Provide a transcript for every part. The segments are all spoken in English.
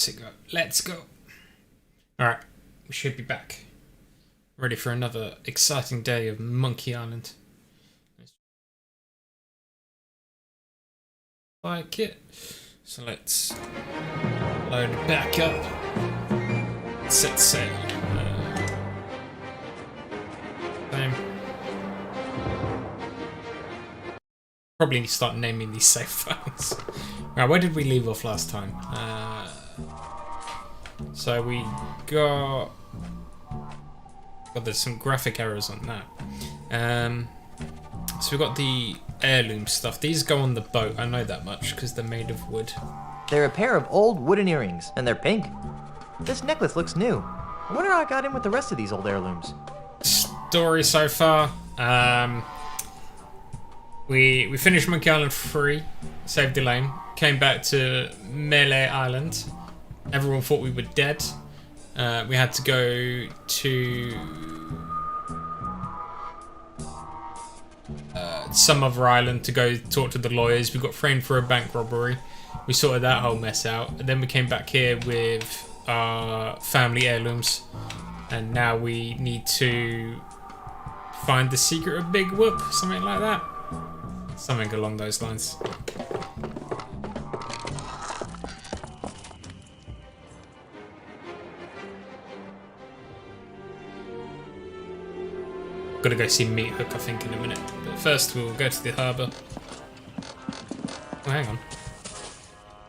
Let's go. Let's go. Alright, we should be back. Ready for another exciting day of Monkey Island. Like it. So let's load it back up. Set sail. Same. Probably need to start naming these save files. Right, where did we leave off last time? So we got... God, there's some graphic errors on that. So we got the heirloom stuff. These go on the boat. I know that much because they're made of wood. They're a pair of old wooden earrings, and they're pink. This necklace looks new. I wonder how I got in with the rest of these old heirlooms. Story so far. We finished Monkey Island 3, saved Elaine, came back to Melee Island. Everyone thought we were dead. We had to go to some other island to go talk to the lawyers. We got framed for a bank robbery. We sorted that whole mess out. And then we came back here with our family heirlooms. And now we need to find the secret of Big Whoop, something like that. Something along those lines. Gotta go see Meat Hook, I think, in a minute. But first, we'll go to the harbour. Oh, hang on.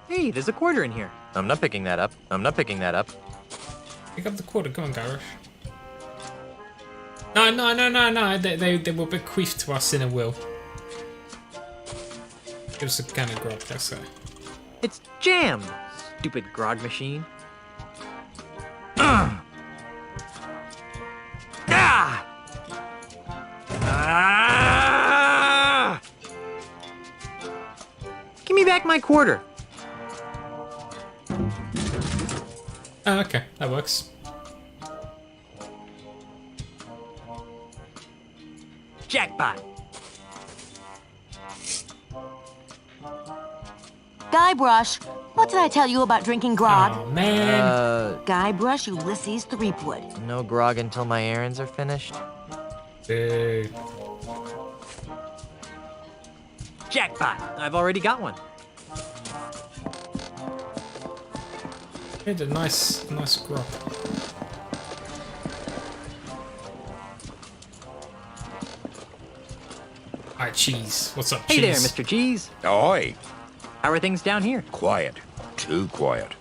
Hey, there's a quarter in here. I'm not picking that up. I'm not picking that up. Pick up the quarter. Come on, Garrosh. No. They were bequeathed to us in a will. Give us a can of grog, let's go. It's jam! Stupid grog machine. Give me back my quarter. Oh, okay, that works. Jackpot. Guybrush, what did I tell you about drinking grog? Oh, man. Guybrush Ulysses Threepwood. No grog until my errands are finished. Boo. Jackpot. I've already got one. Made a nice grog. Alright, Cheese. What's up, Cheese? Hey there, Mr. Cheese. Ahoy! How are things down here? Quiet. Too quiet.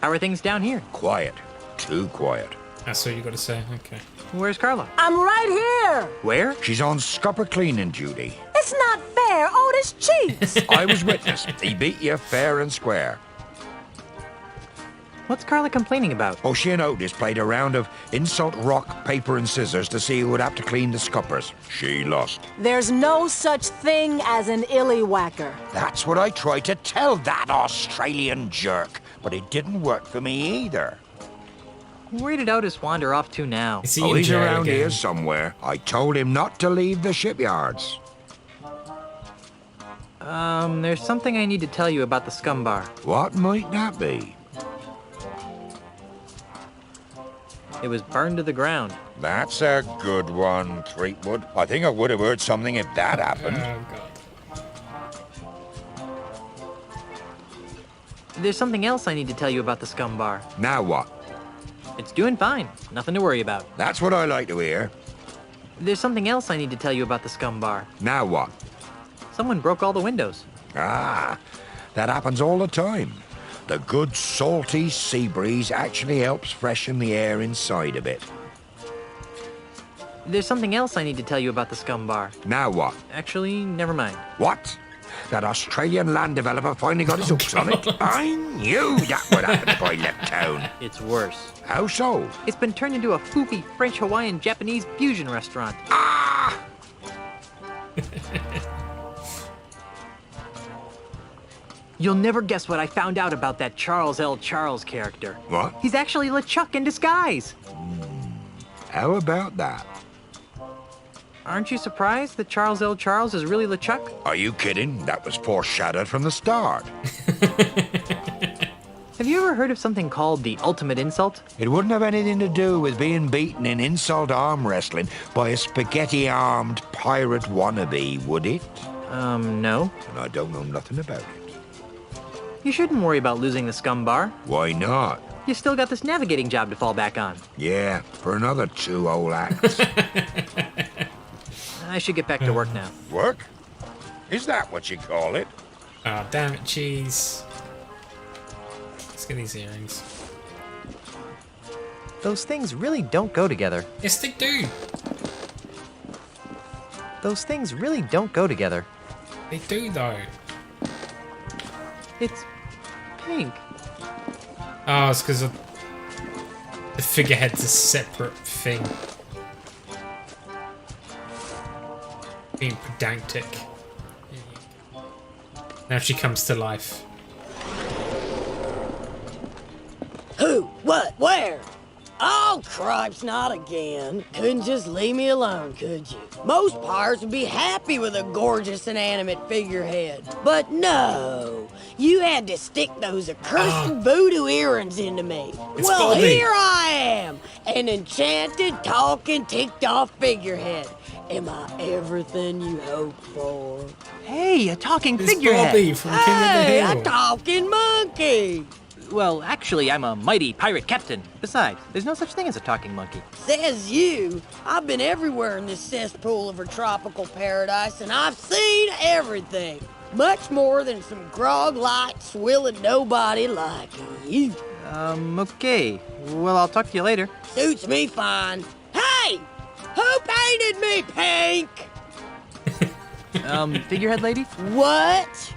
How are things down here? Quiet. Too quiet. That's what you got to say. Okay. Where's Carla? I'm right here! Where? She's on scupper cleaning duty. It's not fair, Otis Cheeks! I was witness. He beat you fair and square. What's Carla complaining about? Oh, she and Otis played a round of insult, rock, paper, and scissors to see who would have to clean the scuppers. She lost. There's no such thing as an illywhacker. That's what I tried to tell that Australian jerk, but it didn't work for me either. Where did Otis wander off to now? Is he Oh, in he's jail around again? here somewhere. I told him not to leave the shipyards. There's something I need to tell you about the scum bar. What might that be? It was burned to the ground. That's a good one, Threepwood. I think I would have heard something if that happened. Oh, God. There's something else I need to tell you about the scum bar. Now what? It's doing fine. Nothing to worry about. That's what I like to hear. There's something else I need to tell you about the scum bar. Now what? Someone broke all the windows. Ah, that happens all the time. The good salty sea breeze actually helps freshen the air inside a bit. There's something else I need to tell you about the scum bar. Now what? Actually, never mind. What? That Australian land developer finally got his hooks on it? I knew that would happen if I left town. It's worse. How so? It's been turned into a foofy French-Hawaiian-Japanese fusion restaurant. Ah! You'll never guess what I found out about that Charles L. Charles character. What? He's actually LeChuck in disguise. How about that? Aren't you surprised that Charles L. Charles is really LeChuck? Are you kidding? That was foreshadowed from the start. Have you ever heard of something called the ultimate insult? It wouldn't have anything to do with being beaten in insult arm wrestling by a spaghetti-armed pirate wannabe, would it? No. And I don't know nothing about it. You shouldn't worry about losing the scum bar. Why not? You still got this navigating job to fall back on. Yeah, for another 2 whole acts. I should get back to work now. Work? Is that what you call it? Oh, damn it, cheese. Let's get these earrings. Those things really don't go together. Yes, they do. Those things really don't go together. They do, though. It's pink. Oh, it's because the figurehead's a separate thing. Being pedantic. Now she comes to life. Who? What? Where? Oh, cripes, not again. Couldn't just leave me alone, could you? Most pirates would be happy with a gorgeous inanimate figurehead. But no, you had to stick those accursed voodoo earrings into me. It's Well, Bobby. here I am, an enchanted, talking, ticked-off figurehead. Am I everything you hoped for? Hey, a talking It's figurehead. Bobby from King Hey, of a the Hill. talking monkey! Well, actually, I'm a mighty pirate captain. Besides, there's no such thing as a talking monkey. Says you. I've been everywhere in this cesspool of a tropical paradise, and I've seen everything. Much more than some grog light swilling nobody like you. Okay. Well, I'll talk to you later. Suits me fine. Hey! Who painted me pink? Figurehead lady? What?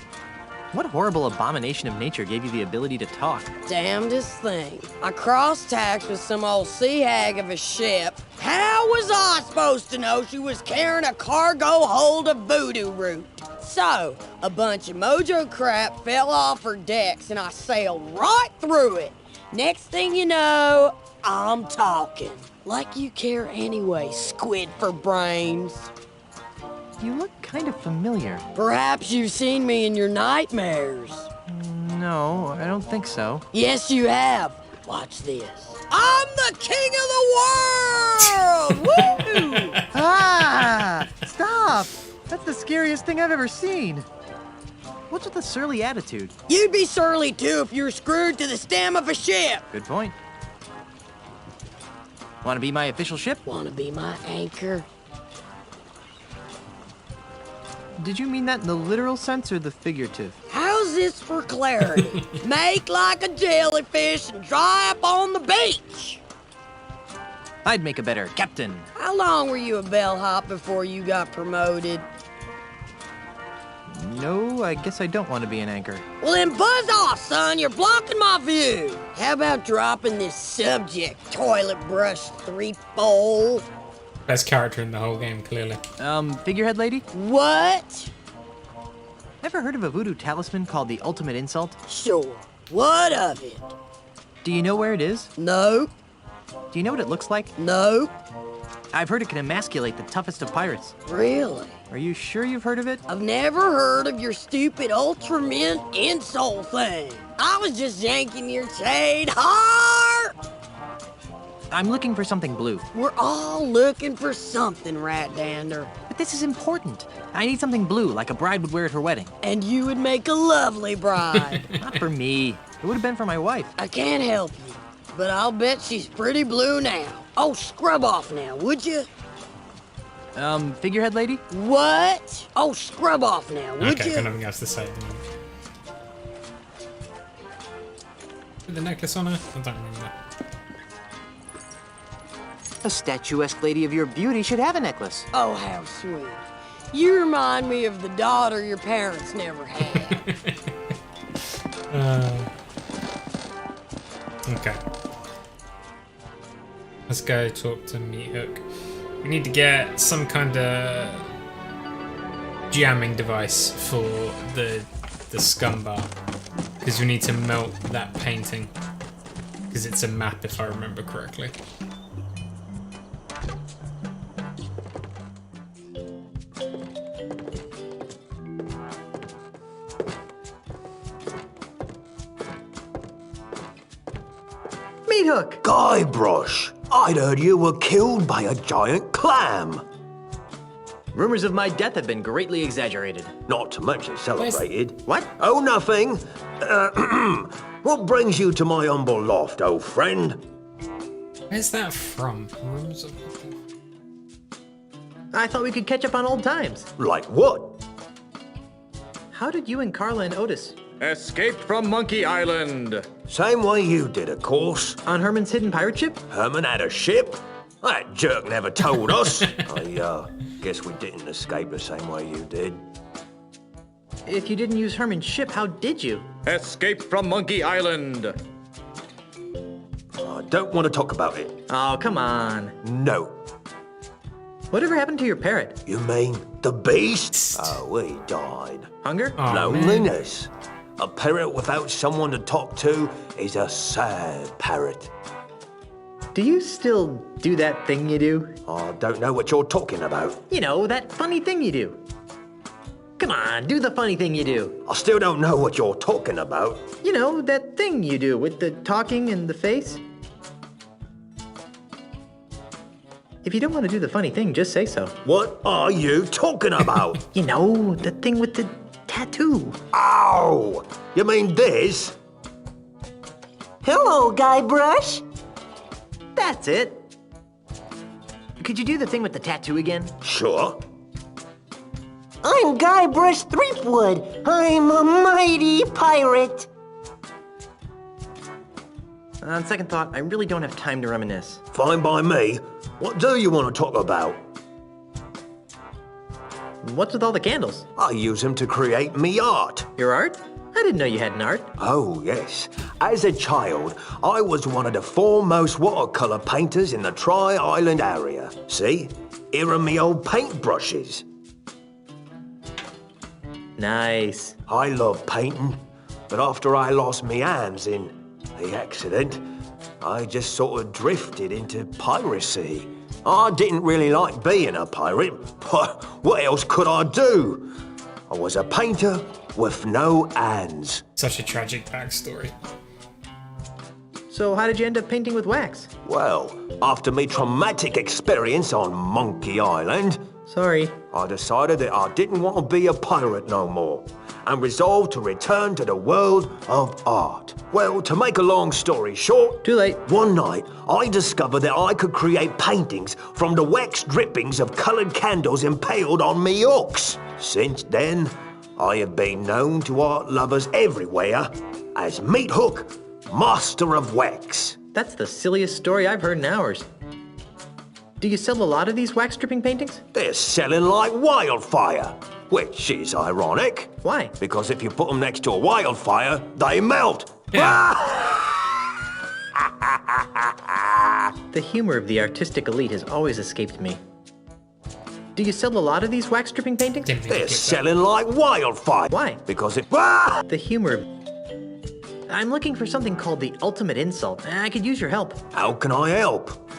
What horrible abomination of nature gave you the ability to talk? Damnedest thing. I cross-taxed with some old sea hag of a ship. How was I supposed to know she was carrying a cargo hold of voodoo root? So, a bunch of mojo crap fell off her decks and I sailed right through it. Next thing you know, I'm talking. Like you care anyway, squid for brains. You look kind of familiar. Perhaps you've seen me in your nightmares. No, I don't think so. Yes, you have. Watch this. I'm the king of the world! Woo! Ah! Stop! That's the scariest thing I've ever seen. What's with the surly attitude? You'd be surly too if you were screwed to the stem of a ship. Good point. Want to be my official ship? Wanna be my anchor? Did you mean that in the literal sense or the figurative? How's this for clarity? Make like a jellyfish and dry up on the beach. I'd make a better captain. How long were you a bellhop before you got promoted? No, I guess I don't want to be an anchor. Well then buzz off, son. You're blocking my view. How about dropping this subject, toilet brush threefold? Best character in the whole game, clearly. Figurehead lady? What? Ever heard of a voodoo talisman called the ultimate insult? Sure. What of it? Do you know where it is? No. Do you know what it looks like? No. I've heard it can emasculate the toughest of pirates. Really? Are you sure you've heard of it? I've never heard of your stupid Ultraman insult thing. I was just yanking your chain heart. I'm looking for something blue. We're all looking for something, Ratdander. But this is important. I need something blue, like a bride would wear at her wedding. And you would make a lovely bride. Not for me. It would have been for my wife. I can't help you, but I'll bet she's pretty blue now. Oh, scrub off now, would you? Figurehead lady? What? Oh, scrub off now, would Okay, you? got nothing else to say. With the necklace on her? I don't remember. A statuesque lady of your beauty should have a necklace. Oh, how sweet. You remind me of the daughter your parents never had. Okay. Let's go talk to Meat Hook. We need to get some kind of jamming device for the scum bar. Because we need to melt that painting. Because it's a map, if I remember correctly. Meat Hook! Guybrush, I'd heard you were killed by a giant clam. Rumors of my death have been greatly exaggerated. Not to mention celebrated. What? Oh, nothing. What brings you to my humble loft, old friend? Where's that from? I thought we could catch up on old times. Like what? How did you and Carla and Otis? Escaped from Monkey Island. Same way you did, of course. On Herman's hidden pirate ship? Herman had a ship? That jerk never told us. I guess we didn't escape the same way you did. If you didn't use Herman's ship, how did you? Escaped from Monkey Island. I don't want to talk about it. Oh, come on. No. Whatever happened to your parrot? You mean the beast? Oh, he died. Hunger? Oh, man. Loneliness. A parrot without someone to talk to is a sad parrot. Do you still do that thing you do? I don't know what you're talking about. You know, that funny thing you do. Come on, do the funny thing you do. I still don't know what you're talking about. You know, that thing you do with the talking and the face. If you don't want to do the funny thing, just say so. What are you talking about? You know, the thing with the tattoo. Ow! You mean this? Hello, Guybrush. That's it. Could you do the thing with the tattoo again? Sure. I'm Guybrush Threepwood. I'm a mighty pirate. On second thought, I really don't have time to reminisce. Fine by me. What do you want to talk about? What's with all the candles? I use them to create me art. Your art? I didn't know you had an art. Oh, yes. As a child, I was one of the foremost watercolor painters in the Tri-Island area. See? Here are me old paintbrushes. Nice. I love painting, but after I lost me hands in the accident, I just sort of drifted into piracy. I didn't really like being a pirate, but what else could I do? I was a painter with no hands. Such a tragic backstory. So how did you end up painting with wax? Well, after me traumatic experience on Monkey Island, Sorry. I decided that I didn't want to be a pirate no more, and resolved to return to the world of art. Well, to make a long story short, Too late. one night I discovered that I could create paintings from the wax drippings of coloured candles impaled on me hooks. Since then, I have been known to art lovers everywhere as Meat Hook, Master of Wax. That's the silliest story I've heard in hours. Do you sell a lot of these wax dripping paintings? They're selling like wildfire, which is ironic. Why? Because if you put them next to a wildfire, they melt. The humor of the artistic elite has always escaped me. Do you sell a lot of these wax dripping paintings? Didn't think They're I'd get that. selling like wildfire. Why? Because it... The humor of... I'm looking for something called the ultimate insult. I could use your help. How can I help?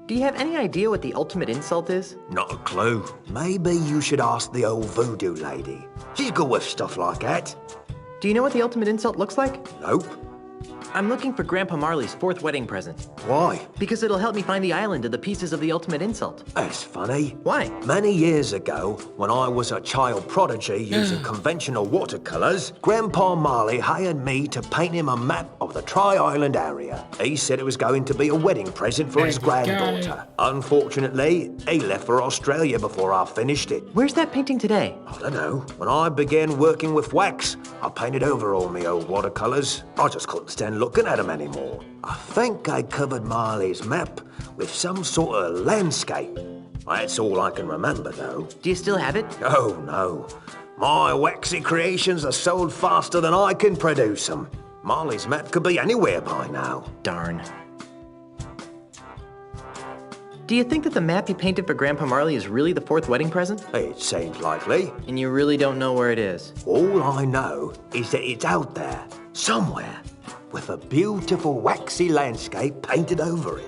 Do you have any idea what the ultimate insult is? Not a clue. Maybe you should ask the old voodoo lady. She's good with stuff like that. Do you know what the ultimate insult looks like? Nope. I'm looking for Grandpa Marley's 4th wedding present. Why? Because it'll help me find the island of the pieces of the ultimate insult. That's funny. Why? Many years ago, when I was a child prodigy using conventional watercolors, Grandpa Marley hired me to paint him a map of the Tri-Island area. He said it was going to be a wedding present for his There you go. granddaughter. Unfortunately, he left for Australia before I finished it. Where's that painting today? I don't know. When I began working with wax, I painted over all my old watercolors. I just couldn't stand looking at them anymore. I think I covered Marley's map with some sort of landscape. That's all I can remember, though. Do you still have it? Oh, no. My waxy creations are sold faster than I can produce them. Marley's map could be anywhere by now. Darn. Do you think that the map you painted for Grandpa Marley is really the 4th wedding present? It seems likely. And you really don't know where it is? All I know is that it's out there, somewhere, with a beautiful waxy landscape painted over it.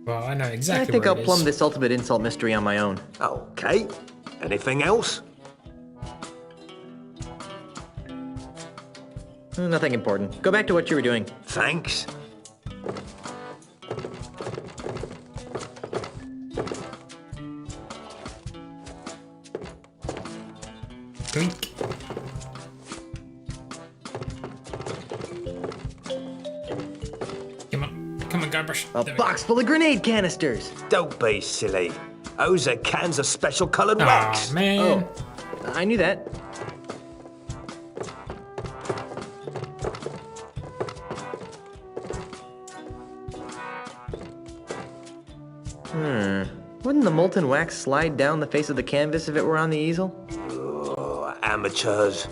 Well, I know exactly I think where I'll it plumb is. this ultimate insult mystery on my own. Okay. Anything else? Nothing important. Go back to what you were doing. Thanks. Come on, Guybrush. A There we box full of grenade canisters. Don't be silly. Those are cans of special coloured go. wax. Aw, man. Oh, I knew that. Wouldn't the molten wax slide down the face of the canvas if it were on the easel? Amateurs.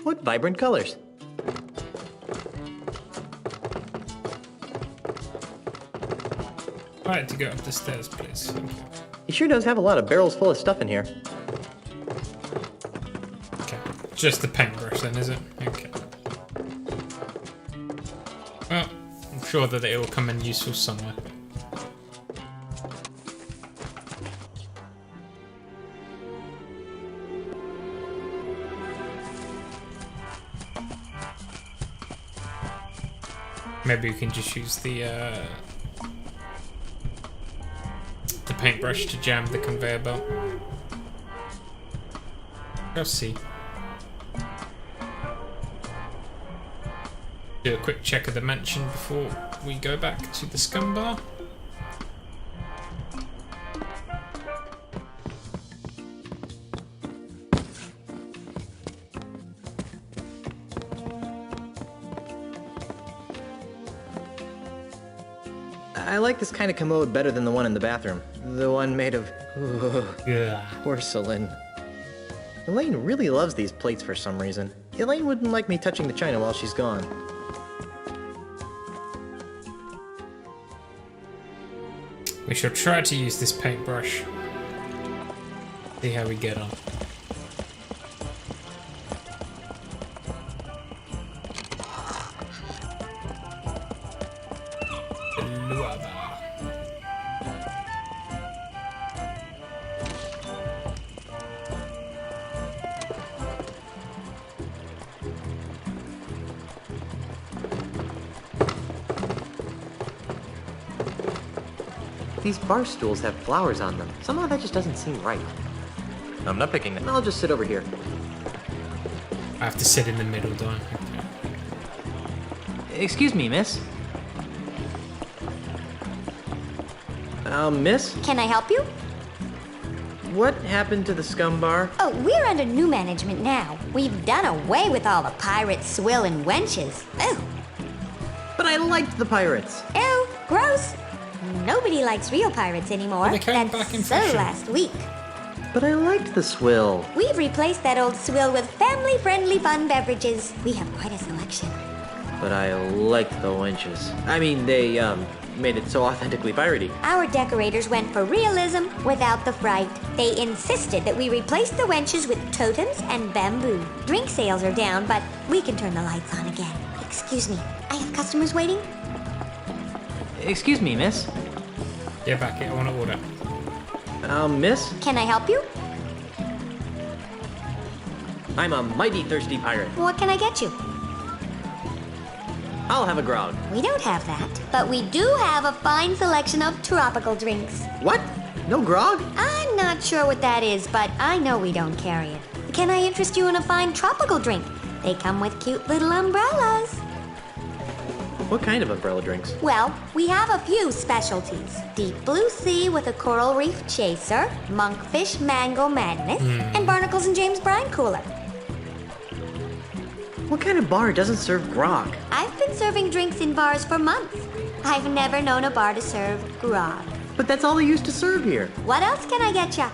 What vibrant colors. I had to go up the stairs, please. Thank you. He sure does have a lot of barrels full of stuff in here. Okay. Just the paintbrush then, is it? Okay. Well, I'm sure that it will come in useful somewhere. Maybe we can just use the paintbrush to jam the conveyor belt. We'll see. Do a quick check of the mansion before we go back to the scum bar. I like this kind of commode better than the one in the bathroom. The one made of Yeah. porcelain. Elaine really loves these plates for some reason. Elaine wouldn't like me touching the china while she's gone. We shall try to use this paintbrush. See how we get on. Luaba. These bar stools have flowers on them. Somehow that just doesn't seem right. I'm not picking them. I'll just sit over here. I have to sit in the middle, don't I? Okay. Excuse me, miss. Miss? Can I help you? What happened to the scum bar? Oh, we're under new management now. We've done away with all the pirates, swill, and wenches. Oh, But I liked the pirates. ew, gross. Nobody likes real pirates anymore. Well, they came That's back in so fashion. last week. But I liked the swill. We've replaced that old swill with family-friendly fun beverages. We have quite a selection. But I liked the wenches. I mean, they, made it so authentically piratey. Our decorators went for realism without the fright. They insisted that we replace the wenches with totems and bamboo. Drink sales are down, but we can turn the lights on again. Excuse me, I have customers waiting. Excuse me, miss. Yeah, back here. I want to order. Miss? Can I help you? I'm a mighty thirsty pirate. What can I get you? I'll have a grog. We don't have that, but we do have a fine selection of tropical drinks. What? No grog? I'm not sure what that is, but I know we don't carry it. Can I interest you in a fine tropical drink? They come with cute little umbrellas. What kind of umbrella drinks? Well, we have a few specialties. Deep blue sea with a coral reef chaser, monkfish mango madness, and barnacles and James Brine cooler. What kind of bar doesn't serve grog? I've been serving drinks in bars for months. I've never known a bar to serve grog. But that's all they used to serve here. What else can I get ya?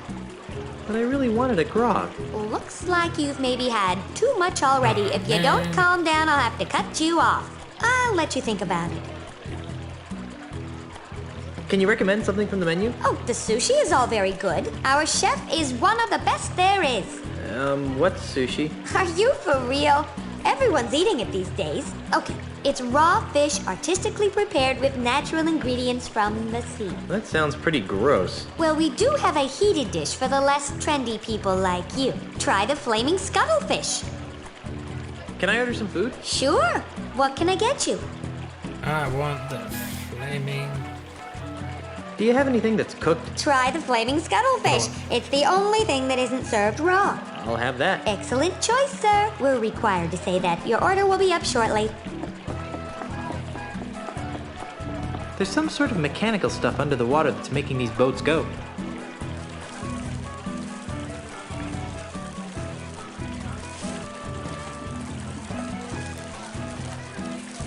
But I really wanted a grog. Looks like you've maybe had too much already. If you don't calm down, I'll have to cut you off. I'll let you think about it. Can you recommend something from the menu? Oh, the sushi is all very good. Our chef is one of the best there is. What's sushi? Are you for real? Everyone's eating it these days. Okay, it's raw fish artistically prepared with natural ingredients from the sea. That sounds pretty gross. Well, we do have a heated dish for the less trendy people like you. Try the flaming scuttlefish. Can I order some food? Sure. What can I get you? I want the flaming. Do you have anything that's cooked? Try the flaming scuttlefish. It's the only thing that isn't served raw. I'll have that. Excellent choice, sir. We're required to say that. Your order will be up shortly. There's some sort of mechanical stuff under the water that's making these boats go.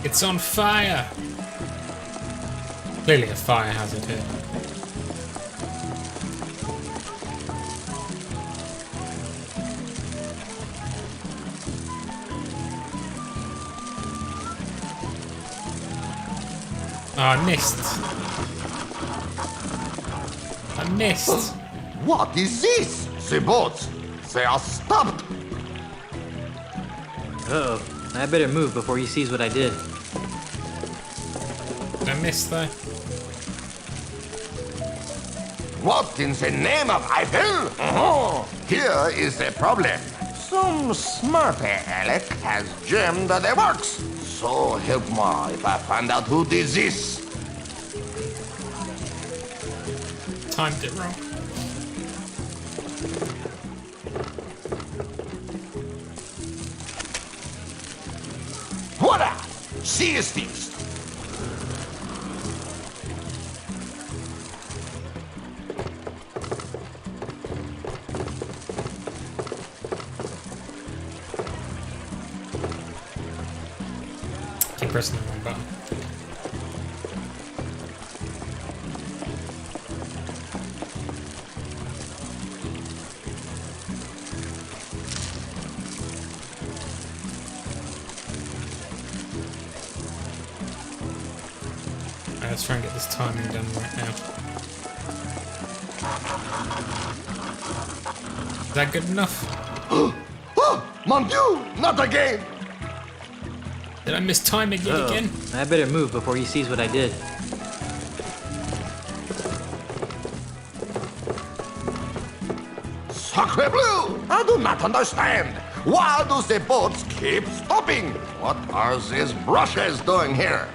It's on fire! Clearly a fire hazard here. Oh, I missed. I missed. What is this? The boats, they are stopped. Uh-oh. I better move before he sees what I did. I missed though. What in the name of Eiffel? Oh, here is the problem. Some smart Alec has jammed the works. So help me if I find out who did this. Timed it wrong. Voila! She is fixed. Keep pressing the wrong button. Let's try and get this timing done right now. Is that good enough? Oh, mon Dieu, not again! Did I miss timing yet again? I better move before he sees what I did. Sacre bleu! I do not understand. Why do the boats keep stopping? What are these brushes doing here?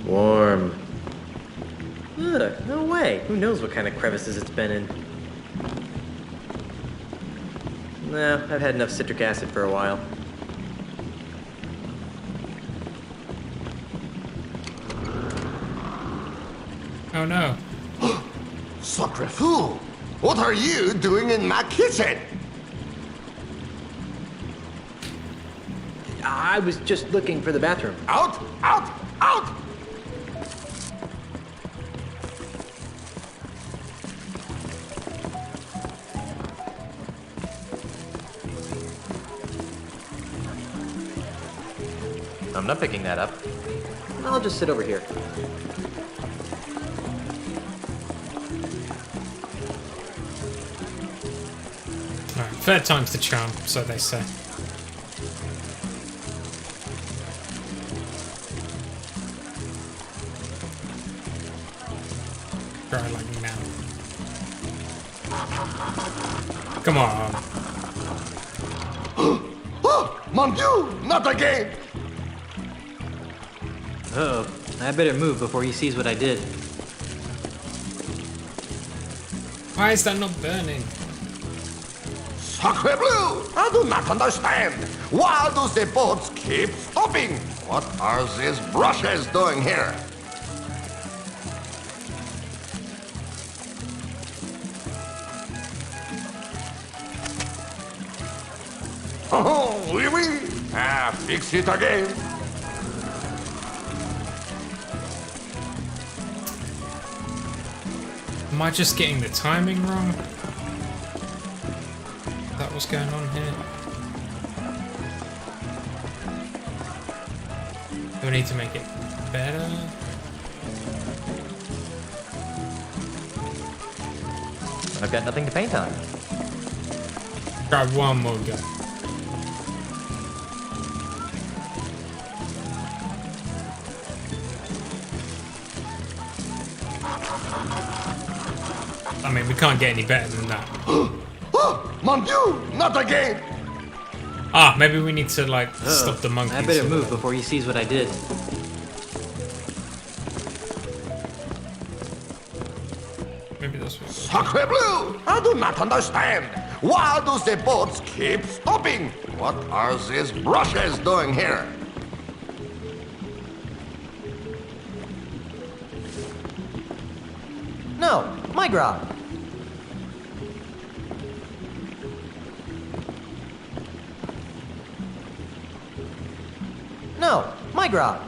Warm. Ugh, no way. Who knows what kind of crevices it's been in. Nah, I've had enough citric acid for a while. Oh no. Sacre fou! What are you doing in my kitchen? I was just looking for the bathroom. Out! Out! Out! I'm not picking that up. I'll just sit over here. Alright, third time's the charm, so they say. Try like now. Come on. Oh, mon Dieu, not again! Uh-oh. I better move before he sees what I did. Why is that not burning? Sacre bleu! I do not understand. Why do the boats keep stopping? What are these brushes doing here? Oh, oui, oui. Ah, fix it again. Am I just getting the timing wrong? Is that what's going on here? Do we need to make it better? I've got nothing to paint on. Try one more go. I mean, we can't get any better than that. Oh, mon Dieu, not again! Ah, maybe we need to, like, stop the monkeys. I better move before he sees what I did. Maybe this way. Sacre bleu! I do not understand. Why do the boats keep stopping? What are these brushes doing here? No, my grog. No, my grog.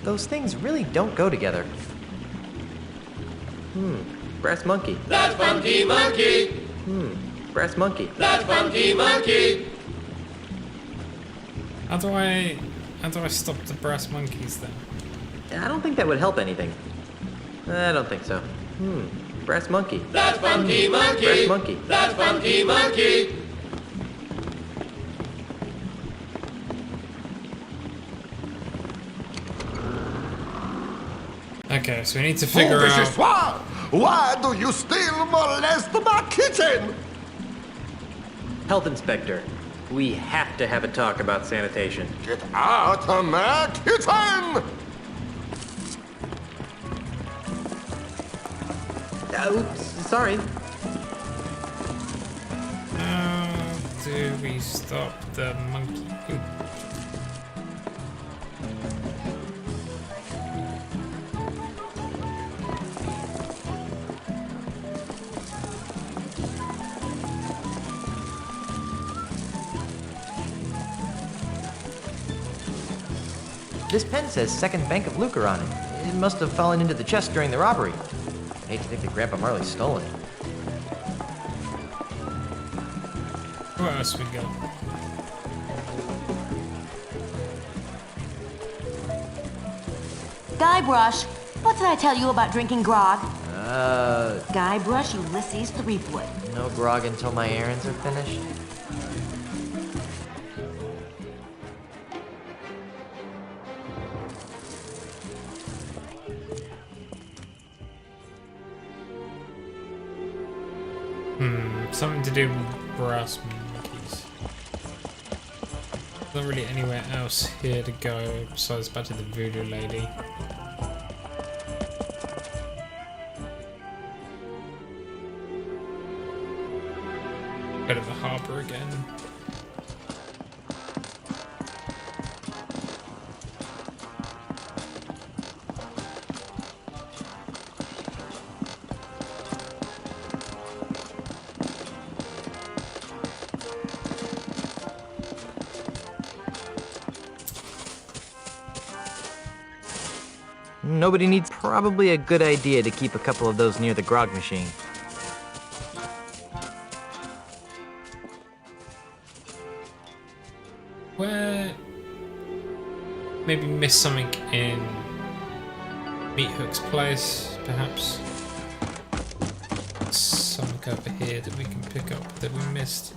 Those things really don't go together. Brass monkey. That funky monkey. Brass monkey. That funky monkey. How do I stop the brass monkeys then? I don't think that would help anything. I don't think so. Brass monkey. That funky monkey. Brass monkey. That funky monkey. Okay, so we need to figure This out. is why. Why do you still molest my kitten? Health inspector. We have to have a talk about sanitation. Get out of my kitten! Oops, sorry. How do we stop the monkey? Ooh. This pen says Second Bank of Lucre on it. It must have fallen into the chest during the robbery. I hate to think that Grandpa Marley's stolen it. Where else we go? Guybrush, what did I tell you about drinking grog? Uh, Guybrush Ulysses Threepwood. no grog until my errands are finished. Something to do with brass monkeys. Not really anywhere else here to go besides back to the voodoo lady. Go to the harbour again. Nobody needs probably a good idea to keep a couple of those near the grog machine. Where maybe miss something in Meat Hook's place, perhaps. Something over here that we can pick up that we missed.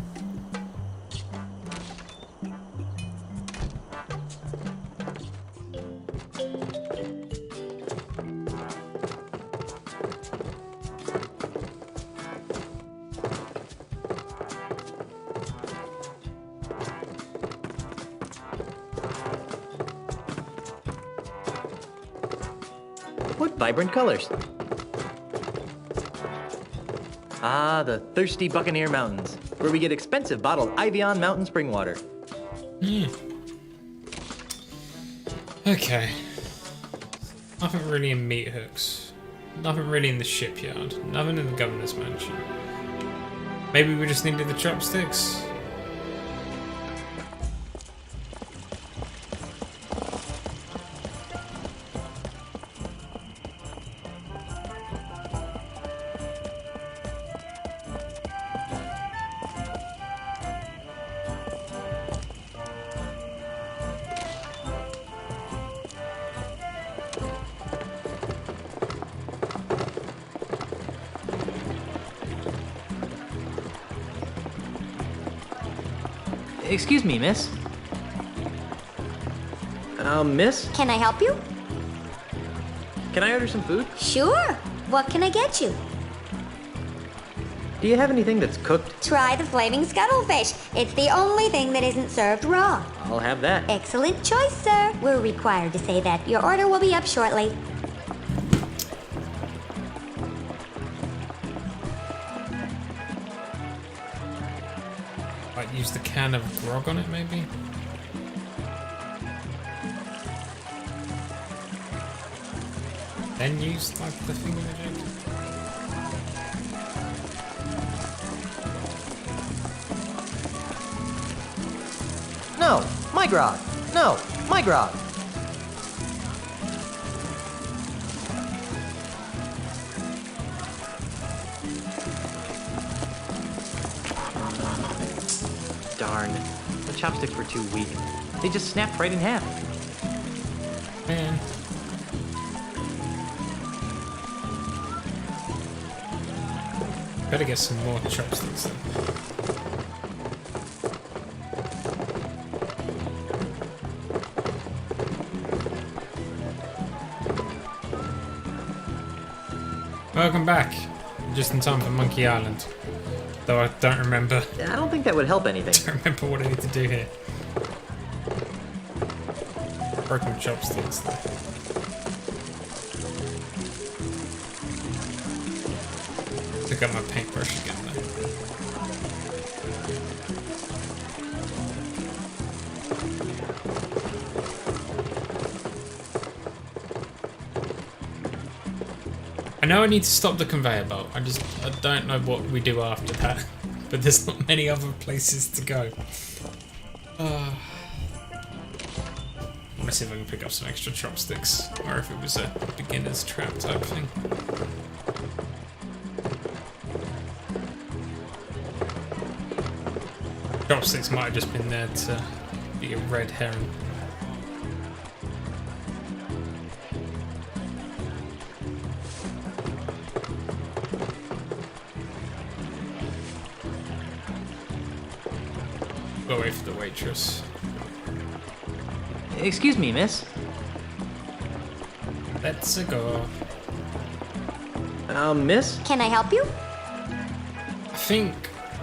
What vibrant colors! Ah, the thirsty Buccaneer Mountains, where we get expensive bottled Ivion mountain spring water. Okay. Nothing really in Meat Hooks. Nothing really in the shipyard. Nothing in the governor's mansion. Maybe we just needed the chopsticks? Excuse me, miss. Miss, Can I help you? can I order some food? Sure. What can I get you? Do you have anything that's cooked? Try the flaming scuttlefish. It's the only thing that isn't served raw. I'll have that. Excellent choice, sir. We're required to say that. Your order will be up shortly. Like use the can of grog on it, maybe? then use like the thingamajig? No, my grog. No, my grog. Darn, the chopsticks were too weak. They just snapped right in half. Man. Better get some more chopsticks then. Welcome back. Just in time for Monkey Island. Though I don't remember. I don't think that would help anything. I don't remember what I need to do here. Broken chopsticks though. Pick up my paintbrush again though. I know I need to stop the conveyor belt. I don't know what we do after that. But there's not many other places to go. I want to see if I can pick up some extra chopsticks. Or if it was a beginner's trap type thing. Chopsticks might have just been there to be a red herring. Go away for the waitress. Excuse me, miss. Let's go. Miss? Can I help you? I think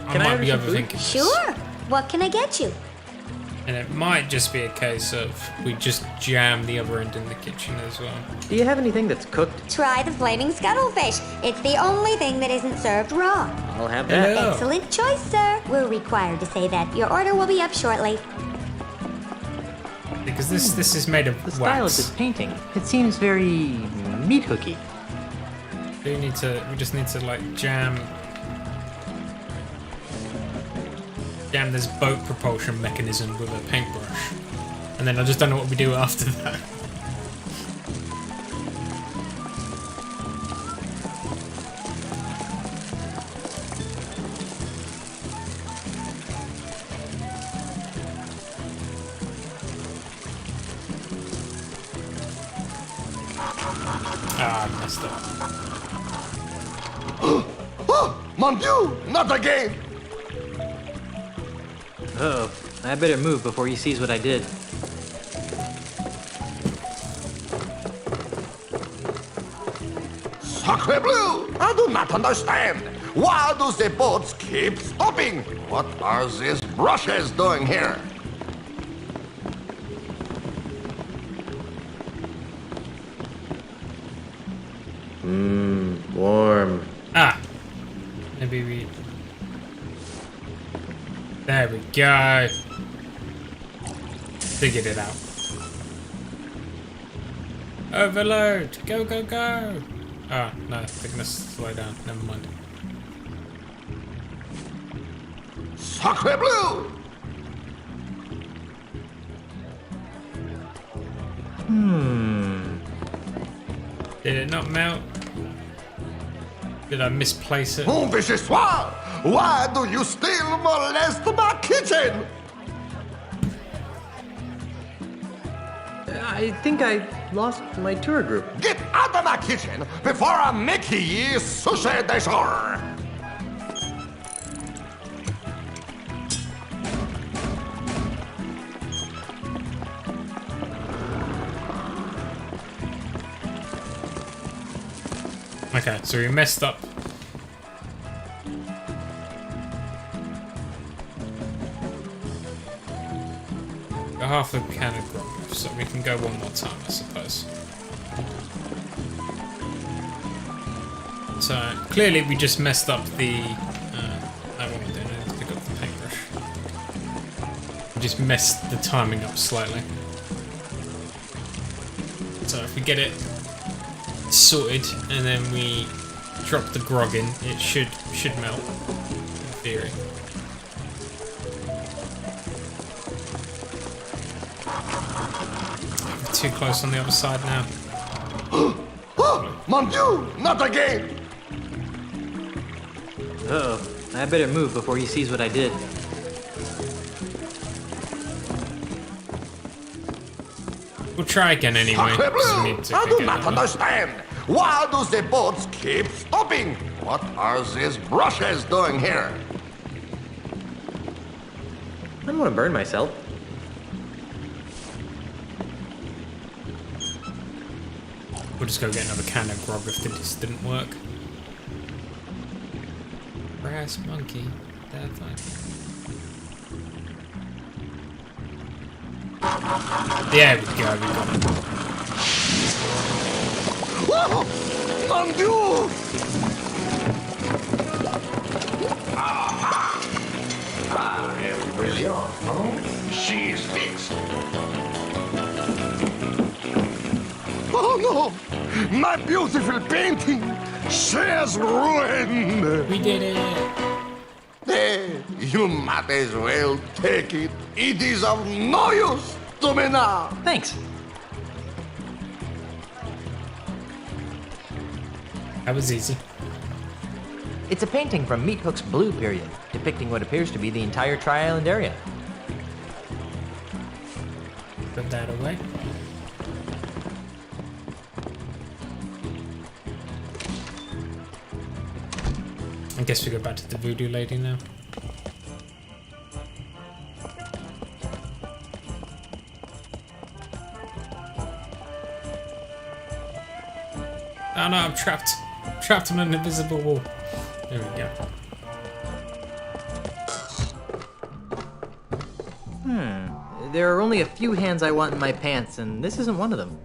I Can I might order be some food? overthinking this. Sure. What can I get you? And it might just be a case of we just jam the other end in the kitchen as well. Do you have anything that's cooked? Try the flaming scuttlefish. It's the only thing that isn't served raw. I'll have that. Hello. Excellent choice, sir. We're required to say that. Your order will be up shortly. Because this is made of The style of wax. this painting, it seems very meat hooky. We just need to like jam this boat propulsion mechanism with a paintbrush. And then I just don't know what we do after that. Ah, I messed up. Oh, mon Dieu, not again! Oh, I better move before he sees what I did. Sacre bleu! I do not understand. Why do the boats keep stopping? What are these brushes doing here? Warm. Ah! Maybe we... There we go. Figured it out. Overload! Go, go, go! Ah, no, they're gonna slow down. Never mind. Sacre bleu! Did it not melt? Did I misplace it? Mon vichyssoise! Why do you still molest my kitchen? I think I lost my tour group. Get out of my kitchen before I make ye sushi de jour! Okay, so we messed up. Got half a can of grog, so we can go one more time, I suppose. So clearly we just messed up the. I won't do it. Pick up the paintbrush. We just messed the timing up slightly. So if we get it sorted, and then we drop the grog in, it should melt, in theory. We're too close on the other side now. Oh, mon Dieu, not again! Uh-oh. I better move before he sees what I did. We'll try again anyway. 'Cause we need to I do get not that. understand. Why do the boats keep stopping? What are these brushes doing here? I don't want to burn myself. We'll just go get another can of grog if this didn't work. Brass monkey. That's fine. There we go, we got it. Oh, mon Dieu! Brilliant, huh? She is fixed. Oh no! My beautiful painting! She is ruined! We did it! Hey, you might as well take it. It is of no use to me now. Thanks. That was easy. It's a painting from Meat Hook's Blue period, depicting what appears to be the entire Tri-Island area. Put that away. I guess we go back to the voodoo lady now. Oh no, I'm trapped. Trapped on an invisible wall. There we go. There are only a few hands I want in my pants, and this isn't one of them.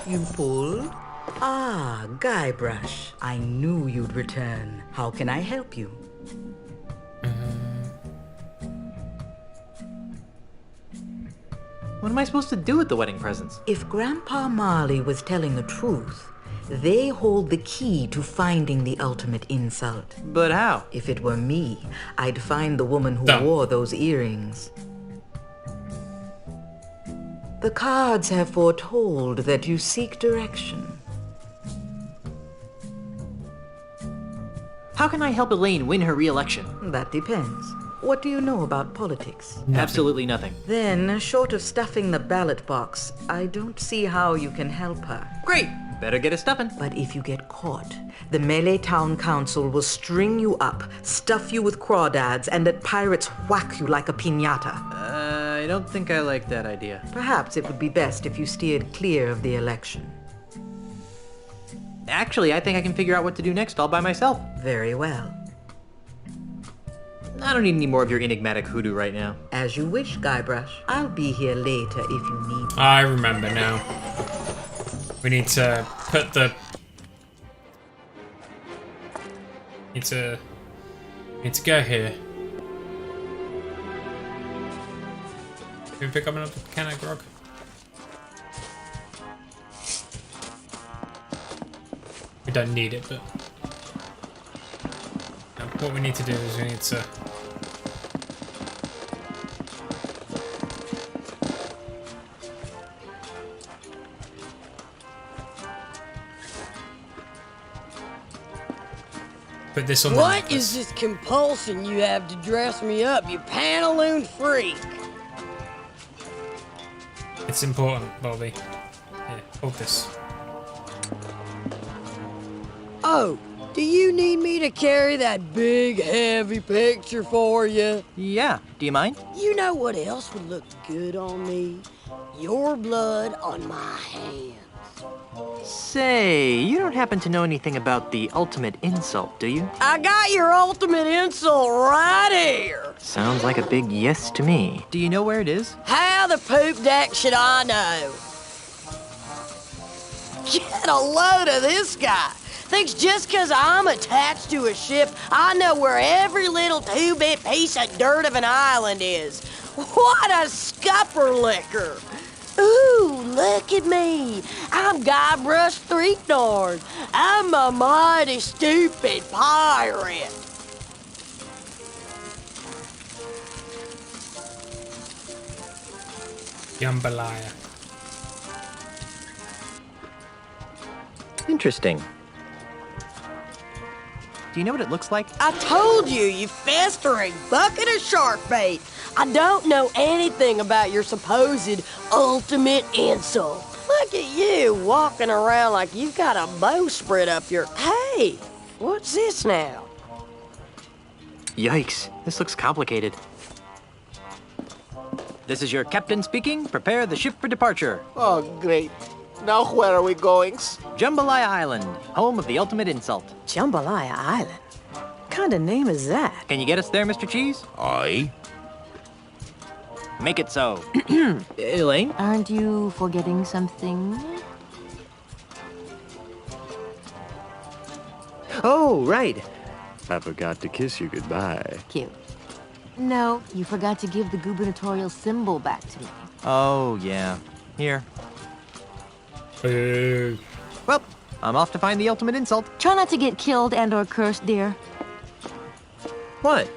You pulled? Ah, Guybrush. I knew you'd return. How can I help you? What am I supposed to do with the wedding presents? If Grandpa Marley was telling the truth, they hold the key to finding the ultimate insult. But how? If it were me, I'd find the woman who Dumb. wore those earrings. The cards have foretold that you seek direction. How can I help Elaine win her re-election? That depends. What do you know about politics? Absolutely nothing. Then, short of stuffing the ballot box, I don't see how you can help her. Great! Better get a stuffing. But if you get caught, the Melee Town Council will string you up, stuff you with crawdads, and let pirates whack you like a piñata. I don't think I like that idea. Perhaps it would be best if you steered clear of the election. Actually, I think I can figure out what to do next all by myself. Very well. I don't need any more of your enigmatic hoodoo right now. As you wish, Guybrush. I'll be here later if you need me. I remember now. We need to put the... Need to go here. Can we pick up another can of grog? We don't need it, but... What we need to do is we need to... Put this on the What necklace. is this compulsion you have to dress me up, you pantaloon freak? It's important, Bobby. Here, hold this. Oh, do you need me to carry that big, heavy picture for you? Yeah, do you mind? You know what else would look good on me? Your blood on my hands. Say, you don't happen to know anything about the ultimate insult, do you? I got your ultimate insult right here. Sounds like a big yes to me. Do you know where it is? How the poop deck should I know? Get a load of this guy. Thinks just 'cause I'm attached to a ship, I know where every little two-bit piece of dirt of an island is. What a scupper licker. Ooh, look at me. I'm Guybrush Threepnard. I'm a mighty stupid pirate. Jambalaya. Interesting. Do you know what it looks like? I told you, you festering bucket of shark bait. I don't know anything about your supposed ultimate insult. Look at you walking around like you've got a bowsprit up your... Hey, what's this now? Yikes, this looks complicated. This is your captain speaking. Prepare the ship for departure. Oh, great. Now where are we going? Jambalaya Island, home of the ultimate insult. Jambalaya Island? What kind of name is that? Can you get us there, Mr. Cheese? Aye. Make it so. Elaine? Aren't you forgetting something? Oh, right. I forgot to kiss you goodbye. Cute. No, you forgot to give the gubernatorial symbol back to me. Oh, yeah. Here. Well, I'm off to find the ultimate insult. Try not to get killed and or cursed, dear. What?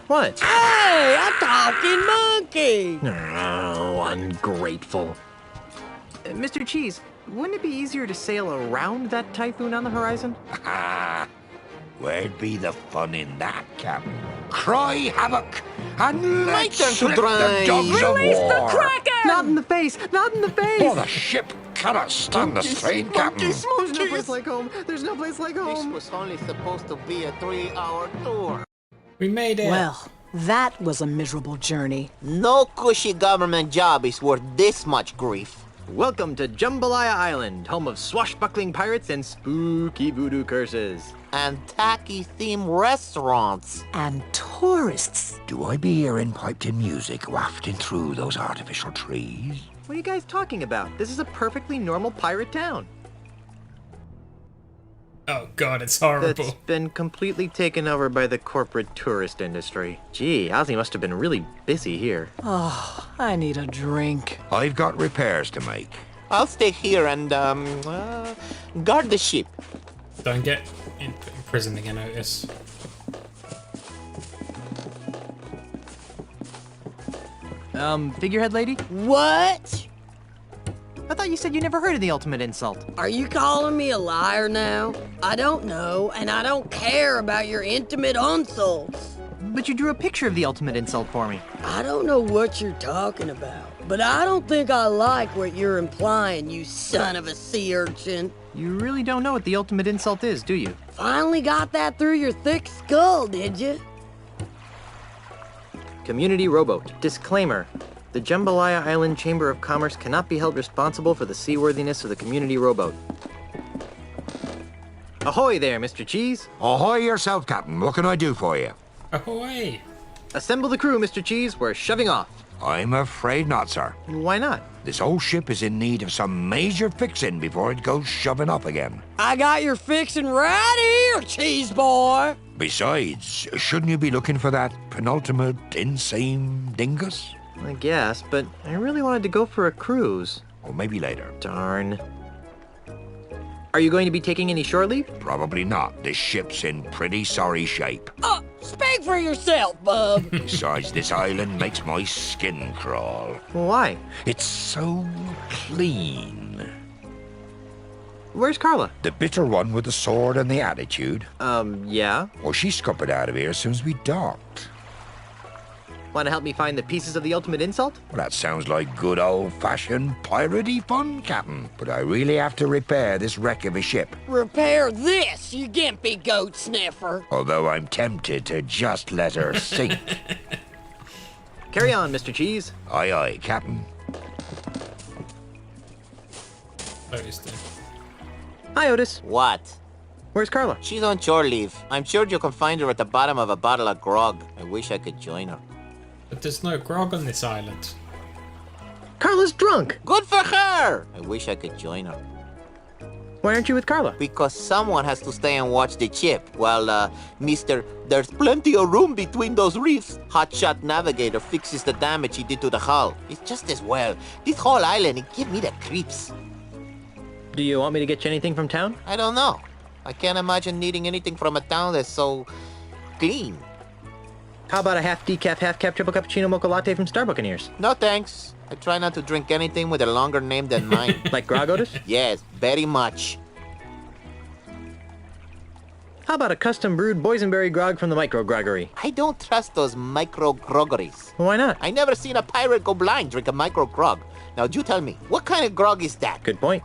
What? Hey, a talking monkey! Oh, ungrateful. Mr. Cheese, wouldn't it be easier to sail around that typhoon on the horizon? Where'd be the fun in that, Captain? Cry havoc and let's turn to slip drive. the dogs Release of the war. Kraken! Not in the face! Not in the face! Oh, the ship cannot stand the strain, Captain. There's no place like home. There's no place like This home. was only supposed to be a 3-hour tour. We made it. Well, that was a miserable journey. No cushy government job is worth this much grief. Welcome to Jambalaya Island, home of swashbuckling pirates and spooky voodoo curses. And tacky themed restaurants. And tourists. Do I be hearing piped-in music wafting through those artificial trees? What are you guys talking about? This is a perfectly normal pirate town. Oh god, it's horrible. That's been completely taken over by the corporate tourist industry. Gee, Ozzy must have been really busy here. Oh, I need a drink. I've got repairs to make. I'll stay here and, guard the ship. Don't get in prison again, Otis. Figurehead lady? What? I thought you said you never heard of the ultimate insult. Are you calling me a liar now? I don't know, and I don't care about your intimate insults. But you drew a picture of the ultimate insult for me. I don't know what you're talking about, but I don't think I like what you're implying, you son of a sea urchin. You really don't know what the ultimate insult is, do you? Finally got that through your thick skull, did you? Community rowboat. Disclaimer. The Jambalaya Island Chamber of Commerce cannot be held responsible for the seaworthiness of the community rowboat. Ahoy there, Mr. Cheese. Ahoy yourself, Captain. What can I do for you? Ahoy! Assemble the crew, Mr. Cheese. We're shoving off. I'm afraid not, sir. Why not? This old ship is in need of some major fixing before it goes shoving off again. I got your fixin' right here, cheese boy. Besides, shouldn't you be looking for that penultimate insane dingus? I guess, but I really wanted to go for a cruise. Or maybe later. Darn. Are you going to be taking any shore leave? Probably not. This ship's in pretty sorry shape. Speak for yourself, bub. Besides, this island makes my skin crawl. Why? It's so clean. Where's Carla? The bitter one with the sword and the attitude. Yeah? Well, she scuppered out of here as soon as we docked. Want to help me find the pieces of the ultimate insult? Well, that sounds like good old-fashioned piratey fun, Captain. But I really have to repair this wreck of a ship. Repair this, you gimpy goat sniffer. Although I'm tempted to just let her sink. Carry on, Mr. Cheese. Aye, aye, Captain. Otis did. Hi, Otis. What? Where's Carla? She's on shore leave. I'm sure you can find her at the bottom of a bottle of grog. I wish I could join her. But there's no grog on this island. Carla's drunk. Good for her! I wish I could join her. Why aren't you with Carla? Because someone has to stay and watch the ship while, Mr. There's plenty of room between those reefs. Hotshot Navigator fixes the damage he did to the hull. It's just as well. This whole island, it gives me the creeps. Do you want me to get you anything from town? I don't know. I can't imagine needing anything from a town that's so clean. How about a half decaf, half cap triple cappuccino mocha latte from Starbuccaneers? No thanks. I try not to drink anything with a longer name than mine. Like Grog Otis? Yes, very much. How about a custom brewed boysenberry grog from the Micro Groggery? I don't trust those micro groggeries. Why not? I never seen a pirate go blind drink a micro grog. Now you tell me, what kind of grog is that? Good point.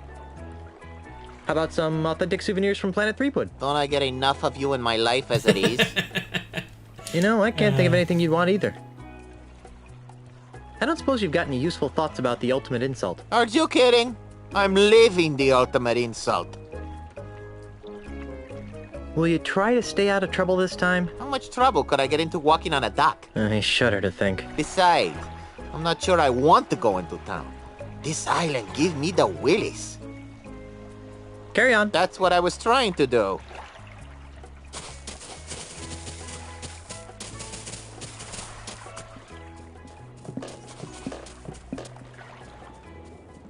How about some authentic souvenirs from Planet Threepwood? Don't I get enough of you in my life as it is? You know, I can't think of anything you'd want either. I don't suppose you've got any useful thoughts about the ultimate insult. Are you kidding? I'm living the ultimate insult. Will you try to stay out of trouble this time? How much trouble could I get into walking on a dock? I shudder to think. Besides, I'm not sure I want to go into town. This island gives me the willies. Carry on. That's what I was trying to do.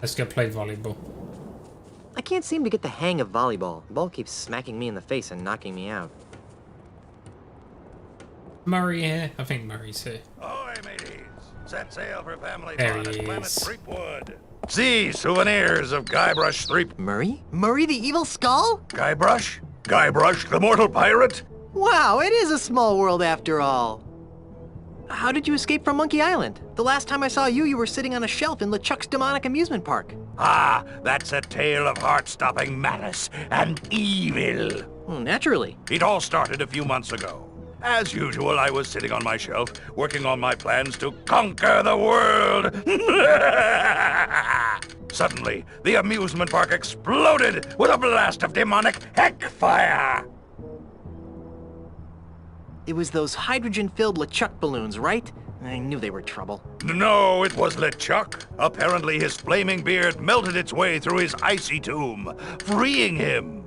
Let's go play volleyball. I can't seem to get the hang of volleyball. The ball keeps smacking me in the face and knocking me out. Murray here? I think Murray's here. Ahoy, mateys! Set sail for family There fun at he Planet is. Threepwood. See souvenirs of Guybrush Threep. Murray? Murray the Evil Skull? Guybrush? Guybrush, the mortal pirate? Wow, it is a small world after all. How did you escape from Monkey Island? The last time I saw you, you were sitting on a shelf in LeChuck's demonic amusement park. Ah, that's a tale of heart-stopping malice and evil. Well, naturally. It all started a few months ago. As usual, I was sitting on my shelf, working on my plans to conquer the world. Suddenly, the amusement park exploded with a blast of demonic heck fire. It was those hydrogen-filled LeChuck balloons, right? I knew they were trouble. No, it was LeChuck. Apparently, his flaming beard melted its way through his icy tomb, freeing him.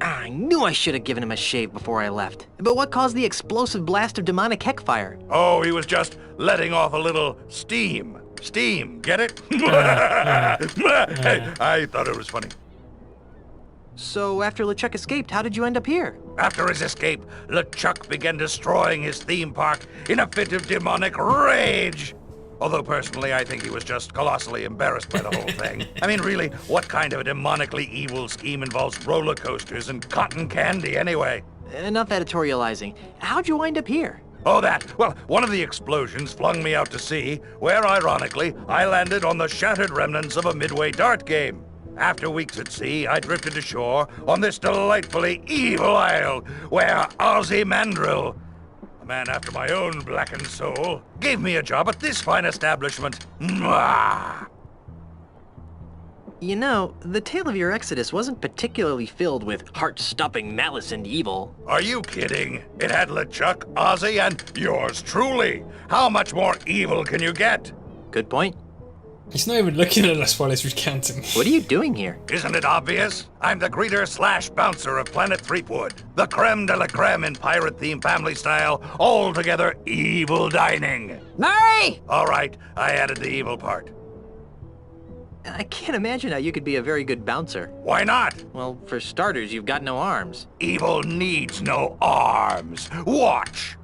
I knew I should have given him a shave before I left. But what caused the explosive blast of demonic heck fire? Oh, he was just letting off a little steam. Steam, get it? Hey, I thought it was funny. So after LeChuck escaped, how did you end up here? After his escape, LeChuck began destroying his theme park in a fit of demonic rage. Although personally, I think he was just colossally embarrassed by the whole thing. I mean, really, what kind of a demonically evil scheme involves roller coasters and cotton candy anyway? Enough editorializing. How'd you wind up here? Oh, that. Well, one of the explosions flung me out to sea, where, ironically, I landed on the shattered remnants of a Midway dart game. After weeks at sea, I drifted ashore on this delightfully evil isle, where Ozzy Mandrill, a man after my own blackened soul, gave me a job at this fine establishment. Mwah! You know, the tale of your exodus wasn't particularly filled with heart-stopping malice and evil. Are you kidding? It had LeChuck, Ozzy, and yours truly. How much more evil can you get? Good point. He's not even looking at us while he's recounting. What are you doing here? Isn't it obvious? I'm the greeter/bouncer of Planet Threepwood. The creme de la creme in pirate-themed family style, all-together evil dining. Murray! All right, I added the evil part. I can't imagine how you could be a very good bouncer. Why not? Well, for starters, you've got no arms. Evil needs no arms. Watch.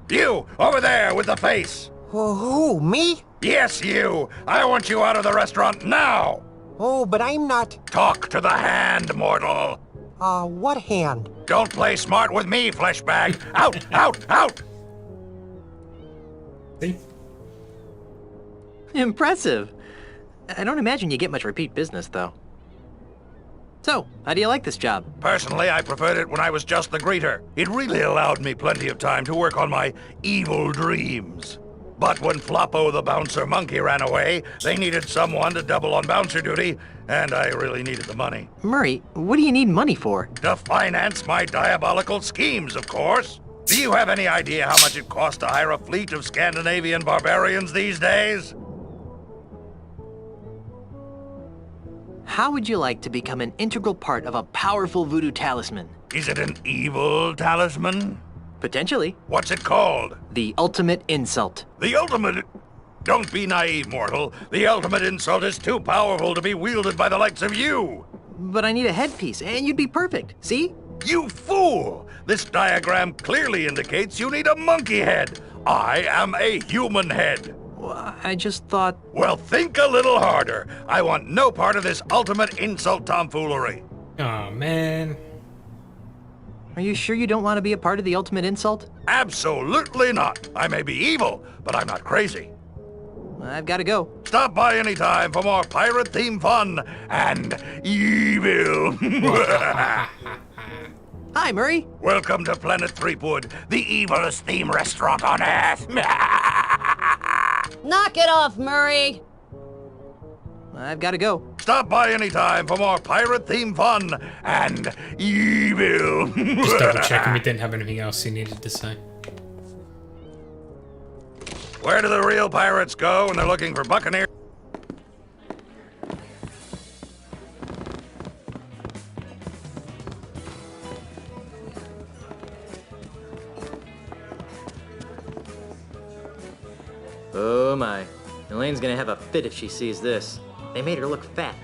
You, over there with the face. Who, me? Yes, you. I want you out of the restaurant now. Oh, but I'm not... Talk to the hand, mortal. What hand? Don't play smart with me, fleshbag. Out, out, out! See? Impressive. I don't imagine you get much repeat business, though. So, how do you like this job? Personally, I preferred it when I was just the greeter. It really allowed me plenty of time to work on my evil dreams. But when Floppo the bouncer monkey ran away, they needed someone to double on bouncer duty, and I really needed the money. Murray, what do you need money for? To finance my diabolical schemes, of course. Do you have any idea how much it costs to hire a fleet of Scandinavian barbarians these days? How would you like to become an integral part of a powerful voodoo talisman? Is it an evil talisman? Potentially. What's it called? The ultimate insult. The ultimate... Don't be naive, mortal. The ultimate insult is too powerful to be wielded by the likes of you. But I need a headpiece, and you'd be perfect. See? You fool! This diagram clearly indicates you need a monkey head. I am a human head. Well, I just thought... Well, think a little harder. I want no part of this ultimate insult tomfoolery. Oh, man. Are you sure you don't want to be a part of the ultimate insult? Absolutely not. I may be evil, but I'm not crazy. I've got to go. Stop by anytime for more pirate-themed fun and evil. Hi, Murray. Welcome to Planet Threepwood, the evilest theme restaurant on Earth. Knock it off, Murray. I've got to go. Stop by anytime for more pirate-themed fun and evil. Just double checking we didn't have anything else he needed to say. Where do the real pirates go when they're looking for buccaneers? Oh my. Elaine's gonna have a fit if she sees this. They made her look fat.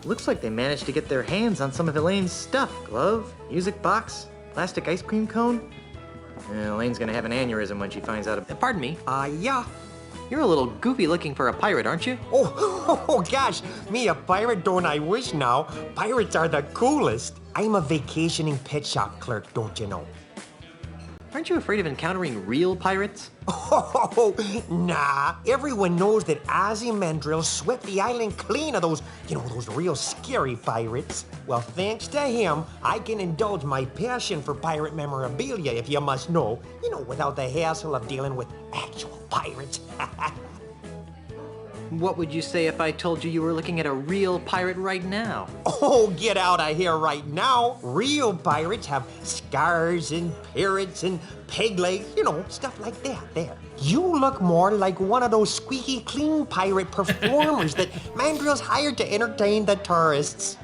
Looks like they managed to get their hands on some of Elaine's stuff. Glove, music box, plastic ice cream cone. Elaine's gonna have an aneurysm when she finds out. Pardon me. Yeah. You're a little goofy looking for a pirate, aren't you? Oh, gosh. Me a pirate, don't I wish now. Pirates are the coolest. I'm a vacationing pet shop clerk, don't you know? Aren't you afraid of encountering real pirates? Oh, nah. Everyone knows that Ozymandias swept the island clean of those, those real scary pirates. Well, thanks to him, I can indulge my passion for pirate memorabilia, if you must know. Without the hassle of dealing with actual pirates. What would you say if I told you were looking at a real pirate right now? Oh, get out of here right now. Real pirates have scars and parrots and peg legs, stuff like that there. You look more like one of those squeaky clean pirate performers that Mandrill's hired to entertain the tourists.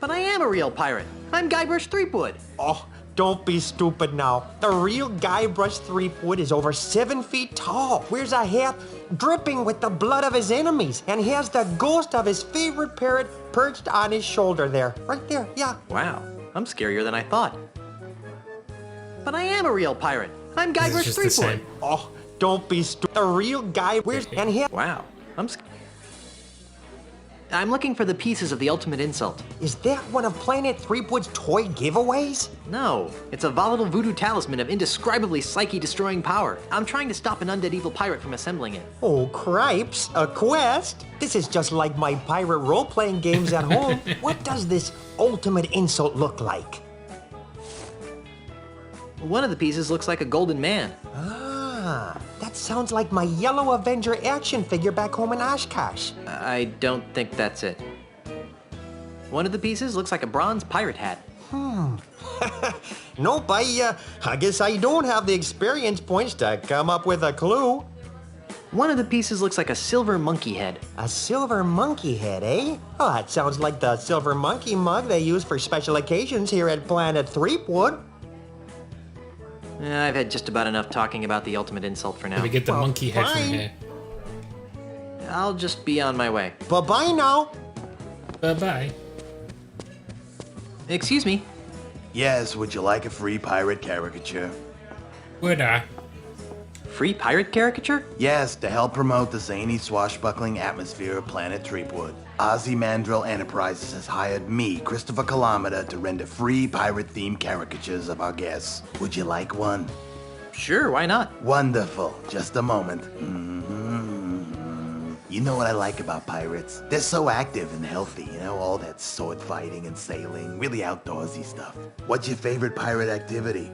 But I am a real pirate. I'm Guybrush Threepwood. Oh, don't be stupid now. The real Guybrush Threepwood is over 7 feet tall, wears a hat dripping with the blood of his enemies, and has the ghost of his favorite parrot perched on his shoulder there. Right there, yeah. Wow, I'm scarier than I thought. But I am a real pirate. I'm Guybrush Threepwood. Oh, don't be stupid. The real guy wears and he... Wow, I'm looking for the pieces of the ultimate insult. Is that one of Planet Threepwood's toy giveaways? No, it's a volatile voodoo talisman of indescribably psyche-destroying power. I'm trying to stop an undead evil pirate from assembling it. Oh, cripes, a quest? This is just like my pirate role-playing games at home. What does this ultimate insult look like? One of the pieces looks like a golden man. Ah, that sounds like my Yellow Avenger action figure back home in Oshkosh. I don't think that's it. One of the pieces looks like a bronze pirate hat. Nope, I guess I don't have the experience points to come up with a clue. One of the pieces looks like a silver monkey head. A silver monkey head, eh? Oh, that sounds like the silver monkey mug they use for special occasions here at Planet Threepwood. I've had just about enough talking about the ultimate insult for now. Let me get the monkey head from here. I'll just be on my way. Bye-bye now. Bye-bye. Excuse me. Yes, would you like a free pirate caricature? Would I? Free pirate caricature? Yes, to help promote the zany, swashbuckling atmosphere of Planet Threepwood. Ozymandias Enterprises has hired me, Christopher Kilometer, to render free pirate-themed caricatures of our guests. Would you like one? Sure, why not? Wonderful. Just a moment. You know what I like about pirates? They're so active and healthy, all that sword fighting and sailing, really outdoorsy stuff. What's your favorite pirate activity?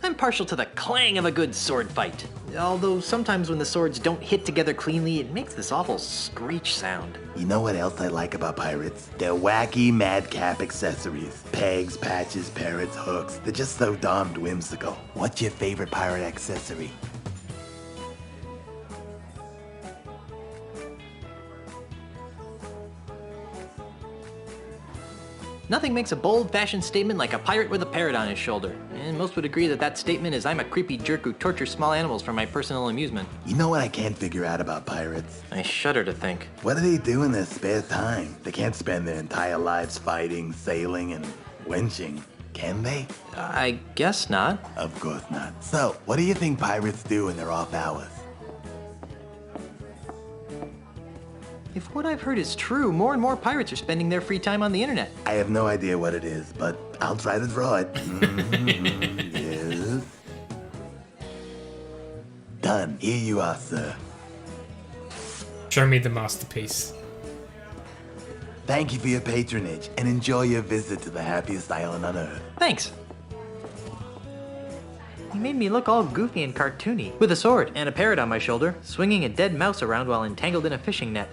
I'm partial to the clang of a good sword fight. Although sometimes when the swords don't hit together cleanly, it makes this awful screech sound. You know what else I like about pirates? Their wacky madcap accessories. Pegs, patches, parrots, hooks. They're just so darned whimsical. What's your favorite pirate accessory? Nothing makes a bold-fashioned statement like a pirate with a parrot on his shoulder. And most would agree that that statement is I'm a creepy jerk who tortures small animals for my personal amusement. You know what I can't figure out about pirates? I shudder to think. What do they do in their spare time? They can't spend their entire lives fighting, sailing, and wenching, can they? I guess not. Of course not. So, what do you think pirates do in their off hours? If what I've heard is true, more and more pirates are spending their free time on the internet. I have no idea what it is, but I'll try to draw it. Yes. Done. Here you are, sir. Show me the masterpiece. Thank you for your patronage, and enjoy your visit to the happiest island on Earth. Thanks. You made me look all goofy and cartoony, with a sword and a parrot on my shoulder, swinging a dead mouse around while entangled in a fishing net.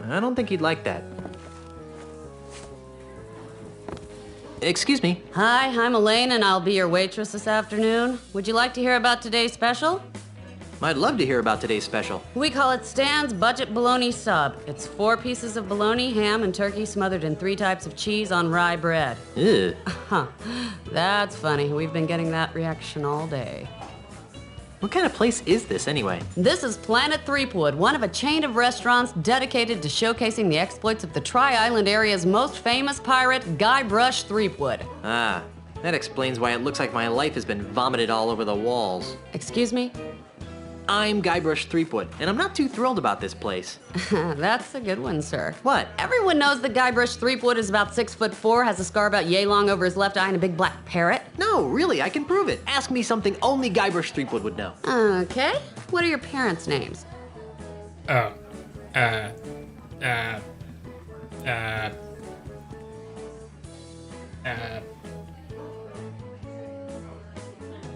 I don't think you'd like that. Excuse me. Hi, I'm Elaine and I'll be your waitress this afternoon. Would you like to hear about today's special? I'd love to hear about today's special. We call it Stan's Budget Bologna Sub. It's 4 pieces of bologna, ham, and turkey smothered in 3 types of cheese on rye bread. Ew. Huh. That's funny. We've been getting that reaction all day. What kind of place is this anyway? This is Planet Threepwood, one of a chain of restaurants dedicated to showcasing the exploits of the Tri-Island area's most famous pirate, Guybrush Threepwood. Ah, that explains why it looks like my life has been vomited all over the walls. Excuse me? I'm Guybrush Threepwood, and I'm not too thrilled about this place. That's a good one, sir. What? Everyone knows that Guybrush Threepwood is about 6'4", has a scar about yay long over his left eye, and a big black parrot. No, really, I can prove it. Ask me something only Guybrush Threepwood would know. Okay. What are your parents' names?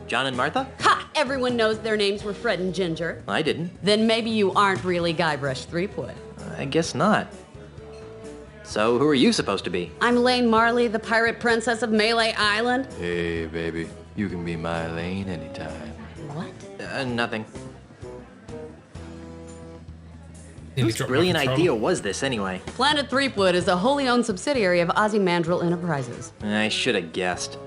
John and Martha? Ha! Everyone knows their names were Fred and Ginger. I didn't. Then maybe you aren't really Guybrush Threepwood. I guess not. So who are you supposed to be? I'm Elaine Marley, the pirate princess of Melee Island. Hey, baby. You can be my Elaine anytime. What? Nothing. Nearly Whose dropped my brilliant controller. idea was this anyway? Planet Threepwood is a wholly owned subsidiary of Ozymandias Enterprises. I should have guessed.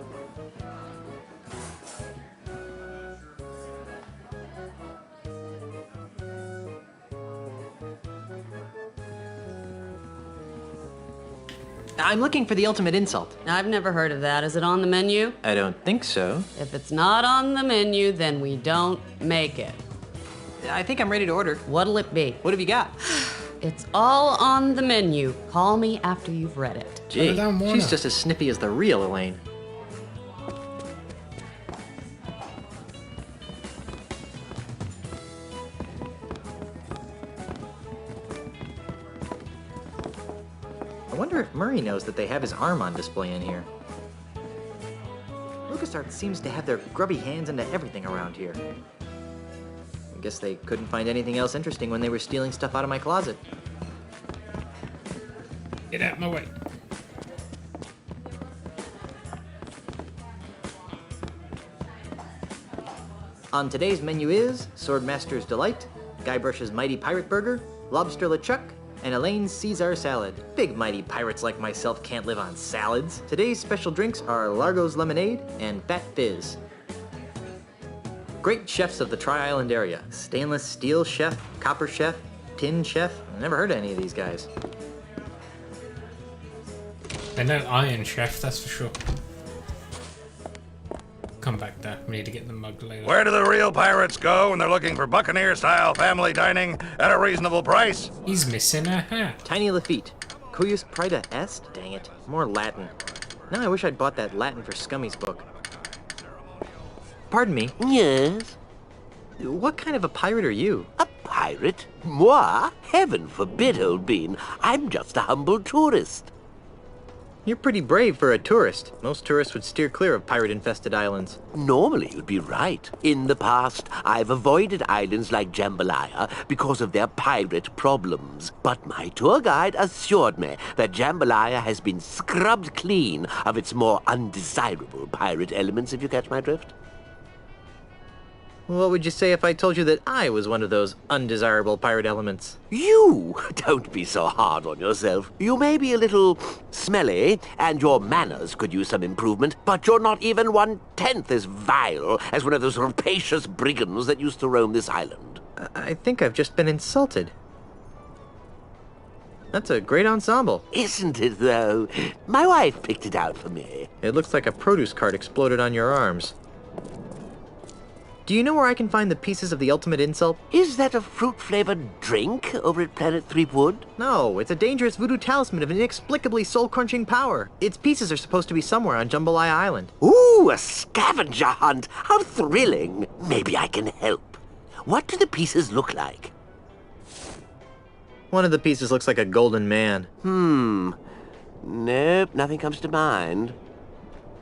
I'm looking for the ultimate insult. I've never heard of that. Is it on the menu? I don't think so. If it's not on the menu, then we don't make it. I think I'm ready to order. What'll it be? What have you got? It's all on the menu. Call me after you've read it. Gee, she's just as snippy as the real Elaine. I wonder if Murray knows that they have his arm on display in here. LucasArts seems to have their grubby hands into everything around here. I guess they couldn't find anything else interesting when they were stealing stuff out of my closet. Get out of my way. On today's menu is Swordmaster's Delight, Guybrush's Mighty Pirate Burger, Lobster LeChuck, and Elaine's Caesar Salad. Big mighty pirates like myself can't live on salads. Today's special drinks are Largo's Lemonade and Fat Fizz. Great chefs of the Tri-Island area. Stainless steel chef, copper chef, tin chef. I never heard of any of these guys. They're no Iron Chef, that's for sure. Come back there. We need to get the mug later. Where do the real pirates go when they're looking for Buccaneer-style family dining at a reasonable price? He's missing a hat. Tiny Lafitte. Cujus Prida Est? Dang it. More Latin. Now I wish I'd bought that Latin for Scummy's book. Pardon me. Yes? What kind of a pirate are you? A pirate? Moi? Heaven forbid, old bean. I'm just a humble tourist. You're pretty brave for a tourist. Most tourists would steer clear of pirate-infested islands. Normally, you'd be right. In the past, I've avoided islands like Jambalaya because of their pirate problems. But my tour guide assured me that Jambalaya has been scrubbed clean of its more undesirable pirate elements, if you catch my drift. What would you say if I told you that I was one of those undesirable pirate elements? You? Don't be so hard on yourself. You may be a little smelly, and your manners could use some improvement, but you're not even 1/10 as vile as one of those rapacious brigands that used to roam this island. I think I've just been insulted. That's a great ensemble. Isn't it, though? My wife picked it out for me. It looks like a produce cart exploded on your arms. Do you know where I can find the pieces of the ultimate insult? Is that a fruit-flavored drink over at Planet Threepwood? No, it's a dangerous voodoo talisman of inexplicably soul-crunching power. Its pieces are supposed to be somewhere on Jambalaya Island. Ooh, a scavenger hunt! How thrilling! Maybe I can help. What do the pieces look like? One of the pieces looks like a golden man. Nope, nothing comes to mind.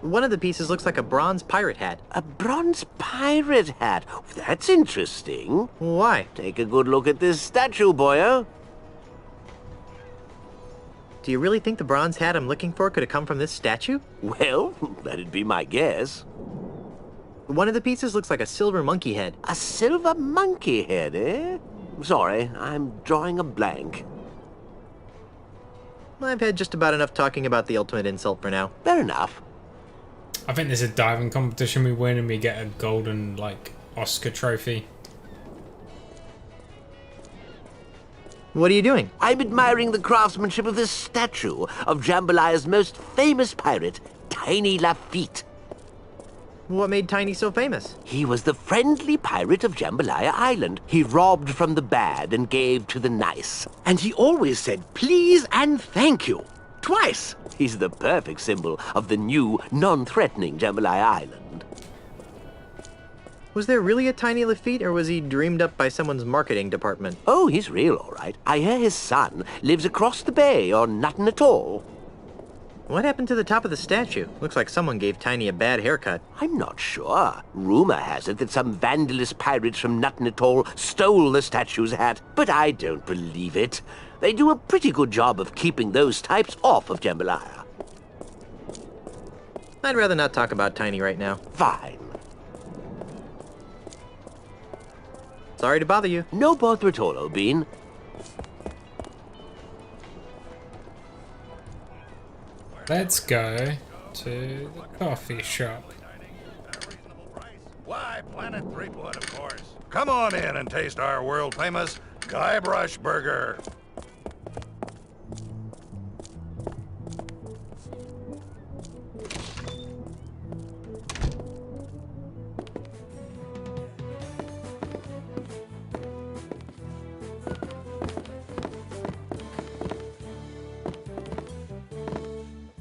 One of the pieces looks like a bronze pirate hat. A bronze pirate hat? That's interesting. Why? Take a good look at this statue, boyo. Do you really think the bronze hat I'm looking for could have come from this statue? Well, that'd be my guess. One of the pieces looks like a silver monkey head. A silver monkey head, eh? Sorry, I'm drawing a blank. I've had just about enough talking about the ultimate insult for now. Fair enough. I think there's a diving competition we win and we get a golden, like, Oscar trophy. What are you doing? I'm admiring the craftsmanship of this statue of Jambalaya's most famous pirate, Tiny Lafitte. What made Tiny so famous? He was the friendly pirate of Jambalaya Island. He robbed from the bad and gave to the nice. And he always said please and thank you. Twice. He's the perfect symbol of the new, non-threatening Jambalaya Island. Was there really a Tiny Lafitte, or was he dreamed up by someone's marketing department? Oh, he's real, all right. I hear his son lives across the bay on Nuttin Atoll. What happened to the top of the statue? Looks like someone gave Tiny a bad haircut. I'm not sure. Rumor has it that some vandalous pirates from Nuttin Atoll stole the statue's hat, but I don't believe it. They do a pretty good job of keeping those types off of Jambalaya. I'd rather not talk about Tiny right now. Fine. Sorry to bother you. No bother at all, old bean. Let's go to the coffee shop. Why, Planet Threepwood, of course. Come on in and taste our world-famous Guybrush Burger.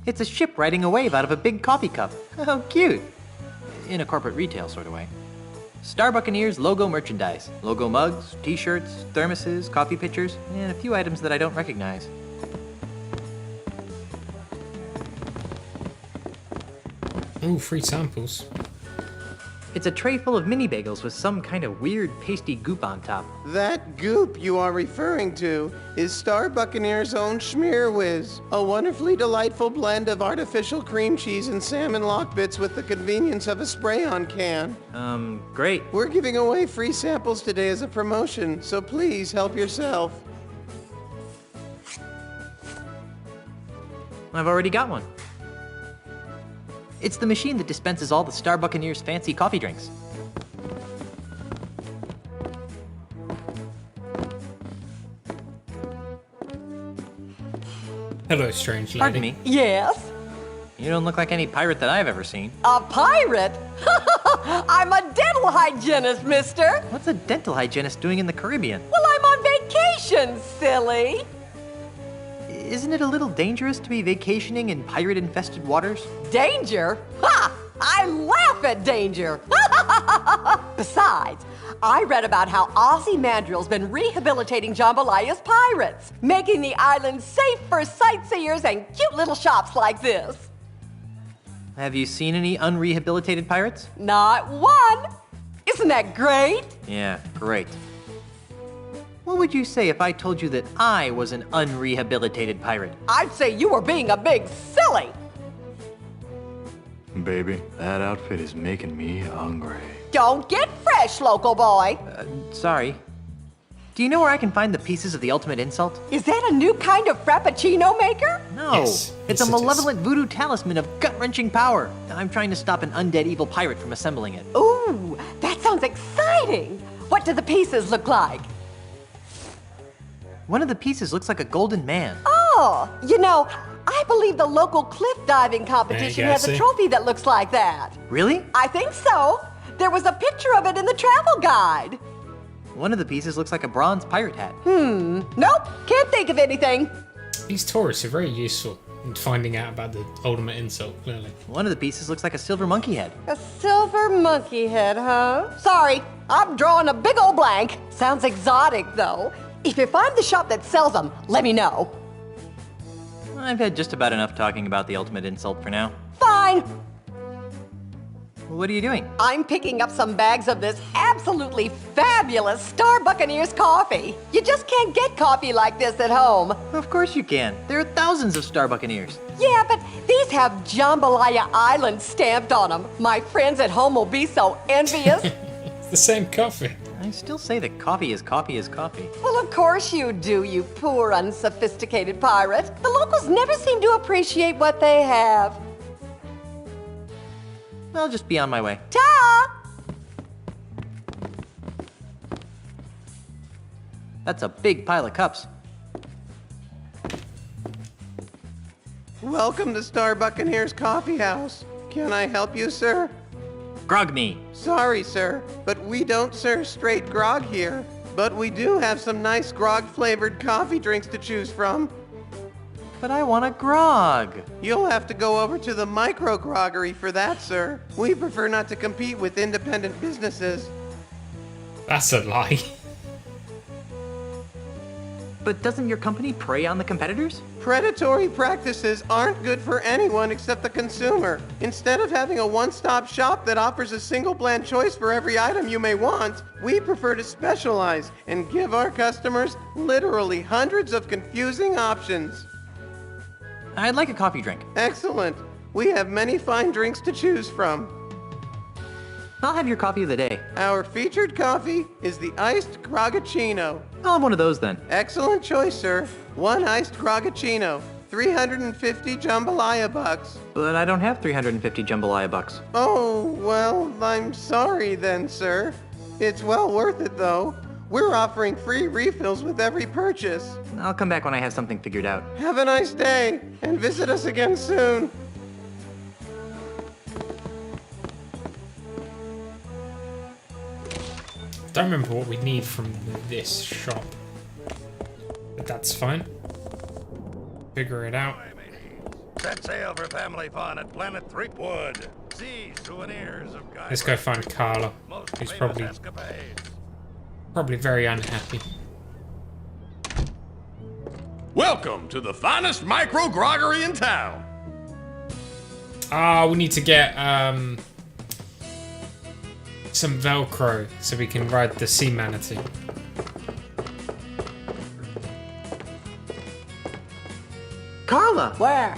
It's a ship riding a wave out of a big coffee cup. How cute. In a corporate retail sort of way. Star Buccaneers logo merchandise. Logo mugs, t-shirts, thermoses, coffee pitchers, and a few items that I don't recognize. Ooh, free samples. It's a tray full of mini bagels with some kind of weird pasty goop on top. That goop you are referring to is Star Buccaneer's own Schmear Whiz, a wonderfully delightful blend of artificial cream cheese and salmon lock bits with the convenience of a spray-on can. Great. We're giving away free samples today as a promotion, so please help yourself. I've already got one. It's the machine that dispenses all the Star Buccaneers' fancy coffee drinks. Hello, strange lady. Pardon me. Yes? You don't look like any pirate that I've ever seen. A pirate? I'm a dental hygienist, mister. What's a dental hygienist doing in the Caribbean? Well, I'm on vacation, silly. Isn't it a little dangerous to be vacationing in pirate-infested waters? Danger? Ha! I laugh at danger. Besides, I read about how Ozymandiel's been rehabilitating Jambalaya's pirates, making the island safe for sightseers and cute little shops like this. Have you seen any unrehabilitated pirates? Not one. Isn't that great? Yeah, great. What would you say if I told you that I was an unrehabilitated pirate? I'd say you were being a big silly. Baby, that outfit is making me hungry. Don't get fresh, local boy. Sorry. Do you know where I can find the pieces of the ultimate insult? Is that a new kind of frappuccino maker? No, Yes, it's yes, a it is. malevolent voodoo talisman of gut-wrenching power. I'm trying to stop an undead evil pirate from assembling it. Ooh, that sounds exciting. What do the pieces look like? One of the pieces looks like a golden man. Oh, you know, I believe the local cliff diving competition go, has a see? trophy that looks like that. Really? I think so. There was a picture of it in the travel guide. One of the pieces looks like a bronze pirate hat. Nope, can't think of anything. These tourists are very useful in finding out about the ultimate insult, clearly. One of the pieces looks like a silver monkey head. A silver monkey head, huh? Sorry, I'm drawing a big old blank. Sounds exotic, though. If you find the shop that sells them, let me know. I've had just about enough talking about the ultimate insult for now. Fine. What are you doing? I'm picking up some bags of this absolutely fabulous Star Buccaneers coffee. You just can't get coffee like this at home. Of course you can. There are thousands of Star Buccaneers. Yeah, but these have Jambalaya Island stamped on them. My friends at home will be so envious. It's the same coffee. I still say that coffee is coffee is coffee. Well, of course you do, you poor, unsophisticated pirate. The locals never seem to appreciate what they have. I'll just be on my way. Ta! That's a big pile of cups. Welcome to Star Buccaneers Coffee House. Can I help you, sir? Grog me. Sorry, sir, but we don't serve straight grog here. But we do have some nice grog-flavored coffee drinks to choose from. But I want a grog. You'll have to go over to the micro-groggery for that, sir. We prefer not to compete with independent businesses. That's a lie. But doesn't your company prey on the competitors? Predatory practices aren't good for anyone except the consumer. Instead of having a one-stop shop that offers a single bland choice for every item you may want, we prefer to specialize and give our customers literally hundreds of confusing options. I'd like a coffee drink. Excellent. We have many fine drinks to choose from. I'll have your coffee of the day. Our featured coffee is the iced grogacino. I'll have one of those then. Excellent choice, sir. One iced grogacino, 350 jambalaya bucks. But I don't have 350 jambalaya bucks. Oh, well, I'm sorry then, sir. It's well worth it, though. We're offering free refills with every purchase. I'll come back when I have something figured out. Have a nice day, and visit us again soon. Don't remember what we need from this shop. But that's fine. Figure it out. Set sail for family fun at Planet Threepwood. See souvenirs of Guy. Let's go find Carla, who's probably very unhappy. Welcome to the finest micro groggery in town. We need to get some Velcro so we can ride the sea manatee. Carla! Where?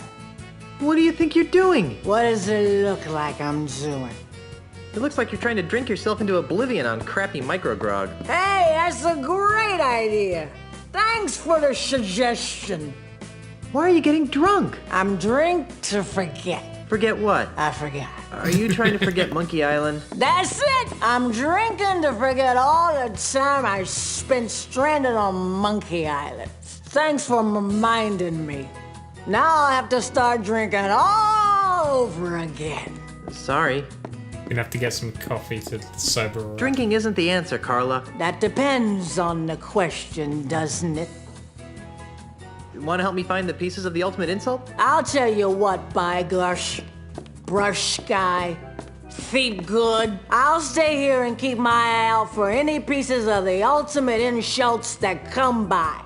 What do you think you're doing? What does it look like I'm doing? It looks like you're trying to drink yourself into oblivion on crappy micro grog. Hey, that's a great idea. Thanks for the suggestion. Why are you getting drunk? I'm drink to forget. Forget what? I forgot. Are you trying to forget Monkey Island? That's it! I'm drinking to forget all the time I spent stranded on Monkey Island. Thanks for reminding me. Now I'll have to start drinking all over again. Sorry. You're gonna have to get some coffee to sober her up. Drinking isn't the answer, Carla. That depends on the question, doesn't it? You want to help me find the pieces of the ultimate insult? I'll tell you what, by gosh, Brush Guy. feet good. I'll stay here and keep my eye out for any pieces of the ultimate insults that come by.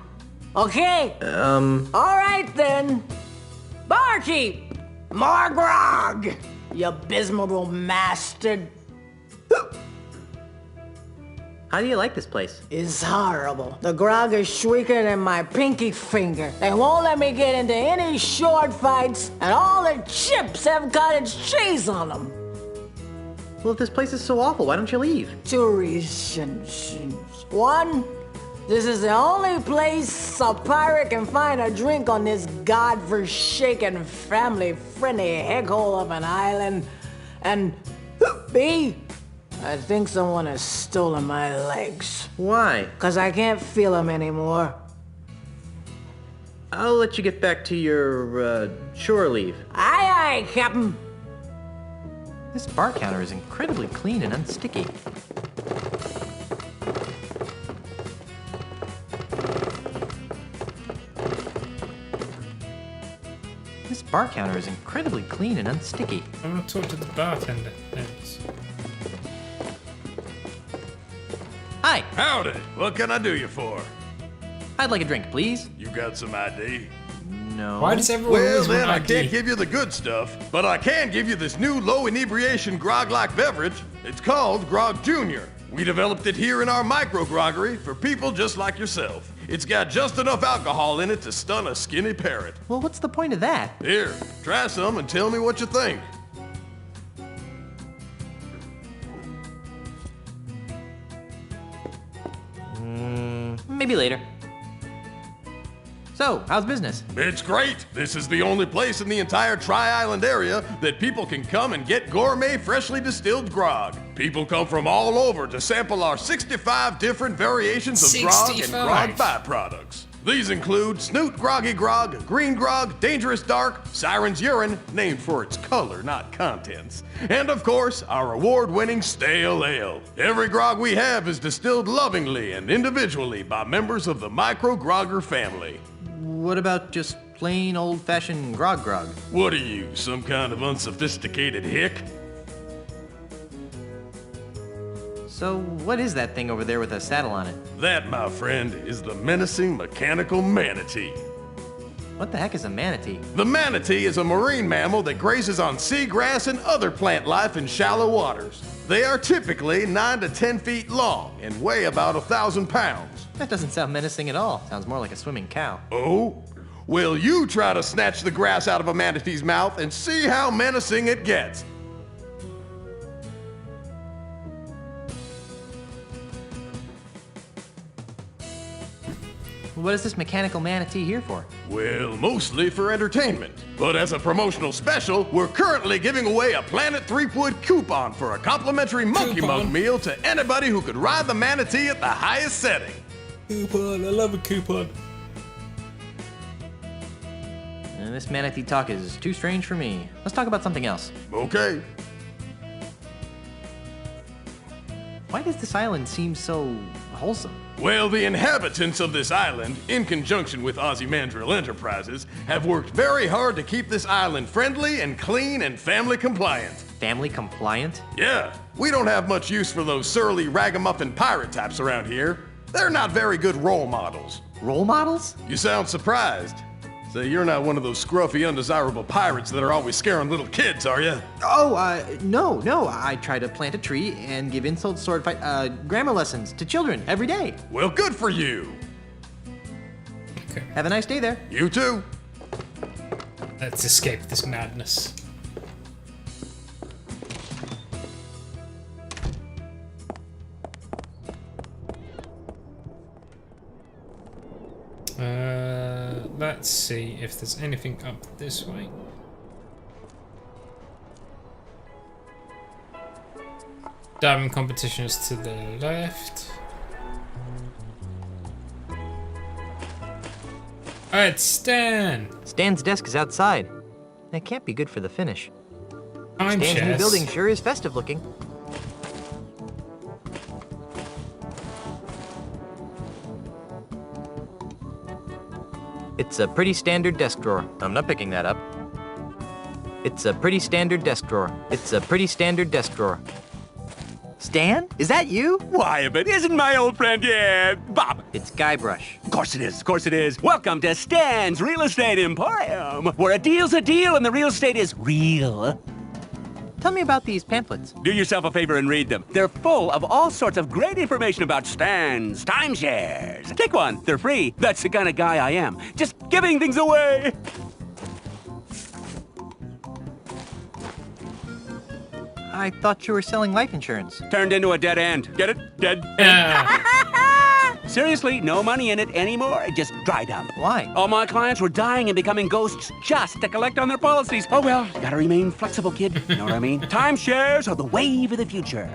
Okay? All right then. Barkeep! More grog! You abysmal bastard. How do you like this place? It's horrible. The grog is weaker than my pinky finger. They won't let me get into any short fights, and all the chips have cottage cheese on them. Well, if this place is so awful, why don't you leave? 2 reasons. 1, this is the only place a pirate can find a drink on this godforsaken, family-friendly heckhole of an island. And B, I think someone has stolen my legs. Why? 'Cause I can't feel them anymore. I'll let you get back to your, shore leave. Aye, aye, Captain. This bar counter is incredibly clean and unsticky. This bar counter is incredibly clean and unsticky. I want to talk to the bartender. Hi. Howdy. What can I do you for? I'd like a drink, please. You got some ID? No. Why does everyone Well, always then want I ID? can't give you the good stuff, but I can give you this new low inebriation grog-like beverage. It's called Grog Junior. We developed it here in our micro groggery for people just like yourself. It's got just enough alcohol in it to stun a skinny parrot. Well, what's the point of that? Here, try some and tell me what you think. Maybe later. So, how's business? It's great. This is the only place in the entire Tri-Island area that people can come and get gourmet, freshly distilled grog. People come from all over to sample our 65 different variations of grog and 65. grog byproducts. These include Snoot Groggy Grog, Green Grog, Dangerous Dark, Siren's Urine, named for its color, not contents, and of course, our award-winning Stale Ale. Every grog we have is distilled lovingly and individually by members of the Micro Grogger family. What about just plain old-fashioned grog? What are you, some kind of unsophisticated hick? So, what is that thing over there with a saddle on it? That, my friend, is the menacing mechanical manatee. What the heck is a manatee? The manatee is a marine mammal that grazes on seagrass and other plant life in shallow waters. They are typically 9 to 10 feet long and weigh about 1,000 pounds. That doesn't sound menacing at all. Sounds more like a swimming cow. Oh? Well, you try to snatch the grass out of a manatee's mouth and see how menacing it gets. What is this mechanical manatee here for? Well, mostly for entertainment. But as a promotional special, we're currently giving away a Planet Threepwood coupon for a complimentary Monkey Monk meal to anybody who could ride the manatee at the highest setting. Coupon, I love a coupon. And this manatee talk is too strange for me. Let's talk about something else. Okay. Why does this island seem so wholesome? Well, the inhabitants of this island, in conjunction with Ozymandias Enterprises, have worked very hard to keep this island friendly and clean and family compliant. Family compliant? Yeah, we don't have much use for those surly ragamuffin pirate types around here. They're not very good role models. Role models? You sound surprised. Say, you're not one of those scruffy, undesirable pirates that are always scaring little kids, are you? Oh, no. I try to plant a tree and give insult sword fight, grammar lessons to children every day. Well, good for you. Okay. Have a nice day there. You too. Let's escape this madness. Let's see if there's anything up this way. Diving competition is to the left. Alright, Stan! Stan's desk is outside. That can't be good for the finish. I'm Stan's new Chess. building sure is festive looking. It's a pretty standard desk drawer. I'm not picking that up. It's a pretty standard desk drawer. It's a pretty standard desk drawer. Stan? Is that you? Why, if it isn't my old friend, Bob. It's Guybrush. Of course it is, of course it is. Welcome to Stan's Real Estate Emporium, where a deal's a deal and the real estate is real. Tell me about these pamphlets. Do yourself a favor and read them. They're full of all sorts of great information about Stan's timeshares. Take one, they're free. That's the kind of guy I am. Just giving things away. I thought you were selling life insurance. Turned into a dead end. Get it? Dead. Seriously, no money in it anymore. It just dried up. Why? All my clients were dying and becoming ghosts just to collect on their policies. Oh well, gotta remain flexible, kid. You know what I mean? Timeshares are the wave of the future.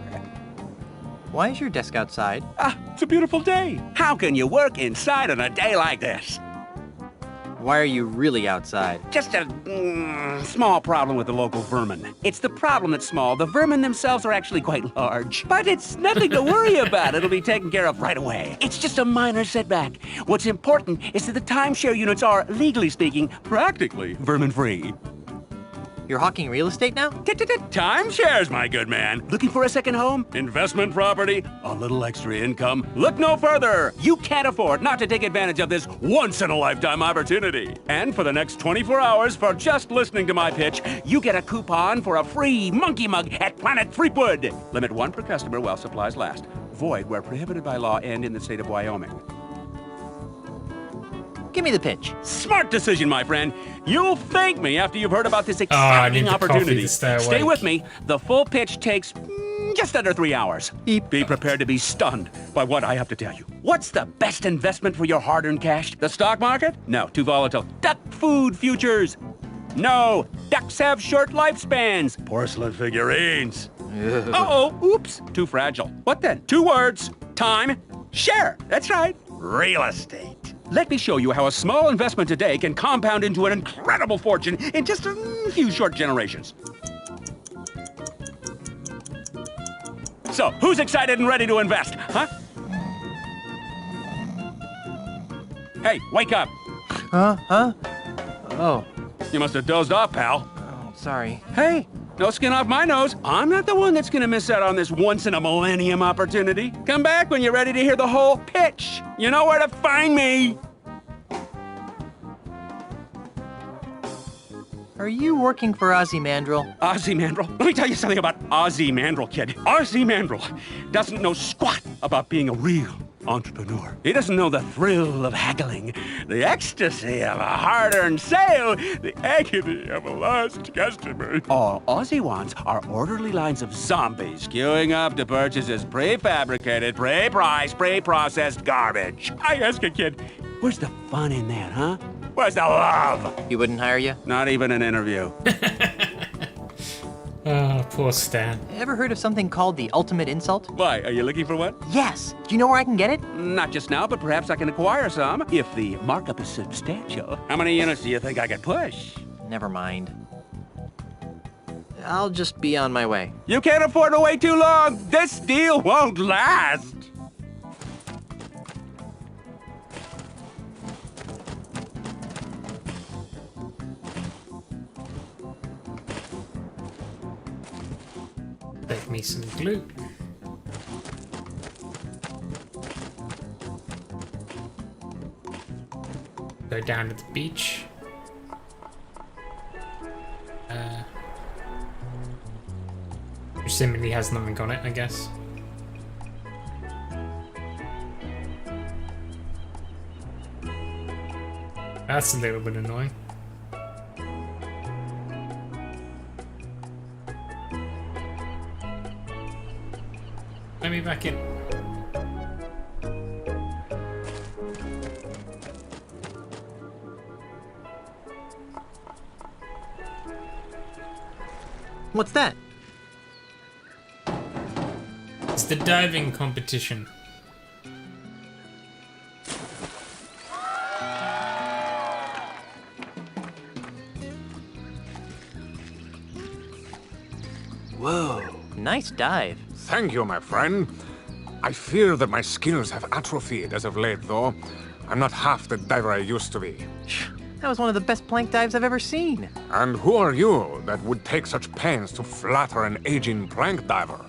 Why is your desk outside? It's a beautiful day. How can you work inside on a day like this? Why are you really outside? Just a small problem with the local vermin. It's the problem that's small. The vermin themselves are actually quite large. But it's nothing to worry about. It'll be taken care of right away. It's just a minor setback. What's important is that the timeshare units are, legally speaking, practically vermin-free. You're hawking real estate now? Timeshares, my good man. Looking for a second home? Investment property? A little extra income? Look no further. You can't afford not to take advantage of this once-in-a-lifetime opportunity. And for the next 24 hours, for just listening to my pitch, you get a coupon for a free monkey mug at Planet Threepwood. Limit one per customer while supplies last. Void where prohibited by law and in the state of Wyoming. Give me the pitch. Smart decision, my friend. You'll thank me after you've heard about this exciting opportunity. Stay with me. The full pitch takes just under 3 hours. Be prepared to be stunned by what I have to tell you. What's the best investment for your hard-earned cash? The stock market? No, too volatile. Duck food futures. No, ducks have short lifespans. Porcelain figurines. Uh-oh, oops, too fragile. What then? 2 words. Time. Share. That's right. Real estate. Let me show you how a small investment today can compound into an incredible fortune in just a few short generations. So, who's excited and ready to invest, huh? Hey, wake up. Huh? Oh. You must have dozed off, pal. Oh, sorry. Hey, no skin off my nose. I'm not the one that's gonna miss out on this once-in-a-millennium opportunity. Come back when you're ready to hear the whole pitch. You know where to find me. Are you working for Ozymandias? Ozymandias? Let me tell you something about Ozymandias, kid. Ozymandias doesn't know squat about being a real entrepreneur. He doesn't know the thrill of haggling, the ecstasy of a hard-earned sale, the agony of a lost customer. All Ozzy wants are orderly lines of zombies queuing up to purchase his prefabricated, pre-priced, pre-processed garbage. I ask a kid, where's the fun in that, huh? Where's the love? He wouldn't hire you? Not even an interview. Oh, poor Stan. Ever heard of something called the ultimate insult? Why, are you looking for one? Yes. Do you know where I can get it? Not just now, but perhaps I can acquire some if the markup is substantial. How many units do you think I could push? Never mind. I'll just be on my way. You can't afford to wait too long. This deal won't last. Make me some glue. Go down to the beach. Which seemingly has nothing on it, I guess. That's a little bit annoying. Let me back in. What's that? It's the diving competition. Whoa, nice dive. Thank you, my friend. I fear that my skills have atrophied as of late, though. I'm not half the diver I used to be. That was one of the best plank dives I've ever seen. And who are you that would take such pains to flatter an aging plank diver?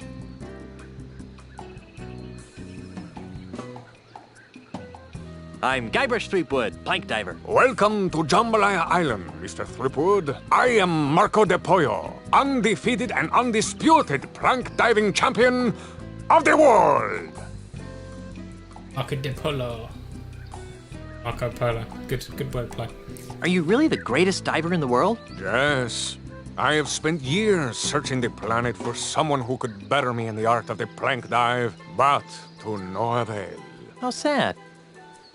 I'm Guybrush Threepwood, plank diver. Welcome to Jambalaya Island, Mr. Threepwood. I am Marco De Pollo, undefeated and undisputed plank diving champion of the world. Marco De Pollo. Marco Polo. Good wordplay. Are you really the greatest diver in the world? Yes. I have spent years searching the planet for someone who could better me in the art of the plank dive, but to no avail. How sad.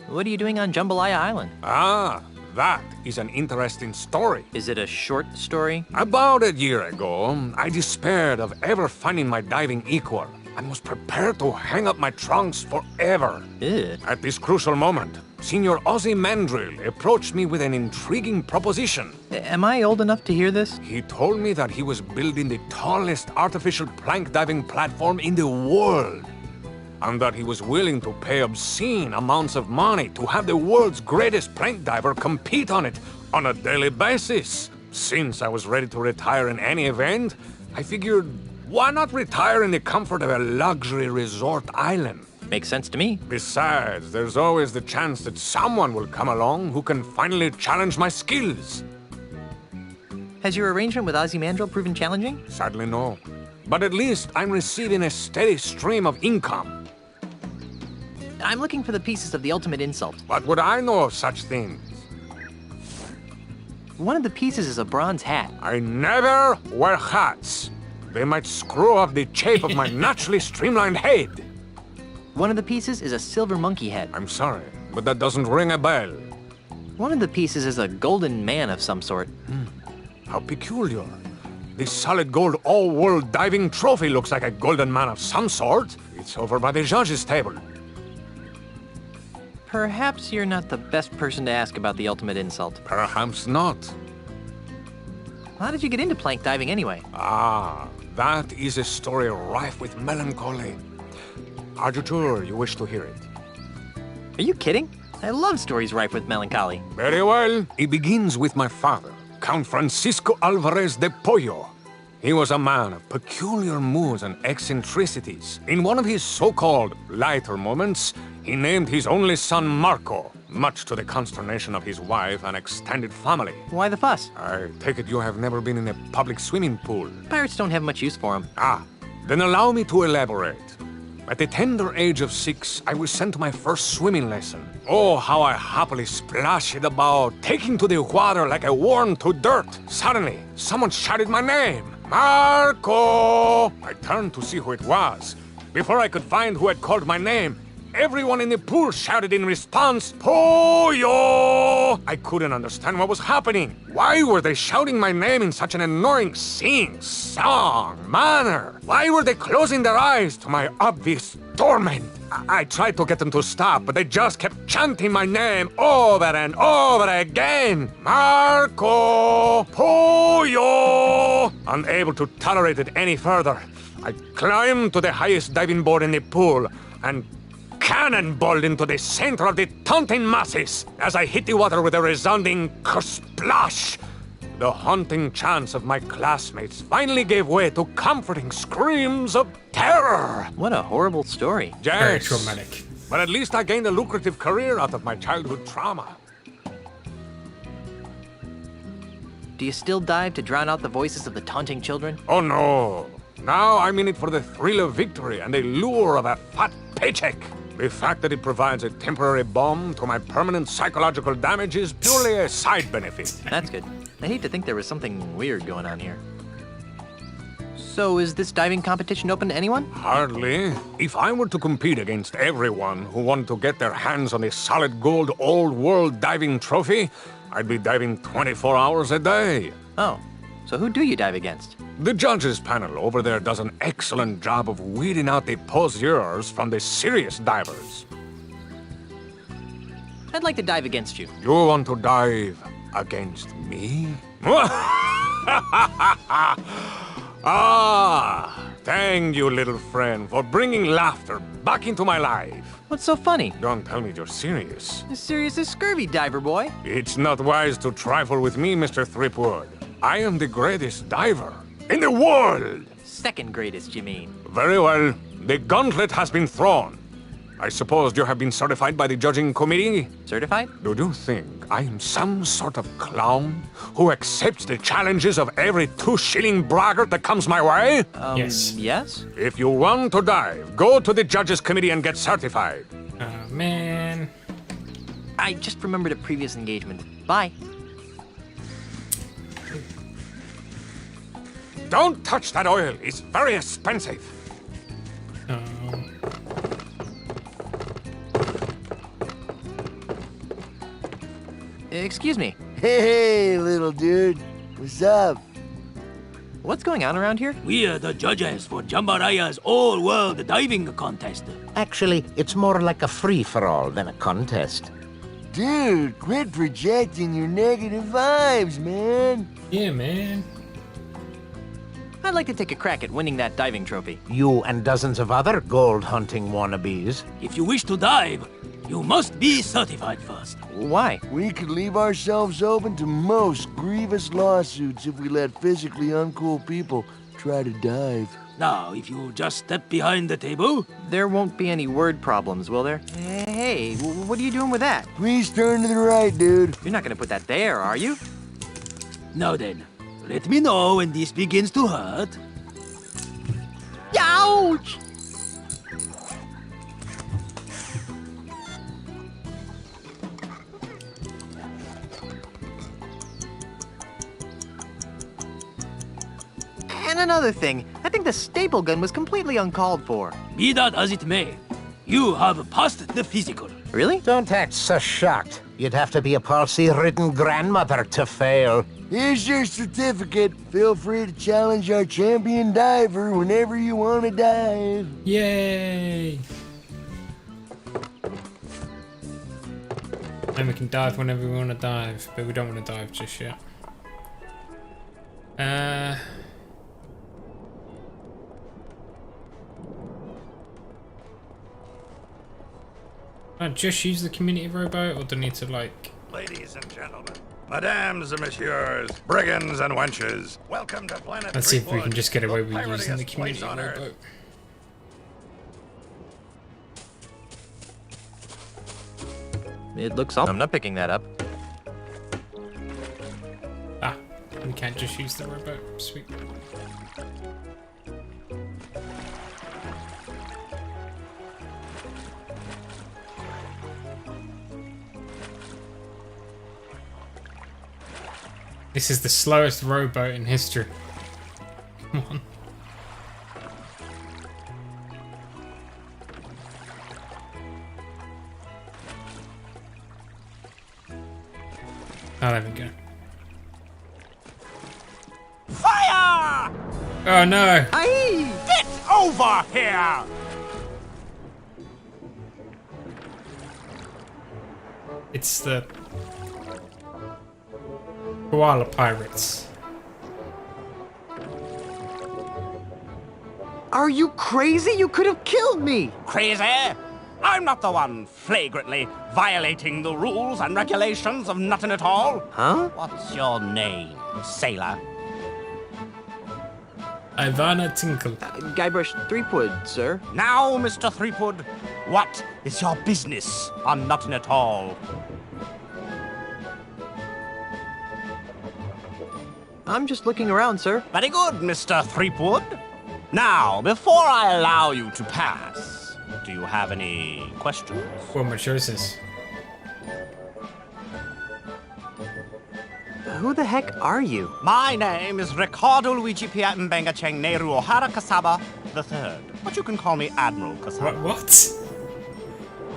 What are you doing on Jambalaya Island? Ah, that is an interesting story. Is it a short story? About a year ago, I despaired of ever finding my diving equal and was prepared to hang up my trunks forever. Ew. At this crucial moment, Senior Ozzy Mandrill approached me with an intriguing proposition. Am I old enough to hear this? He told me that he was building the tallest artificial plank diving platform in the world, and that he was willing to pay obscene amounts of money to have the world's greatest plank diver compete on it on a daily basis. Since I was ready to retire in any event, I figured, why not retire in the comfort of a luxury resort island? Makes sense to me. Besides, there's always the chance that someone will come along who can finally challenge my skills. Has your arrangement with Ozymandias proven challenging? Sadly, no. But at least I'm receiving a steady stream of income. I'm looking for the pieces of the ultimate insult. What would I know of such things? One of the pieces is a bronze hat. I never wear hats. They might screw up the shape of my naturally streamlined head. One of the pieces is a silver monkey head. I'm sorry, but that doesn't ring a bell. One of the pieces is a golden man of some sort. How peculiar. This solid gold all-world diving trophy looks like a golden man of some sort. It's over by the judges' table. Perhaps you're not the best person to ask about the ultimate insult. Perhaps not. How did you get into plank diving anyway? Ah, that is a story rife with melancholy. Are you sure you wish to hear it? Are you kidding? I love stories rife with melancholy. Very well. It begins with my father, Count Francisco Alvarez de Pollo. He was a man of peculiar moods and eccentricities. In one of his so-called lighter moments, he named his only son Marco, much to the consternation of his wife and extended family. Why the fuss? I take it you have never been in a public swimming pool. Pirates don't have much use for them. Ah, then allow me to elaborate. At the tender age of 6, I was sent to my first swimming lesson. Oh, how I happily splashed about, taking to the water like a worm to dirt. Suddenly, someone shouted my name. Marco! I turned to see who it was. Before I could find who had called my name, everyone in the pool shouted in response, Pollo! I couldn't understand what was happening. Why were they shouting my name in such an annoying sing-song manner? Why were they closing their eyes to my obvious torment? I tried to get them to stop, but they just kept chanting my name over and over again. Marco! Pollo! Unable to tolerate it any further, I climbed to the highest diving board in the pool and cannonballed into the center of the taunting masses. As I hit the water with a resounding kersplash, the haunting chants of my classmates finally gave way to comforting screams of terror. What a horrible story. Yes, very traumatic. But at least I gained a lucrative career out of my childhood trauma. Do you still dive to drown out the voices of the taunting children? Oh no. Now I'm in it for the thrill of victory and the lure of a fat paycheck. The fact that it provides a temporary balm to my permanent psychological damage is purely a side benefit. That's good. I hate to think there was something weird going on here. So is this diving competition open to anyone? Hardly. If I were to compete against everyone who wanted to get their hands on the solid gold old-world diving trophy, I'd be diving 24 hours a day. Oh, so who do you dive against? The judges panel over there does an excellent job of weeding out the poseurs from the serious divers. I'd like to dive against you. You want to dive against me? Ah, Thank you, little friend, for bringing laughter back into my life. What's so funny? Don't tell me you're serious. As serious as scurvy, diver boy. It's not wise to trifle with me, Mr. Threepwood. I am the greatest diver in the world. Second greatest, you mean? Very well. The gauntlet has been thrown. I suppose you have been certified by the judging committee? Certified? Do you think I am some sort of clown who accepts the challenges of every 2-shilling braggart that comes my way? Yes. Yes? If you want to dive, go to the judges committee and get certified. Oh, man. I just remembered a previous engagement. Bye. Don't touch that oil. It's very expensive. Oh. Excuse me. Hey, little dude. What's up? What's going on around here? We are the judges for Jambalaya's all-world diving contest. Actually, it's more like a free-for-all than a contest. Dude, quit projecting your negative vibes, man. Yeah, man. I'd like to take a crack at winning that diving trophy. You and dozens of other gold-hunting wannabes. If you wish to dive, you must be certified first. Why? We could leave ourselves open to most grievous lawsuits if we let physically uncool people try to dive. Now, if you just step behind the table... There won't be any word problems, will there? Hey, what are you doing with that? Please turn to the right, dude. You're not gonna put that there, are you? Now then, let me know when this begins to hurt. Ouch! And another thing, I think the staple gun was completely uncalled for. Be that as it may, you have passed the physical. Really? Don't act so shocked. You'd have to be a palsy-ridden grandmother to fail. Here's your certificate. Feel free to challenge our champion diver whenever you want to dive. Yay! And we can dive whenever we want to dive, but we don't want to dive just yet. I just use the community rowboat, or do I need to, like... Ladies and gentlemen, mesdames and messieurs, brigands and wenches, welcome to Planet Let's see if we can Threepwood, just get away the with using the piratiest community place on Earth. rowboat. It looks all... I'm not picking that up. Ah, we can't just use the rowboat. Sweet. This is the slowest rowboat in history. Come on. Oh, there we go. Fire! Oh no! Aye! Get over here! It's the koala pirates. Are you crazy? You could have killed me! Crazy? I'm not the one flagrantly violating the rules and regulations of nothing at all. Huh? What's your name, sailor? Ivana Tinkle. Guybrush Threepwood, sir. Now, Mr. Threepwood, what is your business on nothing at all? I'm just looking around, sir. Very good, Mr. Threepwood. Now, before I allow you to pass, do you have any questions? What my choices? Who the heck are you? My name is Ricardo Luigi Pia Mbenga Cheng Nehru O'Hara Kasaba III, but you can call me Admiral Kasaba. What?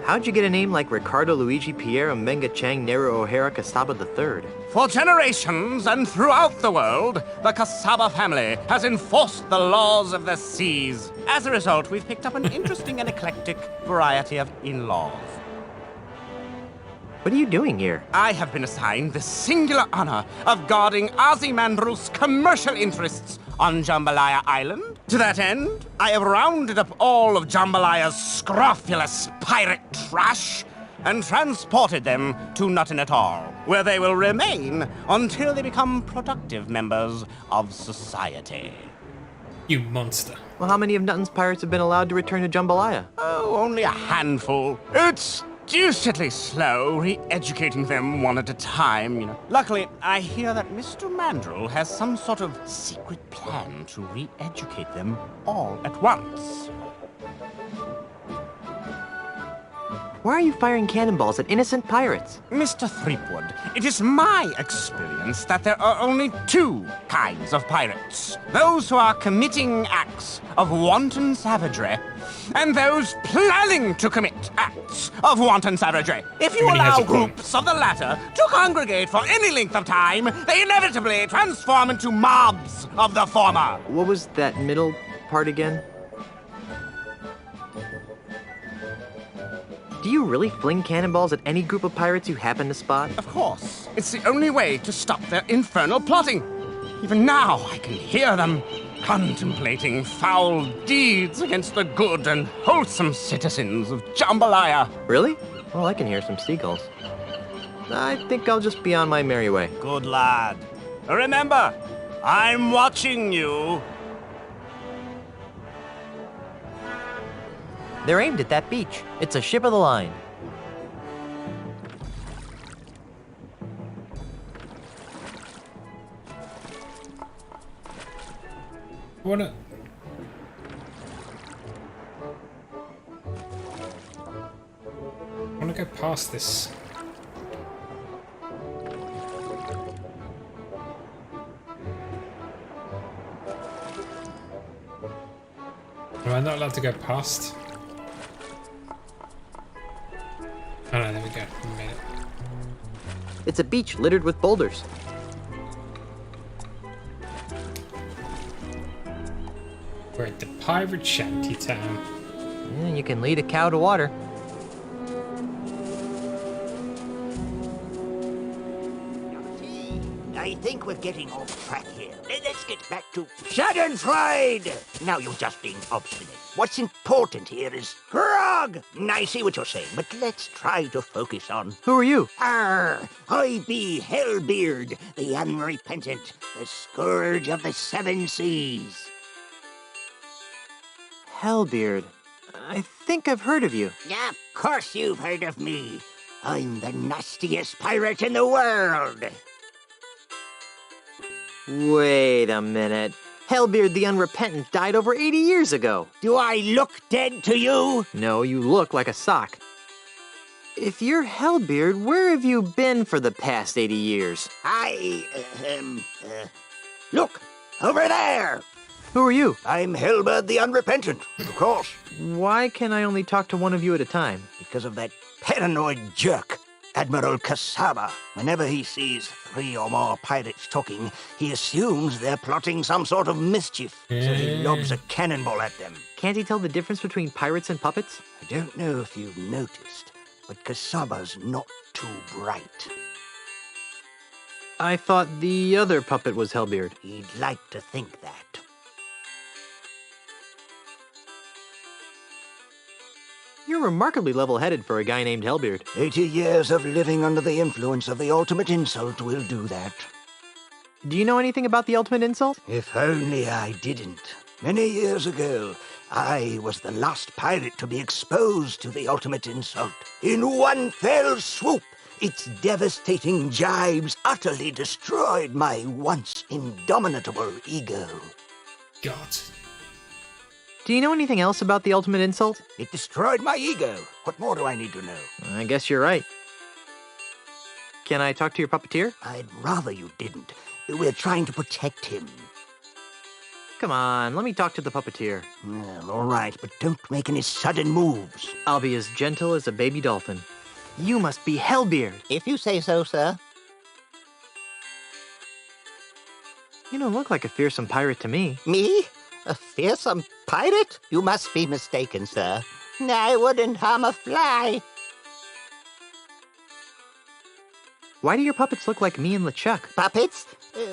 How'd you get a name like Ricardo Luigi Pierre Mbenga Chang Nehru O'Hara Kasaba III? For generations and throughout the world, the Kasaba family has enforced the laws of the seas. As a result, we've picked up an interesting and eclectic variety of in-laws. What are you doing here? I have been assigned the singular honor of guarding Ozymandias' commercial interests on Jambalaya Island. To that end, I have rounded up all of Jambalaya's scrofulous pirate trash and transported them to Nuttin-Atoll, where they will remain until they become productive members of society. You monster. Well, how many of Nutton's pirates have been allowed to return to Jambalaya? Oh, only a handful. It's deucedly slow re-educating them one at a time, you know. Luckily, I hear that Mr. Mandrill has some sort of secret plan to re-educate them all at once. Why are you firing cannonballs at innocent pirates? Mr. Threepwood, it is my experience that there are only two kinds of pirates. Those who are committing acts of wanton savagery, and those planning to commit acts of wanton savagery. If you allow groups of the latter to congregate for any length of time, they inevitably transform into mobs of the former. What was that middle part again? Do you really fling cannonballs at any group of pirates you happen to spot? Of course. It's the only way to stop their infernal plotting. Even now, I can hear them contemplating foul deeds against the good and wholesome citizens of Jambalaya. Really? Well, I can hear some seagulls. I think I'll just be on my merry way. Good lad. Remember, I'm watching you. They're aimed at that beach. It's a ship of the line. Wanna... I wanna go past this. Am I not allowed to go past? Oh no, there we go. We made it. It's a beach littered with boulders. We're at the pirate shanty town. Yeah, you can lead a cow to water. I think we're getting off track here. Let's get back to Schadenfreude! Now you're just being obstinate. What's important here is grog! I see what you're saying, but let's try to focus on... Who are you? I be Hellbeard, the unrepentant, the scourge of the seven seas. Hellbeard. I think I've heard of you. Of course you've heard of me. I'm the nastiest pirate in the world. Wait a minute. Hellbeard the Unrepentant died over 80 years ago. Do I look dead to you? No, you look like a sock. If you're Hellbeard, where have you been for the past 80 years? Look, over there! Who are you? I'm Hellbeard the Unrepentant, of course. Why can I only talk to one of you at a time? Because of that paranoid jerk, Admiral Kasaba. Whenever he sees 3 or more pirates talking, he assumes they're plotting some sort of mischief, so he lobs a cannonball at them. Can't he tell the difference between pirates and puppets? I don't know if you've noticed, but Kasaba's not too bright. I thought the other puppet was Hellbeard. He'd like to think that. You're remarkably level-headed for a guy named Hellbeard. 80 years of living under the influence of the ultimate insult will do that. Do you know anything about the ultimate insult? If only I didn't. Many years ago, I was the last pirate to be exposed to the ultimate insult. In one fell swoop, its devastating jibes utterly destroyed my once indomitable ego. God. Do you know anything else about the ultimate insult? It destroyed my ego. What more do I need to know? I guess you're right. Can I talk to your puppeteer? I'd rather you didn't. We're trying to protect him. Come on, let me talk to the puppeteer. Well, all right, but don't make any sudden moves. I'll be as gentle as a baby dolphin. You must be Hellbeard. If you say so, sir. You don't look like a fearsome pirate to me. Me? A fearsome pirate? You must be mistaken, sir. I wouldn't harm a fly. Why do your puppets look like me and LeChuck? Puppets?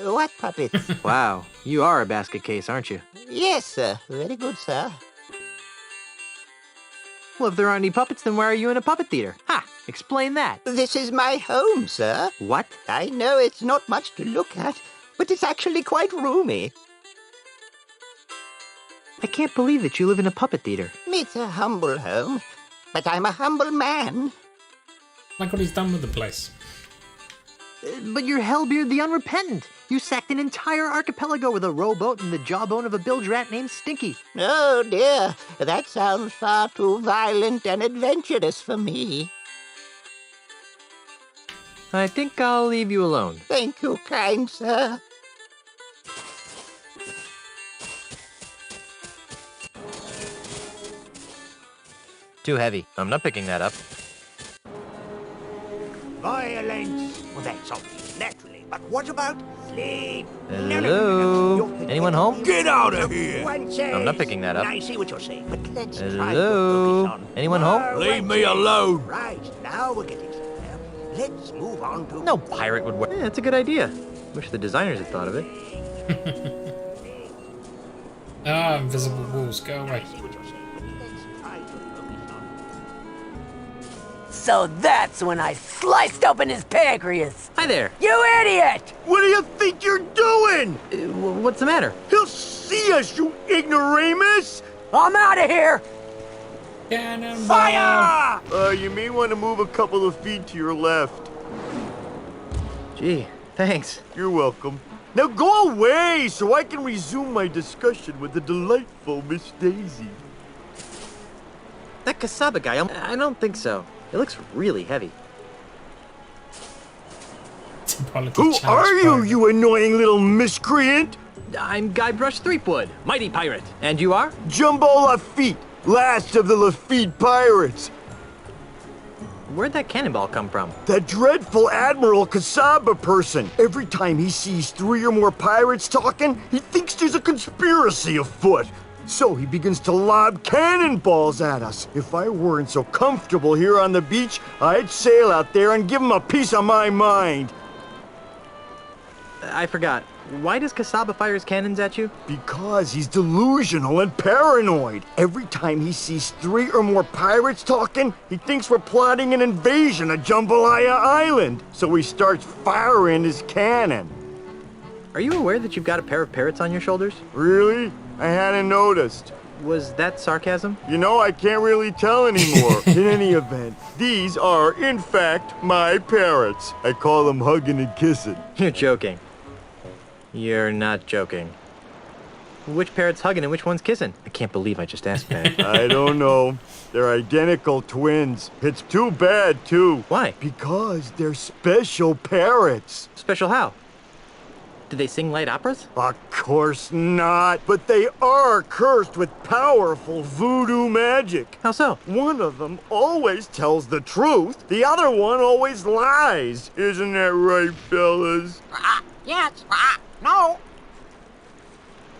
What puppets? Wow, you are a basket case, aren't you? Yes, sir. Very good, sir. Well, if there aren't any puppets, then why are you in a puppet theater? Ha! Explain that. This is my home, sir. What? I know it's not much to look at, but it's actually quite roomy. I can't believe that you live in a puppet theater. It's a humble home, but I'm a humble man. Look what he's done with the place. But you're Hellbeard the Unrepentant. You sacked an entire archipelago with a rowboat and the jawbone of a bilge rat named Stinky. Oh dear, that sounds far too violent and adventurous for me. I think I'll leave you alone. Thank you, kind sir. Too heavy. I'm not picking that up. Violence. Well, that's obvious, naturally. But what about sleep? Hello? Anyone home? Get out of here! I'm not picking that up. I see what you're saying, but let's try to Hello? focus on Anyone home? Leave me alone! Right, now we're getting somewhere. Let's move on to... No pirate would wear. Yeah, that's a good idea. Wish the designers had thought of it. Ah, invisible walls, go away. So that's when I sliced open his pancreas. Hi there. You idiot! What do you think you're doing? What's the matter? He'll see us, you ignoramus! I'm out of here! Cannonball! Fire! You may want to move a couple of feet to your left. Gee, thanks. You're welcome. Now go away so I can resume my discussion with the delightful Miss Daisy. That Kasaba guy, I don't think so. It looks really heavy. Who are you, you annoying little miscreant? I'm Guybrush Threepwood, mighty pirate. And you are? Jumbo Lafitte, last of the Lafitte pirates. Where'd that cannonball come from? That dreadful Admiral Kasaba person. Every time he sees 3 or more pirates talking, he thinks there's a conspiracy afoot. So he begins to lob cannonballs at us. If I weren't so comfortable here on the beach, I'd sail out there and give him a piece of my mind. I forgot. Why does Kasaba fire his cannons at you? Because he's delusional and paranoid. Every time he sees 3 or more pirates talking, he thinks we're plotting an invasion of Jambalaya Island. So he starts firing his cannon. Are you aware that you've got a pair of parrots on your shoulders? Really? I hadn't noticed. Was that sarcasm? You know, I can't really tell anymore. In any event, these are, in fact, my parrots. I call them hugging and kissing. You're joking. You're not joking. Which parrot's hugging and which one's kissing? I can't believe I just asked that. I don't know. They're identical twins. It's too bad, too. Why? Because they're special parrots. Special how? Do they sing light operas? Of course not. But they are cursed with powerful voodoo magic. How so? One of them always tells the truth. The other one always lies. Isn't that right, fellas? Yes. No.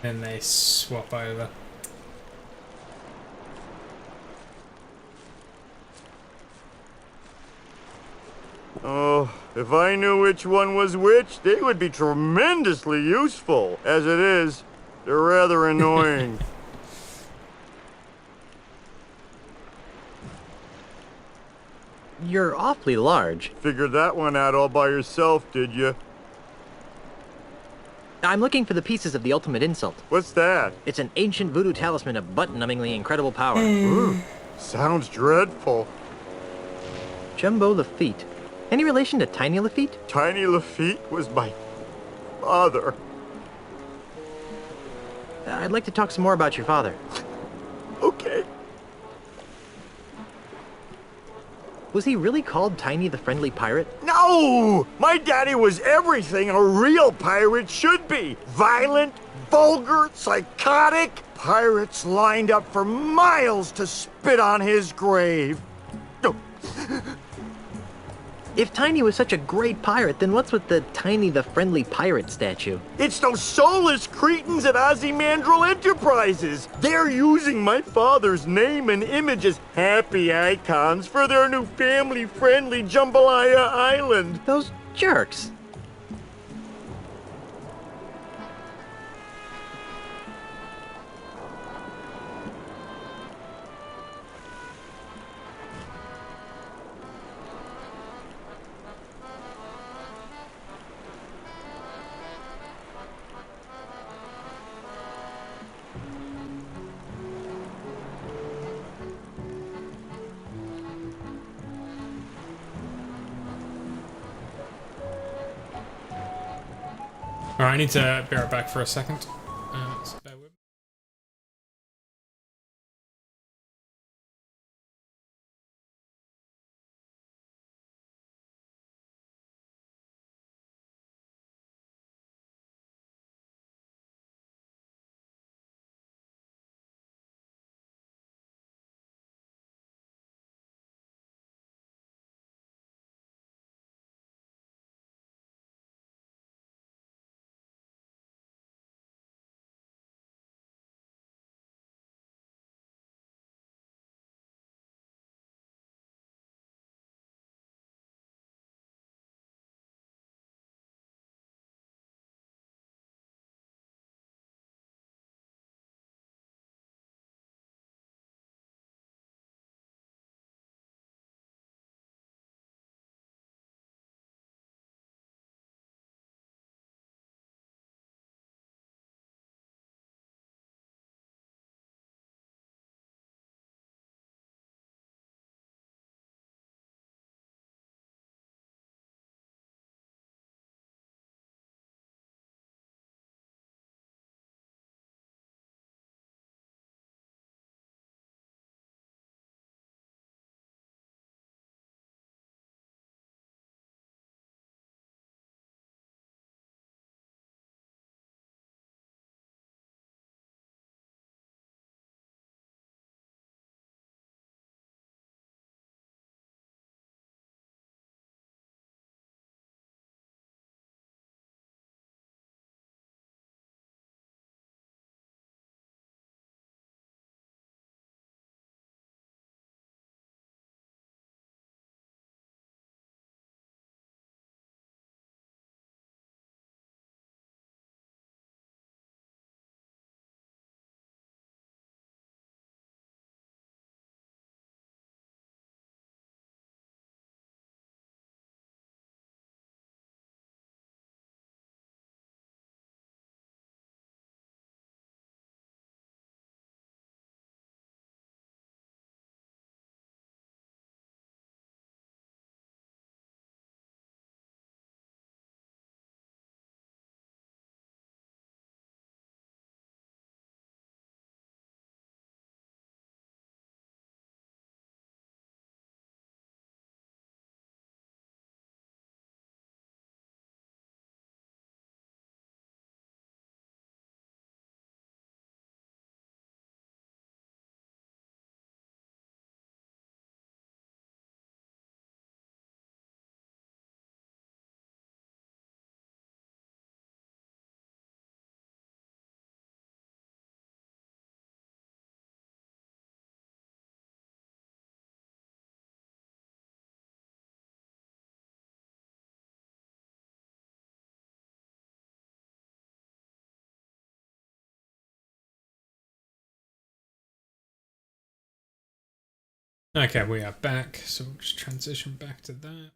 Then they swap over. Oh, if I knew which one was which, they would be tremendously useful. As it is, they're rather annoying. You're awfully large. Figured that one out all by yourself, did you? I'm looking for the pieces of the ultimate insult. What's that? It's an ancient voodoo talisman of butt-numbingly incredible power. Sounds dreadful. Jumbo Lafitte. Any relation to Tiny Lafitte? Tiny Lafitte was my father. I'd like to talk some more about your father. Okay. Was he really called Tiny the Friendly Pirate? No! My daddy was everything a real pirate should be. Violent, vulgar, psychotic. Pirates lined up for miles to spit on his grave. If Tiny was such a great pirate, then what's with the Tiny the Friendly Pirate statue? It's those soulless cretins at Ozymandial Enterprises. They're using my father's name and image as happy icons for their new family-friendly Jambalaya Island. Those jerks. Alright, I need to be right back for a second. So bear with me. Okay, we are back, so we'll just transition back to that.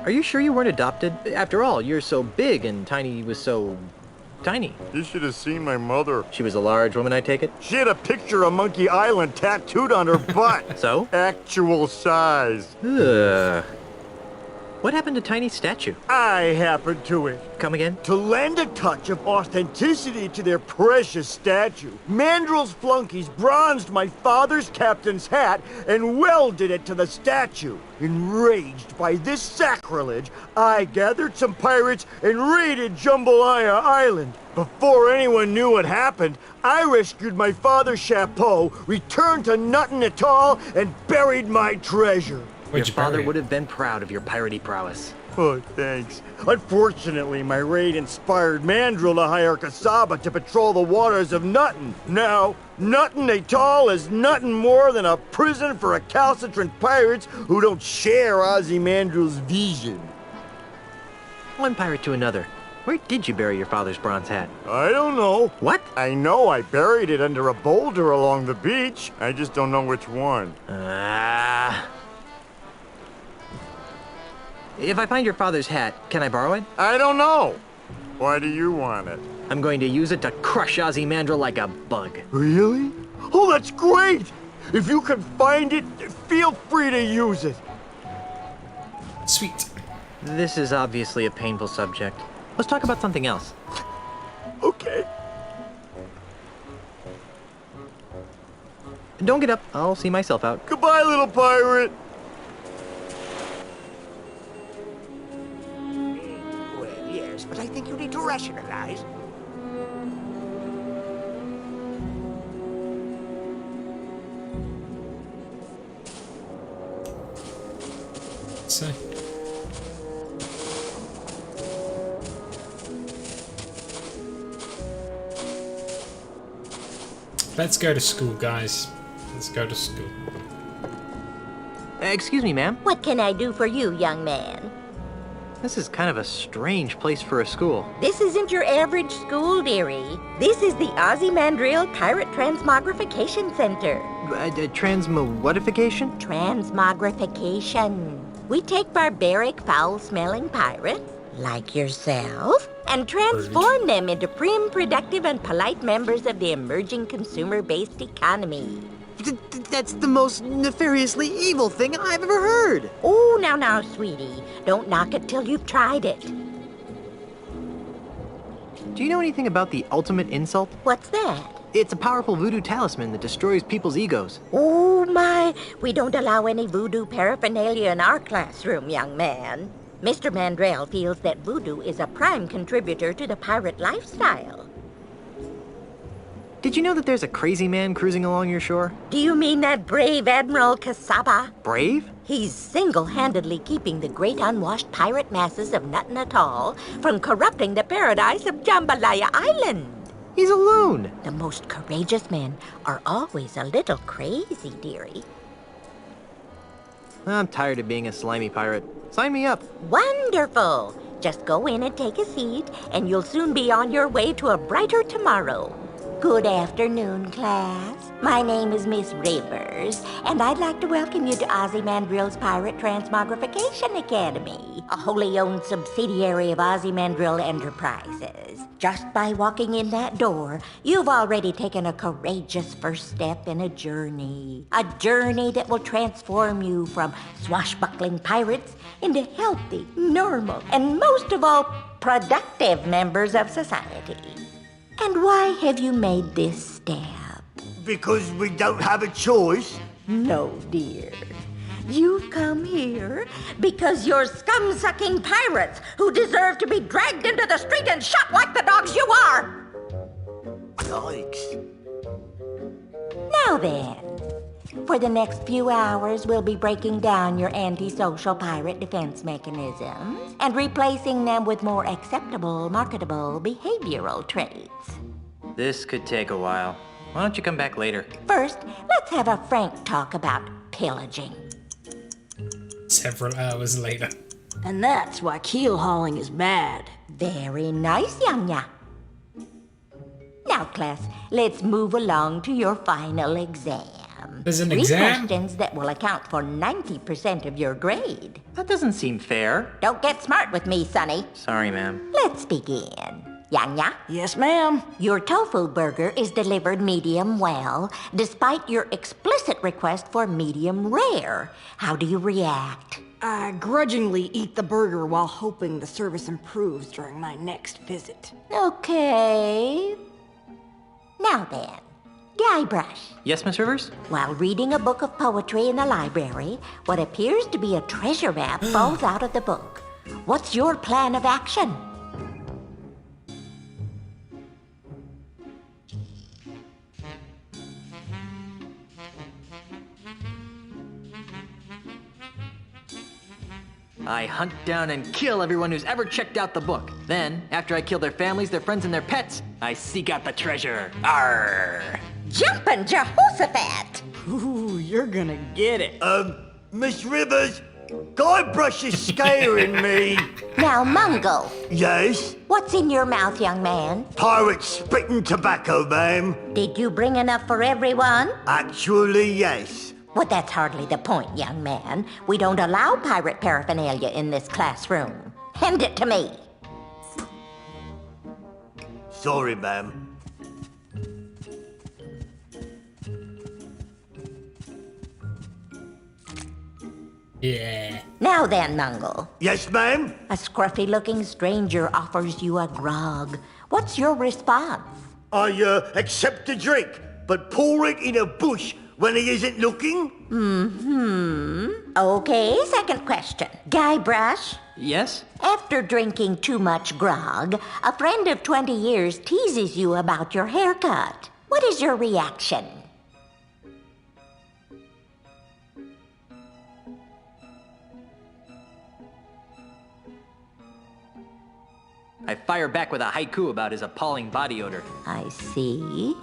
Are you sure you weren't adopted? After all, you're so big and Tiny was so... tiny. You should have seen my mother. She was a large woman, I take it? She had a picture of Monkey Island tattooed on her butt. So? Actual size. Ugh. What happened to Tiny's statue? I happened to it. Come again? To lend a touch of authenticity to their precious statue, Mandrill's flunkies bronzed my father's captain's hat and welded it to the statue. Enraged by this sacrilege, I gathered some pirates and raided Jambalaya Island. Before anyone knew what happened, I rescued my father's chapeau, returned to Nuttin Atoll, and buried my treasure. Your father would have been proud of your piratey prowess. Oh, thanks. Unfortunately, my raid inspired Mandrill to hire Kasaba to patrol the waters of Nuttin. Now, Nuttin Atoll is nothing more than a prison for recalcitrant pirates who don't share Ozymandias' vision. One pirate to another. Where did you bury your father's bronze hat? I don't know. What? I know I buried it under a boulder along the beach. I just don't know which one. If I find your father's hat, can I borrow it? I don't know. Why do you want it? I'm going to use it to crush Ozymandias like a bug. Really? Oh, that's great! If you can find it, feel free to use it. Sweet. This is obviously a painful subject. Let's talk about something else. Okay. Don't get up. I'll see myself out. Goodbye, little pirate. Well, yes, but I think you need to rationalize. So. Let's go to school, guys. Let's go to school. Excuse me, ma'am. What can I do for you, young man? This is kind of a strange place for a school. This isn't your average school, dearie. This is the Ozymandias Pirate Transmogrification Center. Transmogrification? Transmogrification. We take barbaric, foul-smelling pirates, like yourself, and transform them into prim, productive, and polite members of the emerging consumer-based economy. That's the most nefariously evil thing I've ever heard. Oh, now, sweetie. Don't knock it till you've tried it. Do you know anything about the ultimate insult? What's that? It's a powerful voodoo talisman that destroys people's egos. Oh, my. We don't allow any voodoo paraphernalia in our classroom, young man. Mr. Mandrell feels that voodoo is a prime contributor to the pirate lifestyle. Did you know that there's a crazy man cruising along your shore? Do you mean that brave Admiral Kasaba? Brave? He's single-handedly keeping the great unwashed pirate masses of Nuttin Atoll from corrupting the paradise of Jambalaya Island. He's a loon. The most courageous men are always a little crazy, dearie. I'm tired of being a slimy pirate. Sign me up. Wonderful! Just go in and take a seat, and you'll soon be on your way to a brighter tomorrow. Good afternoon, class. My name is Miss Rivers, and I'd like to welcome you to Ozymandias Pirate Transmogrification Academy, a wholly owned subsidiary of Ozymandias Enterprises. Just by walking in that door, you've already taken a courageous first step in a journey that will transform you from swashbuckling pirates into healthy, normal, and most of all, productive members of society. And why have you made this step? Because we don't have a choice. No, dear. You've come here because you're scum-sucking pirates who deserve to be dragged into the street and shot like the dogs you are. Yikes. Now then, for the next few hours, we'll be breaking down your antisocial pirate defense mechanisms and replacing them with more acceptable, marketable behavioral traits. This could take a while. Why don't you come back later? First, let's have a frank talk about pillaging. Several hours later. And that's why keel hauling is bad. Very nice, Yanya. Now, class, let's move along to your final exam. There's an 3 exam? questions that will account for 90% of your grade. That doesn't seem fair. Don't get smart with me, Sonny. Sorry, ma'am. Let's begin. Yanya? Yes, ma'am. Your tofu burger is delivered medium well, despite your explicit request for medium rare. How do you react? I grudgingly eat the burger while hoping the service improves during my next visit. Okay. Now then, Guybrush. Yes, Miss Rivers? While reading a book of poetry in the library, what appears to be a treasure map falls out of the book. What's your plan of action? I hunt down and kill everyone who's ever checked out the book. Then, after I kill their families, their friends, and their pets, I seek out the treasure. Arr! Jumpin' Jehoshaphat! Ooh, you're gonna get it. Miss Rivers, Guybrush is scaring me. Now, Mungo. Yes? What's in your mouth, young man? Pirate spitting tobacco, ma'am. Did you bring enough for everyone? Actually, yes. Well, that's hardly the point, young man. We don't allow pirate paraphernalia in this classroom. Hand it to me. Sorry, ma'am. Yeah. Now then, Mungle. Yes, ma'am? A scruffy-looking stranger offers you a grog. What's your response? I accept the drink, but pour it in a bush when he isn't looking? Okay, second question. Guybrush? Yes? After drinking too much grog, a friend of 20 years teases you about your haircut. What is your reaction? I fire back with a haiku about his appalling body odor. I see.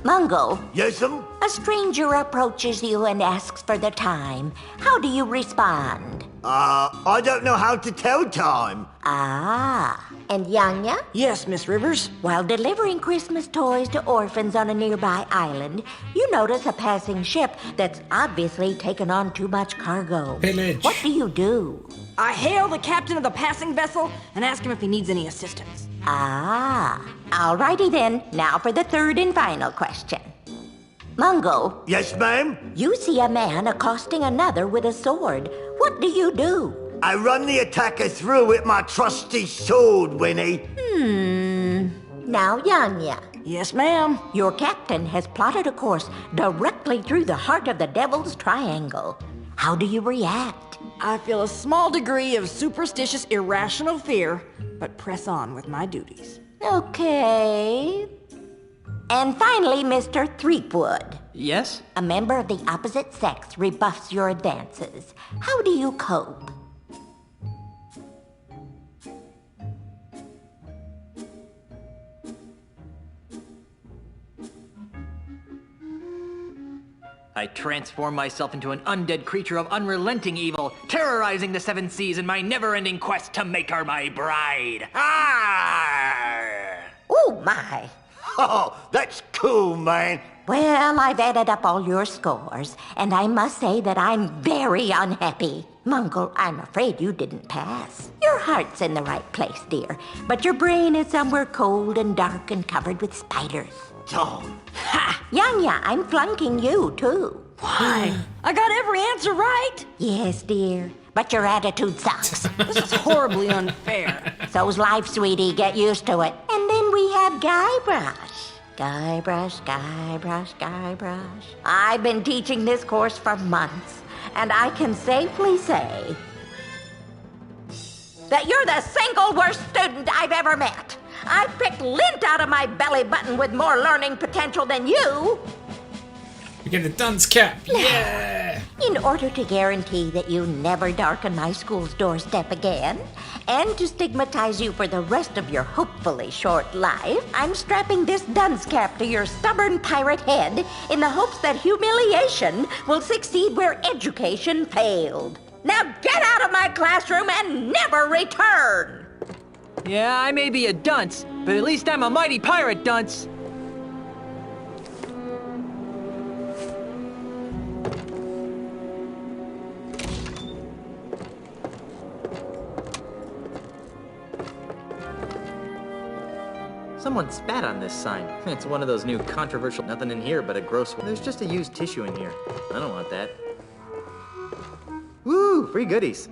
Mungo. Yes'm? A stranger approaches you and asks for the time. How do you respond? I don't know how to tell time. Ah. And Yanya? Yes, Miss Rivers? While delivering Christmas toys to orphans on a nearby island, you notice a passing ship that's obviously taken on too much cargo. Pillage. What do you do? I hail the captain of the passing vessel and ask him if he needs any assistance. Ah. Alrighty then. Now for the third and final question. Mungo. Yes, ma'am? You see a man accosting another with a sword. What do you do? I run the attacker through with my trusty sword, Winnie. Now, Yanya. Yes, ma'am. Your captain has plotted a course directly through the heart of the Devil's Triangle. How do you react? I feel a small degree of superstitious, irrational fear, but press on with my duties. Okay. And finally, Mr. Threepwood. Yes? A member of the opposite sex rebuffs your advances. How do you cope? I transform myself into an undead creature of unrelenting evil, terrorizing the seven seas in my never-ending quest to make her my bride. Ah! Oh, my. Oh, that's cool, man. Well, I've added up all your scores, and I must say that I'm very unhappy. Mungle, I'm afraid you didn't pass. Your heart's in the right place, dear, but your brain is somewhere cold and dark and covered with spiders. Oh. Ha! Yanya, I'm flunking you, too. Why? I got every answer right. Yes, dear, but your attitude sucks. This is horribly unfair. So's life, sweetie. Get used to it. And then we have Guybrush. Guybrush, Guybrush, Guybrush. I've been teaching this course for months, and I can safely say that you're the single worst student I've ever met. I've picked lint out of my belly button with more learning potential than you. We get the dunce cap. Yeah! In order to guarantee that you never darken my school's doorstep again, and to stigmatize you for the rest of your hopefully short life, I'm strapping this dunce cap to your stubborn pirate head in the hopes that humiliation will succeed where education failed. Now get out of my classroom and never return! Yeah, I may be a dunce, but at least I'm a mighty pirate dunce. Someone spat on this sign. It's one of those new controversial nothing in here but a gross one. There's just a used tissue in here. I don't want that. Woo, free goodies.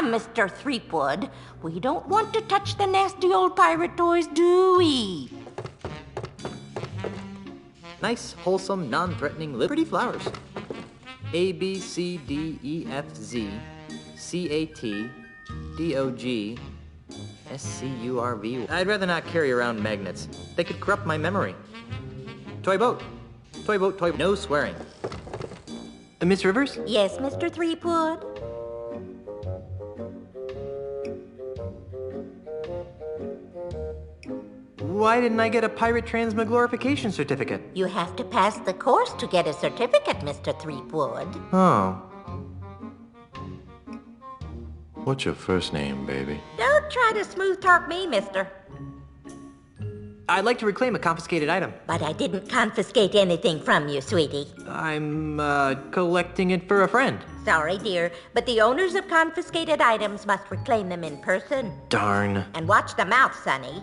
Mr. Threepwood. We don't want to touch the nasty old pirate toys, do we? Nice, wholesome, non-threatening, pretty flowers. A, B, C, D, E, F, Z, C, A, T, D, O, G, S, C, U, R, V. I'd rather not carry around magnets. They could corrupt my memory. Toy boat. Toy boat, toy boat. No swearing. Miss Rivers? Yes, Mr. Threepwood? Why didn't I get a pirate transmogrification certificate? You have to pass the course to get a certificate, Mr. Threepwood. Oh. What's your first name, baby? Don't try to smooth talk me, mister. I'd like to reclaim a confiscated item. But I didn't confiscate anything from you, sweetie. I'm, collecting it for a friend. Sorry, dear, but the owners of confiscated items must reclaim them in person. Darn. And watch the mouth, Sonny.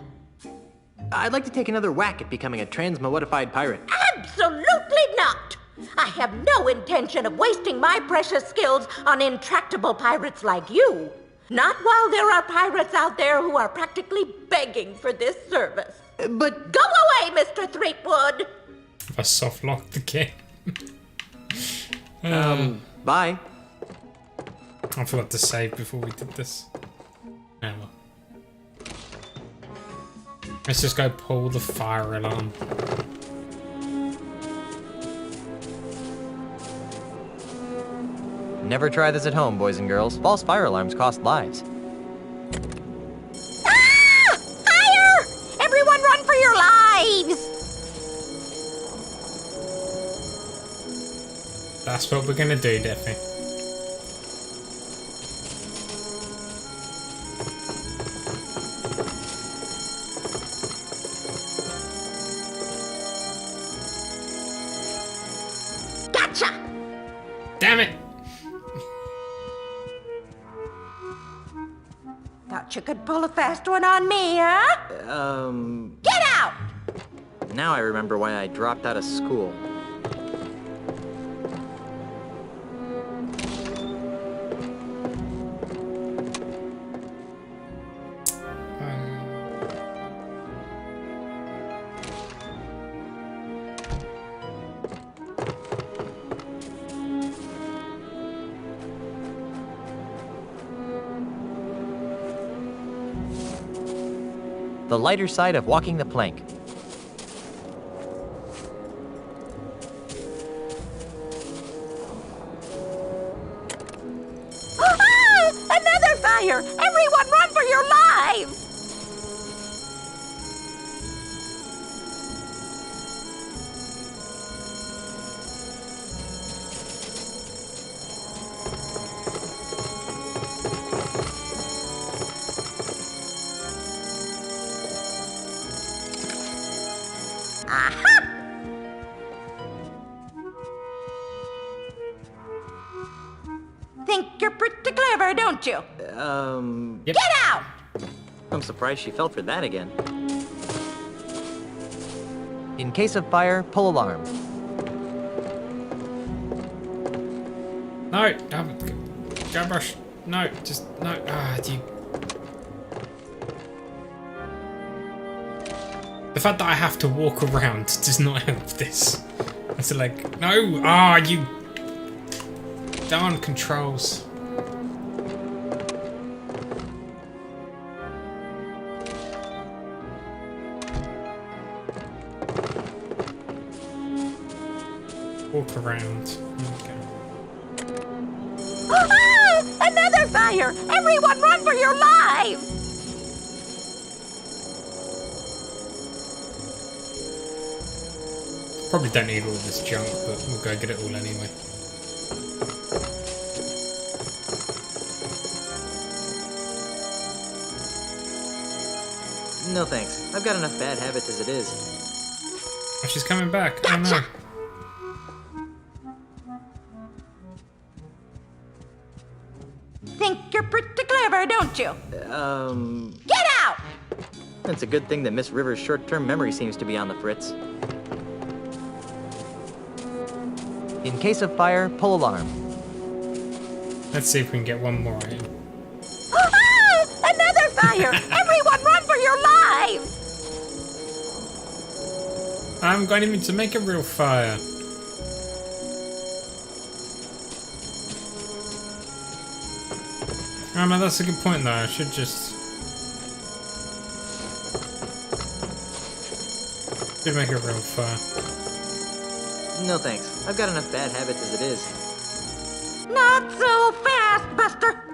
I'd like to take another whack at becoming a transmodified pirate. Absolutely not! I have no intention of wasting my precious skills on intractable pirates like you. Not while there are pirates out there who are practically begging for this service. But... Go away, Mr. Threepwood! I soft locked the game. Bye. I forgot to save before we did this. Oh well. Let's just go pull the fire alarm. Never try this at home, boys and girls. False fire alarms cost lives. Ah! Fire! Everyone run for your lives! That's what we're gonna do, Daffy. Gotcha! Damn it! Thought you could pull a fast one on me, huh? Get out! Now I remember why I dropped out of school. The lighter side of walking the plank. Ah! Another fire! Everyone run for your lives! Aha! Think you're pretty clever, don't you? Yep. Get out! I'm surprised she fell for that again. In case of fire, pull alarm. No, Guybrush. No, just no. You. The fact that I have to walk around does not help this. It's like, no, you darn controls. Walk around. Okay. Ah! Another fire! Everyone run for your lives! Probably don't need all this junk, but we'll go get it all anyway. No thanks. I've got enough bad habits as it is. Oh, she's coming back. Oh no. Think you're pretty clever, don't you? Get out! It's a good thing that Miss Rivers' short-term memory seems to be on the fritz. In case of fire, pull alarm. Let's see if we can get one more in. Ah! Another fire! Everyone run for your lives! I'm going even to make a real fire. Oh man, that's a good point though. I should just... should make a real fire. No thanks. I've got enough bad habits as it is. Not so fast, Buster!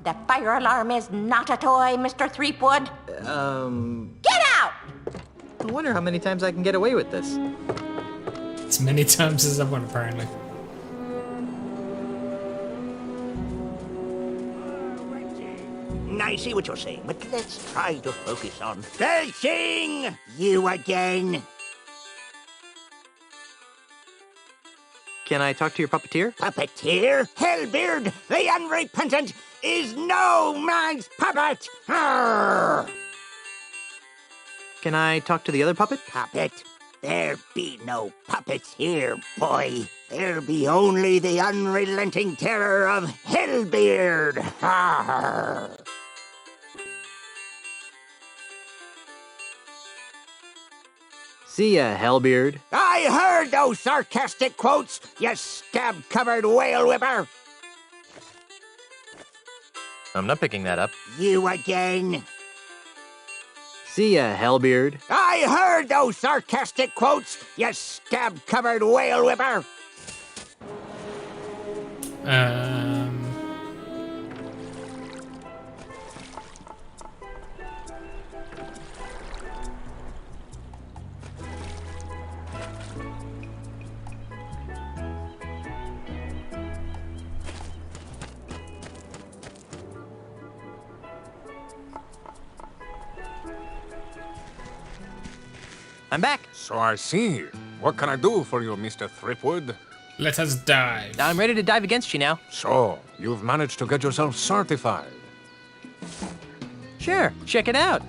The fire alarm is not a toy, Mr. Threepwood. Get out! I wonder how many times I can get away with this. As many times as I want, apparently. I see what you're saying, but let's try to focus on belching! You again! Can I talk to your puppeteer? Puppeteer? Hellbeard, the unrepentant, is no man's puppet! Arr! Can I talk to the other puppet? Puppet? There be no puppets here, boy. There be only the unrelenting terror of Hellbeard. See ya, Hellbeard. I heard those sarcastic quotes, you scab-covered whale whipper. I'm not picking that up. You again. See ya, Hellbeard. I heard those sarcastic quotes, you scab-covered whale whipper. I'm back. So I see. What can I do for you, Mr. Threepwood? Let us dive. I'm ready to dive against you now. So, you've managed to get yourself certified. Sure, check it out.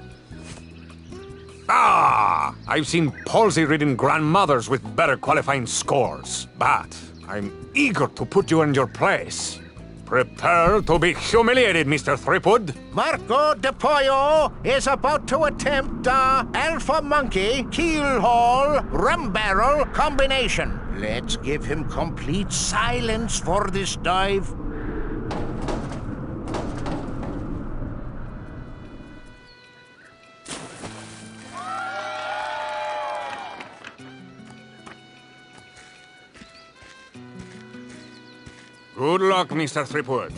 Ah! I've seen palsy-ridden grandmothers with better qualifying scores. But I'm eager to put you in your place. Prepare to be humiliated, Mr. Threepwood. Marco de Pollo is about to attempt the Alpha Monkey Keelhaul Rum Barrel combination. Let's give him complete silence for this dive. Good luck, Mr. Threepwood.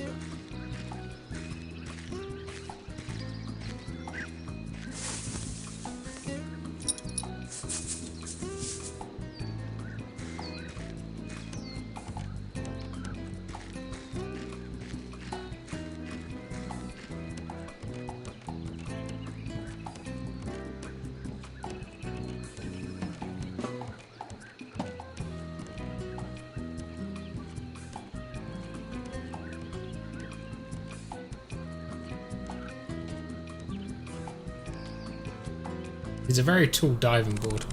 It's a very tall diving board.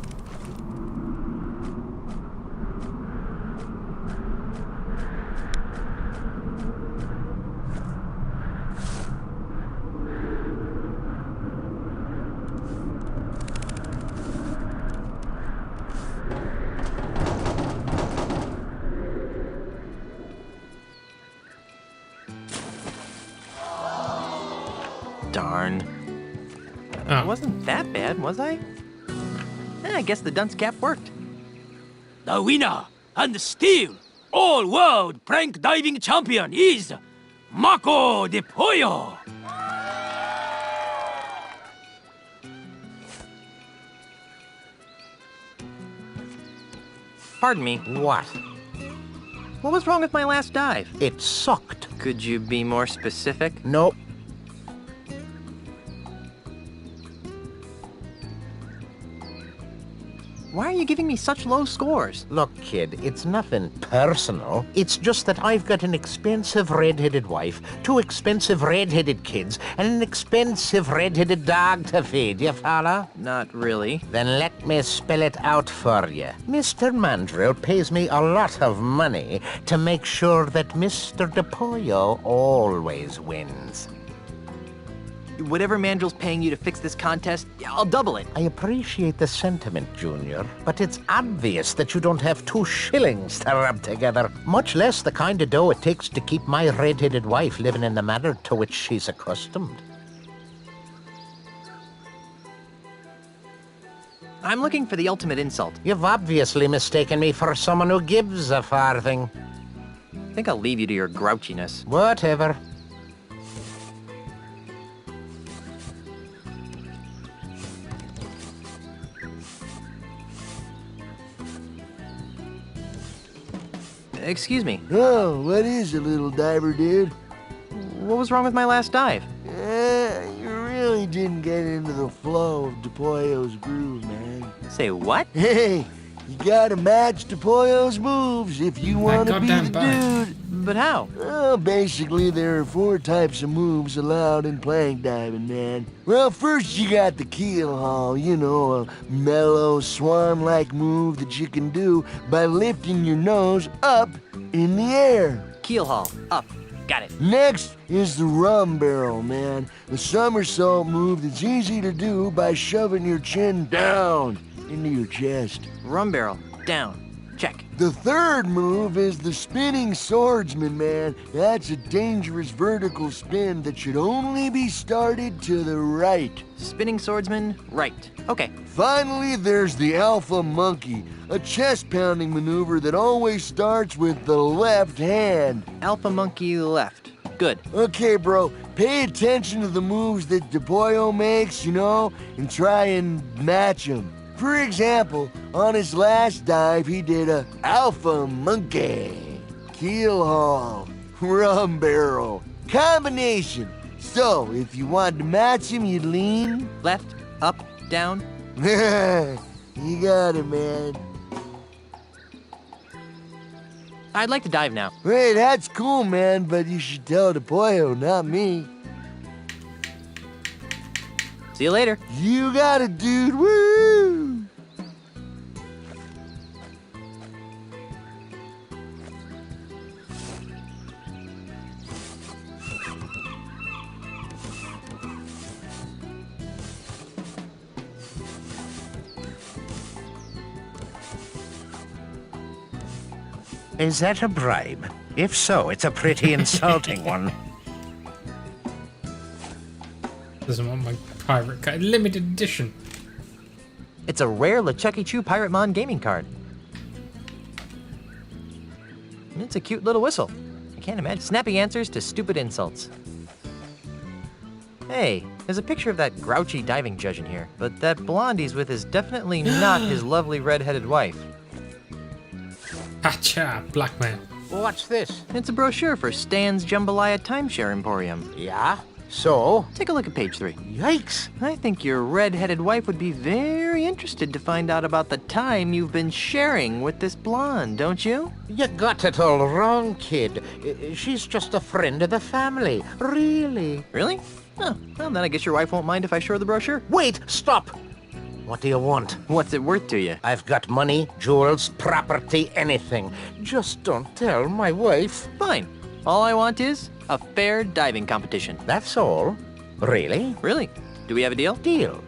Darn. It wasn't that bad, was I? I guess the dunce cap worked. The winner and still all-world prank diving champion is Marco de Pollo. Pardon me. What? What was wrong with my last dive? It sucked. Could you be more specific? Nope. Why are you giving me such low scores? Look, kid, it's nothing personal. It's just that I've got an expensive red-headed wife, 2 expensive red-headed kids, and an expensive red-headed dog to feed. You follow? Not really. Then let me spell it out for you. Mr. Mandrill pays me a lot of money to make sure that Mr. De Pollo always wins. Whatever Mandrill's paying you to fix this contest, I'll double it. I appreciate the sentiment, Junior, but it's obvious that you don't have 2 shillings to rub together, much less the kind of dough it takes to keep my red-headed wife living in the manner to which she's accustomed. I'm looking for the ultimate insult. You've obviously mistaken me for someone who gives a farthing. I think I'll leave you to your grouchiness. Whatever. Excuse me. Oh, what is it, little diver dude? What was wrong with my last dive? You really didn't get into the flow of De Pollo's groove, man. Say what? Hey, You gotta match DePollo's moves if you want to be the dude. But how? Well, basically, there are 4 types of moves allowed in plank diving, man. Well, first you got the keel haul, you know, a mellow, swan-like move that you can do by lifting your nose up in the air. Keel haul, up. Got it. Next is the rum barrel, man. The somersault move that's easy to do by shoving your chin down into your chest. Rum barrel, down. Check. The third move is the spinning swordsman, man. That's a dangerous vertical spin that should only be started to the right. Spinning swordsman, right. Okay. Finally, there's the alpha monkey, a chest-pounding maneuver that always starts with the left hand. Alpha monkey left. Good. Okay, bro, pay attention to the moves that DePollo makes, you know, and try and match them. For example, on his last dive, he did a alpha monkey, keel haul, rum barrel, combination. So, if you wanted to match him, you'd lean... Left, up, down. You got it, man. I'd like to dive now. Hey, that's cool, man, but you should tell DePollo, not me. See you later. You got it, dude. Woo! Is that a bribe? If so, it's a pretty insulting one. Doesn't want my pirate card. Limited edition. It's a rare LeChucky Chew Pirate Mon gaming card. It's a cute little whistle. I can't imagine. Snappy answers to stupid insults. Hey, there's a picture of that grouchy diving judge in here, but that blonde he's with is definitely not his lovely red-headed wife. Hacha, blackmail. What's this? It's a brochure for Stan's Jambalaya Timeshare Emporium. Yeah? So? Take a look at page 3. Yikes! I think your red-headed wife would be very interested to find out about the time you've been sharing with this blonde, don't you? You got it all wrong, kid. She's just a friend of the family. Really? Really? Oh, well, then I guess your wife won't mind if I show her the brochure. Wait! Stop! What do you want? What's it worth to you? I've got money, jewels, property, anything. Just don't tell my wife. Fine. All I want is a fair diving competition. That's all? Really? Really? Do we have a deal? Deal.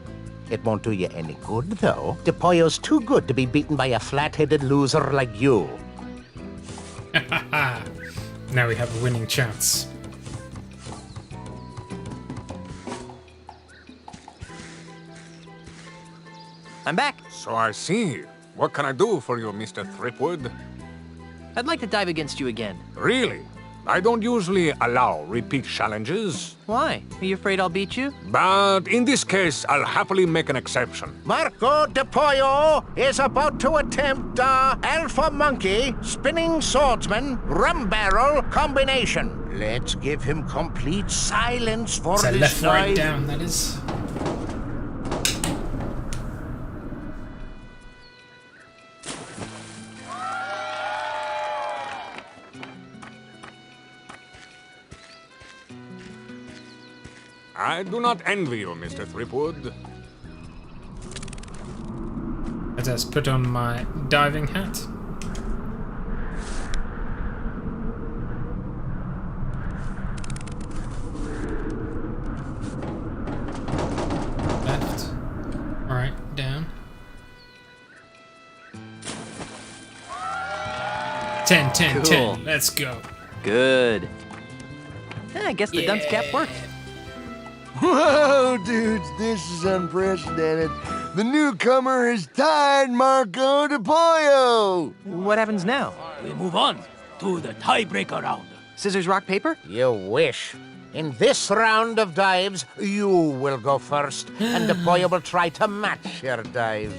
It won't do you any good, though. DePollo's too good to be beaten by a flat-headed loser like you. Now we have a winning chance. I'm back. So I see. What can I do for you, Mr. Threepwood? I'd like to dive against you again. Really? I don't usually allow repeat challenges. Why? Are you afraid I'll beat you? But in this case, I'll happily make an exception. Marco DePollo is about to attempt Alpha Monkey, Spinning Swordsman, Rum Barrel combination. Let's give him complete silence for So this left, right, dive. down, that is. I do not envy you, Mr. Threepwood. Let us put on my diving hat. Left. Right, down. 10, 10, Cool. 10. Let's go. Good. I guess the dunce cap worked. Whoa, dudes, this is unprecedented. The newcomer has tied Marco DePollo. What happens now? We move on to the tiebreaker round. Scissors, rock, paper? You wish. In this round of dives, you will go first, and DePollo will try to match your dive.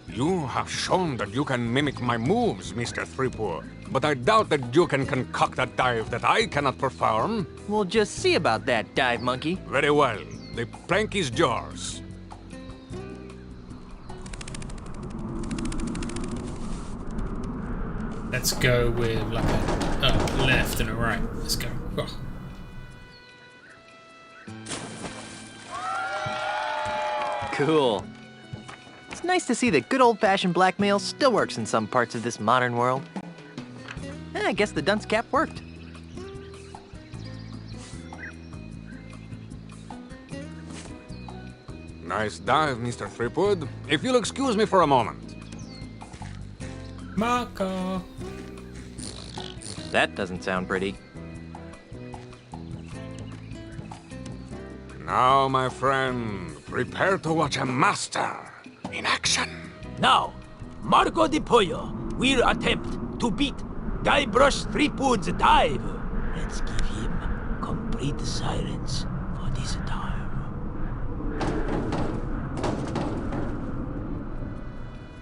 You have shown that you can mimic my moves, Mr. Threepwood. But I doubt that you can concoct a dive that I cannot perform. We'll just see about that, dive monkey. Very well. The plank is yours. Let's go with like a left and a right. Let's go. Oh. Cool. It's nice to see that good old-fashioned blackmail still works in some parts of this modern world. I guess the dunce cap worked. Nice dive, Mr. Threepwood. If you'll excuse me for a moment. Marco. That doesn't sound pretty. Now, my friend, prepare to watch a master in action. Now, Marco de Pollo will attempt to beat Guybrush Threepwood's dive. Let's give him complete silence for this time.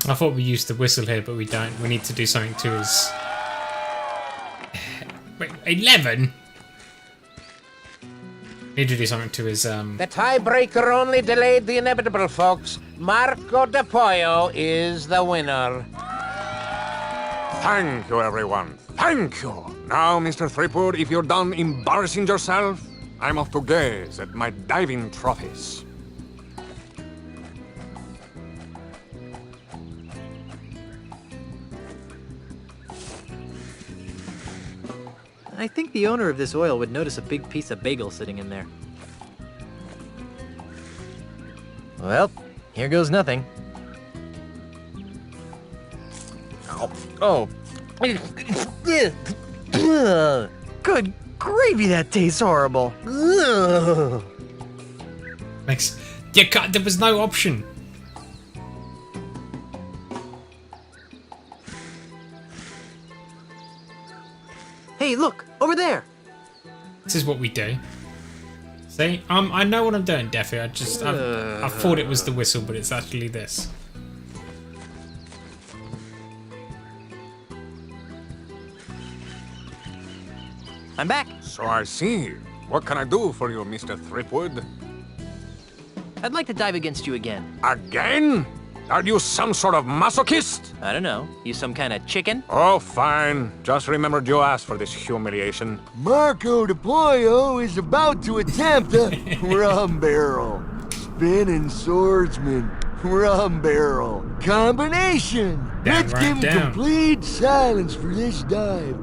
I thought we used the whistle here, but we don't. We need to do something to his... Wait, 11? Need to do something to his, The tiebreaker only delayed the inevitable, folks. Marco de Pollo is the winner. Thank you, everyone. Thank you. Now, Mr. Threepwood, if you're done embarrassing yourself, I'm off to gaze at my diving trophies. I think the owner of this oil would notice a big piece of bagel sitting in there. Well, here goes nothing. Oh. Good gravy, that tastes horrible. Thanks. Yeah, there was no option. Hey, look, over there. This is what we do. See, I know what I'm doing, Daffy. I thought it was the whistle, but it's actually this. I'm back. So I see. What can I do for you, Mr. Threepwood? I'd like to dive against you again. Again? Are you some sort of masochist? I don't know. You some kind of chicken? Oh, fine. Just remembered you asked for this humiliation. Marco de Pollo is about to attempt a rum barrel. Spinning swordsman. Rum barrel. Combination. Let's give him complete silence for this dive.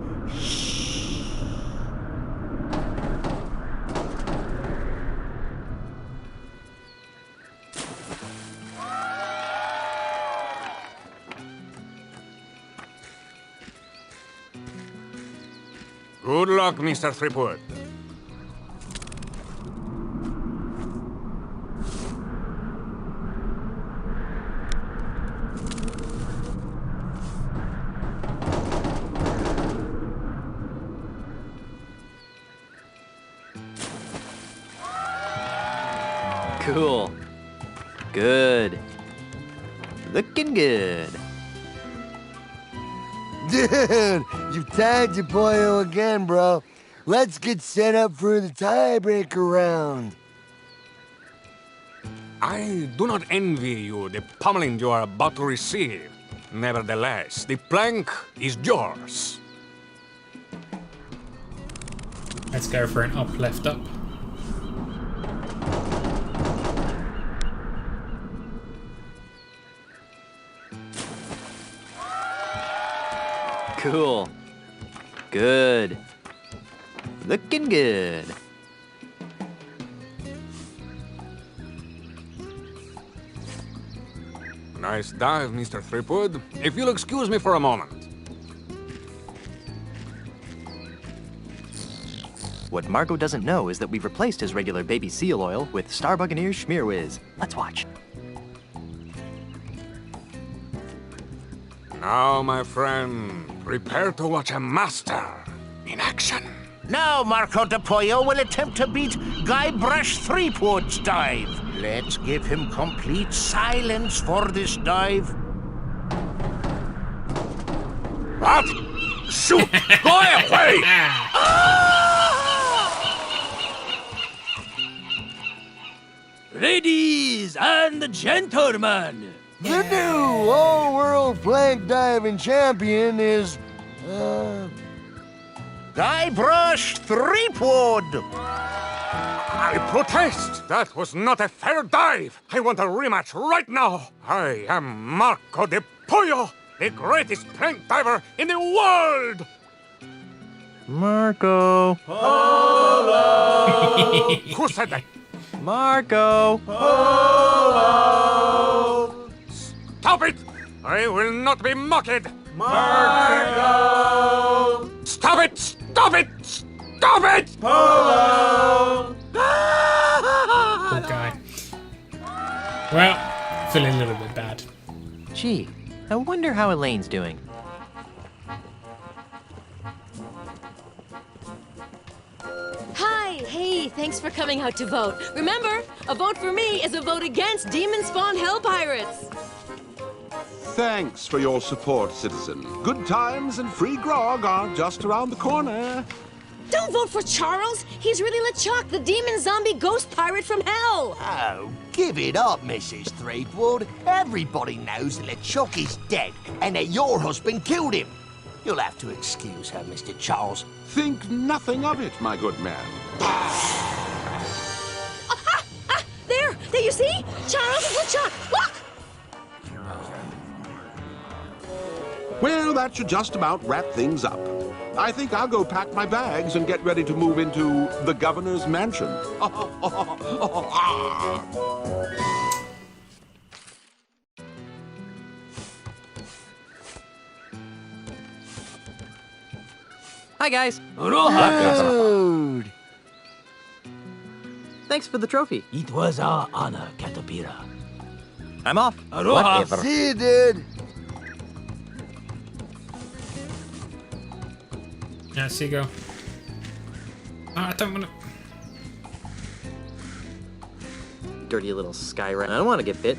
Good luck, Mr. Threepwood. Cool. Good. Looking good. Dude, you've tagged your Pollo again, bro. Let's get set up for the tiebreaker round. I do not envy you the pummeling you are about to receive. Nevertheless, the plank is yours. Let's go for an up, left, up. Cool. Good. Looking good. Nice dive, Mr. Threepwood. If you'll excuse me for a moment. What Marco doesn't know is that we've replaced his regular baby seal oil with Star Buccaneers Schmear Whiz. Let's watch. Now, my friend, prepare to watch a master in action. Now Marco de Pollo will attempt to beat Guybrush Threepwood's dive. Let's give him complete silence for this dive. What? Shoot! Go away! Ladies and gentlemen, The new all-world plank diving champion is Guybrush Threepwood! I protest! That was not a fair dive! I want a rematch right now! I am Marco de Pollo, the greatest plank diver in the world! Marco. Polo! Who said that? Marco. Polo! Stop it! I will not be mocked! Marco! Stop it! Stop it! Stop it! Polo! Poor guy. Well, feeling a little bit bad. Gee, I wonder how Elaine's doing. Hi, hey, thanks for coming out to vote. Remember, a vote for me is a vote against demon-spawned hell pirates. Thanks for your support, citizen. Good times and free grog are just around the corner. Don't vote for Charles. He's really LeChuck, the demon zombie ghost pirate from hell. Oh, give it up, Mrs. Threepwood. Everybody knows that LeChuck is dead and that your husband killed him. You'll have to excuse her, Mr. Charles. Think nothing of it, my good man. There, you see? Charles is LeChuck. Look! Well, that should just about wrap things up. I think I'll go pack my bags and get ready to move into the governor's mansion. Hi, guys. Dude. Thanks for the trophy. It was our honor, Caterpillar. I'm off. Aloha. Whatever. See you, dude. Yeah, see you go. I don't want to. Dirty little sky rat. I don't want to get bit.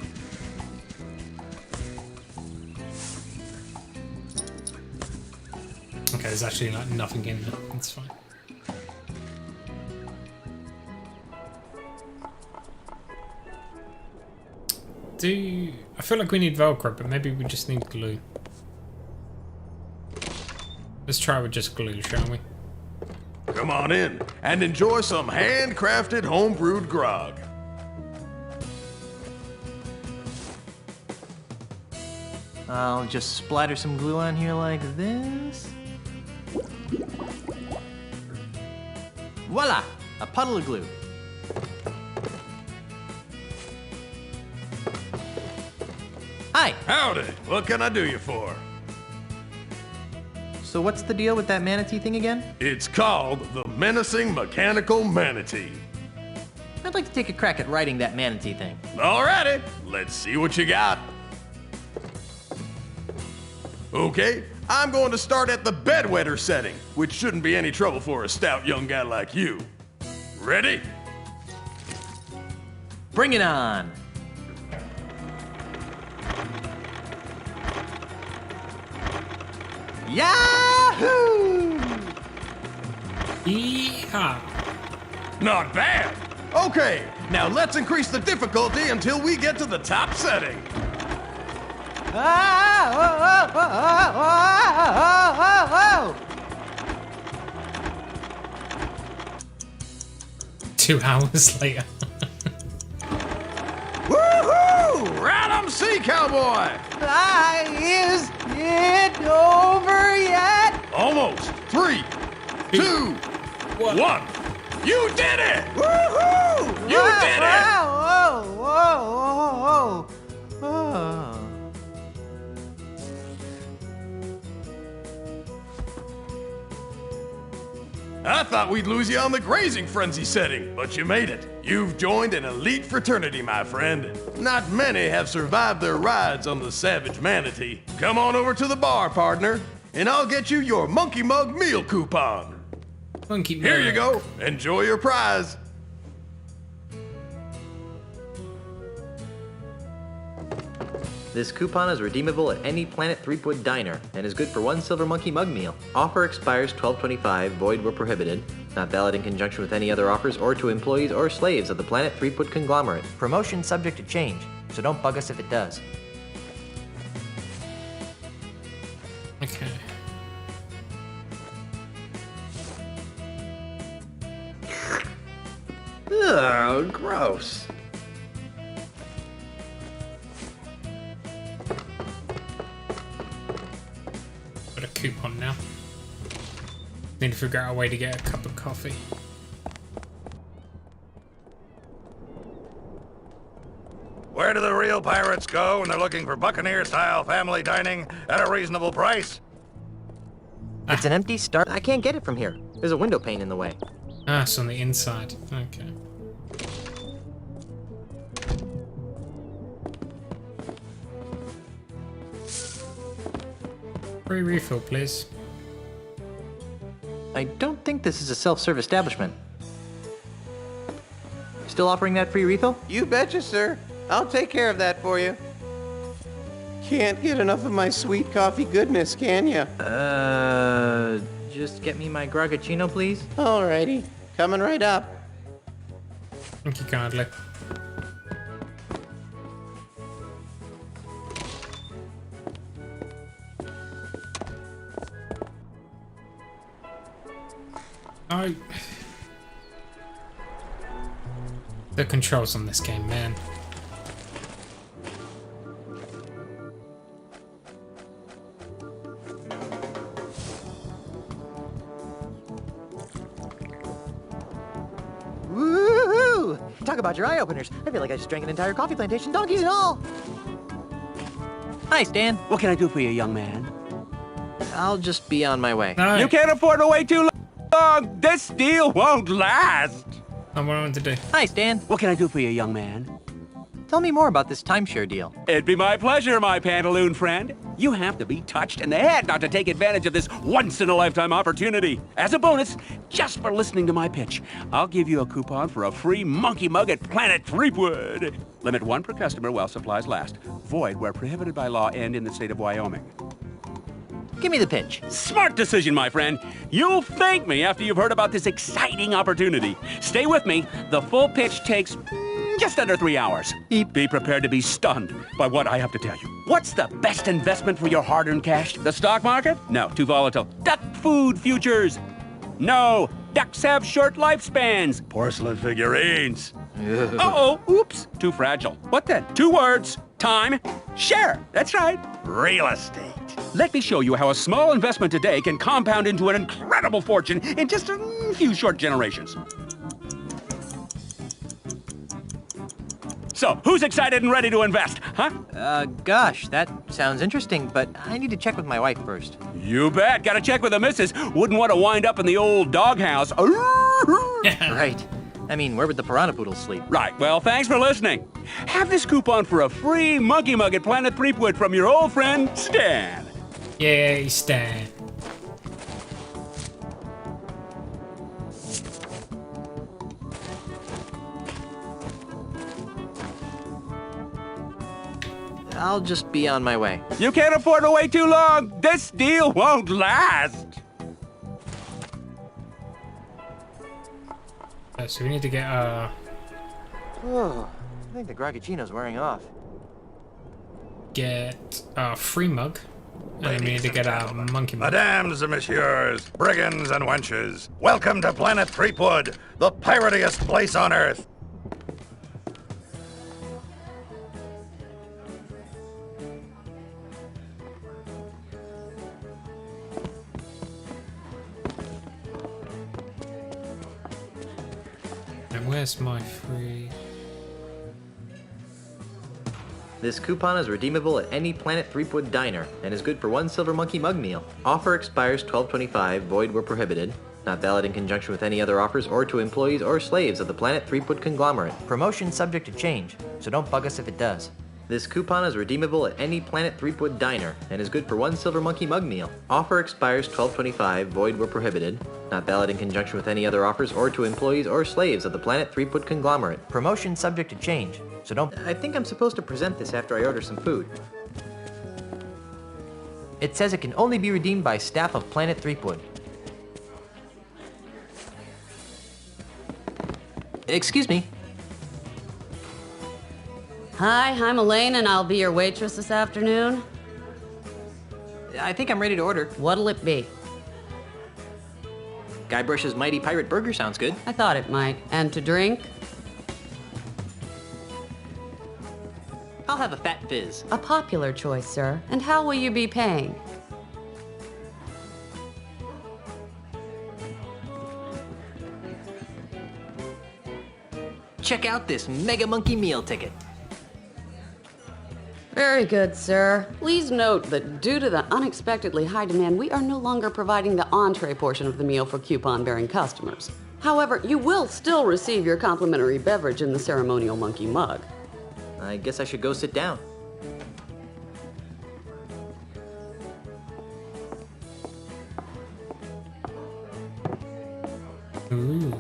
Okay, there's actually like nothing in there. That's fine. I feel like we need Velcro, but maybe we just need glue. Let's try with just glue, shall we? Come on in and enjoy some handcrafted homebrewed grog. I'll just splatter some glue on here like this. Voila! A puddle of glue. Hi! Howdy! What can I do you for? So what's the deal with that manatee thing again? It's called the Menacing Mechanical Manatee. I'd like to take a crack at writing that manatee thing. Alrighty, let's see what you got. Okay, I'm going to start at the bedwetter setting, which shouldn't be any trouble for a stout young guy like you. Ready? Bring it on! Yahoo! Yeehaw! Not bad. Okay, now let's increase the difficulty until we get to the top setting. 2 hours later. Woohoo! Right on sea, cowboy! Is it over yet? Almost. 3, 2, 1. You did it! Woohoo! You did it! Whoa! I thought we'd lose you on the grazing frenzy setting, but you made it. You've joined an elite fraternity, my friend. Not many have survived their rides on the Savage Manatee. Come on over to the bar, partner, and I'll get you your Monkey Mug meal coupon. Monkey Here Mug. you go. Enjoy your prize. This coupon is redeemable at any Planet Threepwood diner and is good for 1 Silver Monkey Mug meal. Offer expires 12/25, void where prohibited. Not valid in conjunction with any other offers or to employees or slaves of the Planet Threepwood conglomerate. Promotion subject to change, so don't bug us if it does. Okay. Ugh, gross. Got a coupon now. Need to figure out a way to get a cup of coffee. Where do the real pirates go when they're looking for Buccaneer-style family dining at a reasonable price? It's an empty star. I can't get it from here. There's a window pane in the way. Ah, it's on the inside. Okay. Free refill, please. I don't think this is a self-serve establishment. Still offering that free refill? You betcha, sir. I'll take care of that for you. Can't get enough of my sweet coffee goodness, can ya? Just get me my Grogachino, please. Alrighty. Coming right up. Thank you kindly. The controls on this game, man. Woohoo! Talk about your eye openers. I feel like I just drank an entire coffee plantation, donkeys and all. Hi, Stan. What can I do for you, young man? I'll just be on my way. You can't afford to wait too long. This deal won't last. What I want to do. Hi, Stan. What can I do for you, young man? Tell me more about this timeshare deal. It'd be my pleasure, my pantaloon friend. You have to be touched in the head not to take advantage of this once-in-a-lifetime opportunity. As a bonus, just for listening to my pitch, I'll give you a coupon for a free monkey mug at Planet Threepwood. Limit 1 per customer while supplies last. Void where prohibited by law and in the state of Wyoming. Give me the pitch. Smart decision, my friend. You'll thank me after you've heard about this exciting opportunity. Stay with me. The full pitch takes just under 3 hours. Be prepared to be stunned by what I have to tell you. What's the best investment for your hard-earned cash? The stock market? No, too volatile. Duck food futures? No, ducks have short lifespans. Porcelain figurines. Uh-oh, oops, too fragile. What then? 2 words, time, share. That's right, real estate. Let me show you how a small investment today can compound into an incredible fortune in just a few short generations. So, who's excited and ready to invest, huh? Gosh, that sounds interesting, but I need to check with my wife first. You bet. Gotta check with the missus. Wouldn't want to wind up in the old doghouse. Right. I mean, where would the piranha poodles sleep? Right. Well, thanks for listening. Have this coupon for a free monkey mug at Planet Threepwood from your old friend, Stan. Yay, Stan. I'll just be on my way. You can't afford to wait too long. This deal won't last. So we need to get Oh, I think the Grogachino's wearing off. Get a free mug. And then we need to get a monkey mug. Mesdames and messieurs, brigands and wenches, welcome to Planet Threepwood, the piratiest place on Earth. And where's my free... This coupon is redeemable at any Planet Threepwood diner and is good for 1 silver monkey mug meal. Offer expires 12/25, void where prohibited. Not valid in conjunction with any other offers or to employees or slaves of the Planet Threepwood conglomerate. Promotion subject to change, so don't bug us if it does. This coupon is redeemable at any Planet Threepwood diner and is good for 1 silver monkey mug meal. Offer expires 12/25, void where prohibited. Not valid in conjunction with any other offers or to employees or slaves of the Planet Threepwood conglomerate. Promotion subject to change, so don't... I think I'm supposed to present this after I order some food. It says it can only be redeemed by staff of Planet Threepwood. Excuse me. Hi, I'm Elaine, and I'll be your waitress this afternoon. I think I'm ready to order. What'll it be? Guybrush's Mighty Pirate Burger sounds good. I thought it might. And to drink? I'll have a fat fizz. A popular choice, sir. And how will you be paying? Check out this Mega Monkey meal ticket. Very good, sir. Please note that due to the unexpectedly high demand, we are no longer providing the entree portion of the meal for coupon-bearing customers. However, you will still receive your complimentary beverage in the ceremonial monkey mug. I guess I should go sit down. Ooh.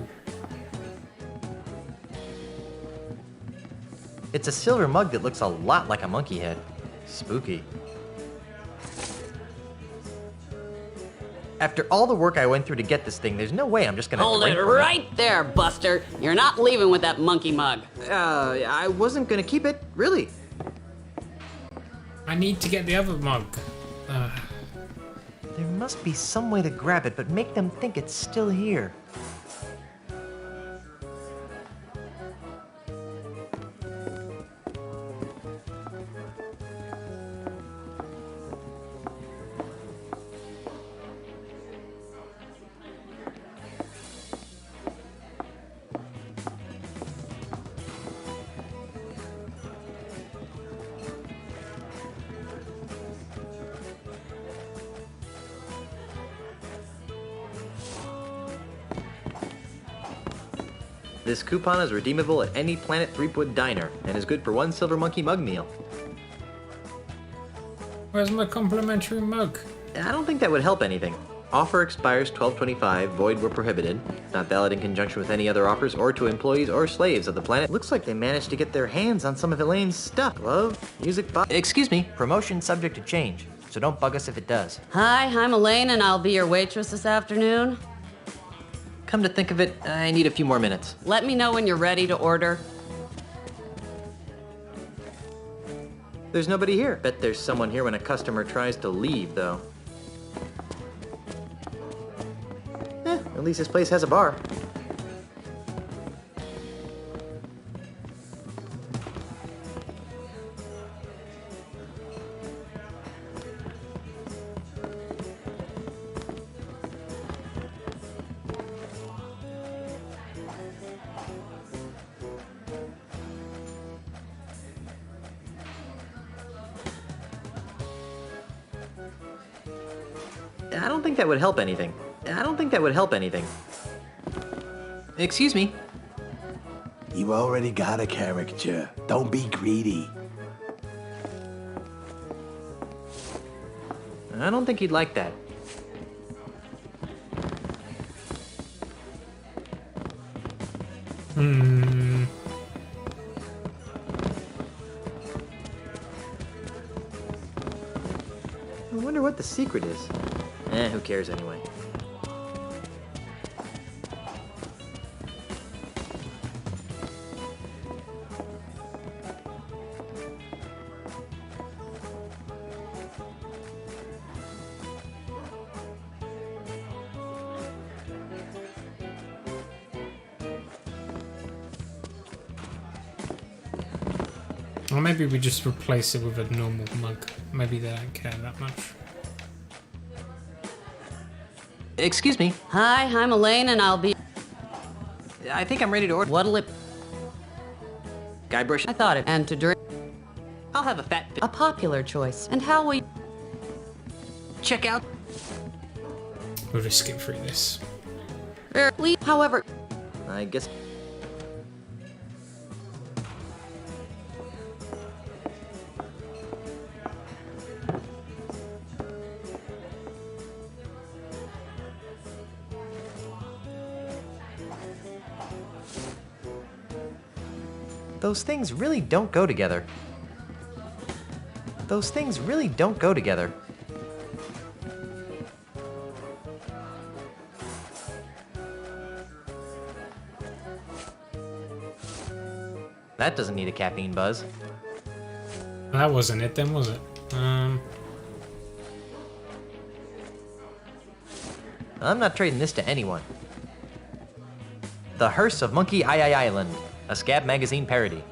It's a silver mug that looks a lot like a monkey head. Spooky. After all the work I went through to get this thing, there's no way I'm just gonna Hold it right there, Buster. You're not leaving with that monkey mug. I wasn't gonna keep it, really. I need to get the other mug. There must be some way to grab it, but make them think it's still here. This coupon is redeemable at any Planet Threepwood diner and is good for 1 silver monkey mug meal. Where's my complimentary mug? I don't think that would help anything. Offer expires 12/25, void where prohibited. Not valid in conjunction with any other offers or to employees or slaves of the planet. Looks like they managed to get their hands on some of Elaine's stuff. Glove, music box. Excuse me, promotion subject to change, so don't bug us if it does. Hi, I'm Elaine, and I'll be your waitress this afternoon. Come to think of it, I need a few more minutes. Let me know when you're ready to order. There's nobody here. Bet there's someone here when a customer tries to leave, though. At least this place has a bar. I don't think that would help anything. I don't think that would help anything. Excuse me. You already got a caricature. Don't be greedy. I don't think he'd like that. I wonder what the secret is. Who cares anyway? Or maybe we just replace it with a normal mug. Maybe they don't care that much. Excuse me. Hi, I'm Elaine, and I'll be... I think I'm ready to order. What'll it... Guybrush? I thought it... And to drink... I'll have a fat... A popular choice. And how will you... Check out... We'll just skip through this. However... I guess... Those things really don't go together. Those things really don't go together. That doesn't need a caffeine buzz. That wasn't it then, was it? I'm not trading this to anyone. The Hearse of Monkey Island, a Scab magazine parody.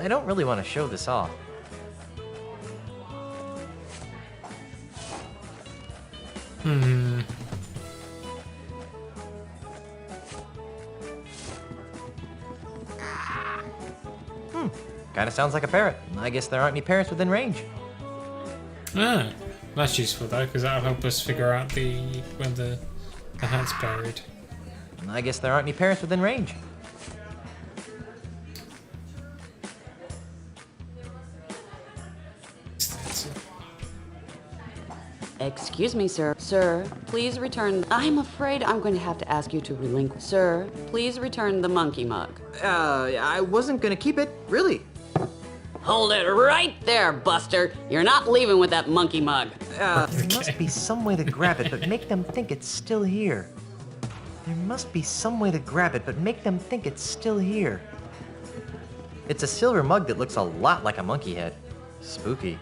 I don't really want to show this off. Kinda sounds like a parrot. I guess there aren't any parrots within range. Ah, that's useful though, because that'll help us figure out when the hat's buried. I guess there aren't any parrots within range. Excuse me, sir. Sir, please return. I'm afraid I'm going to have to ask you to relinquish. Sir, please return the monkey mug. I wasn't gonna keep it, really. Hold it right there, Buster. You're not leaving with that monkey mug. There must be some way to grab it, but make them think it's still here. There must be some way to grab it, but make them think it's still here. It's a silver mug that looks a lot like a monkey head. Spooky.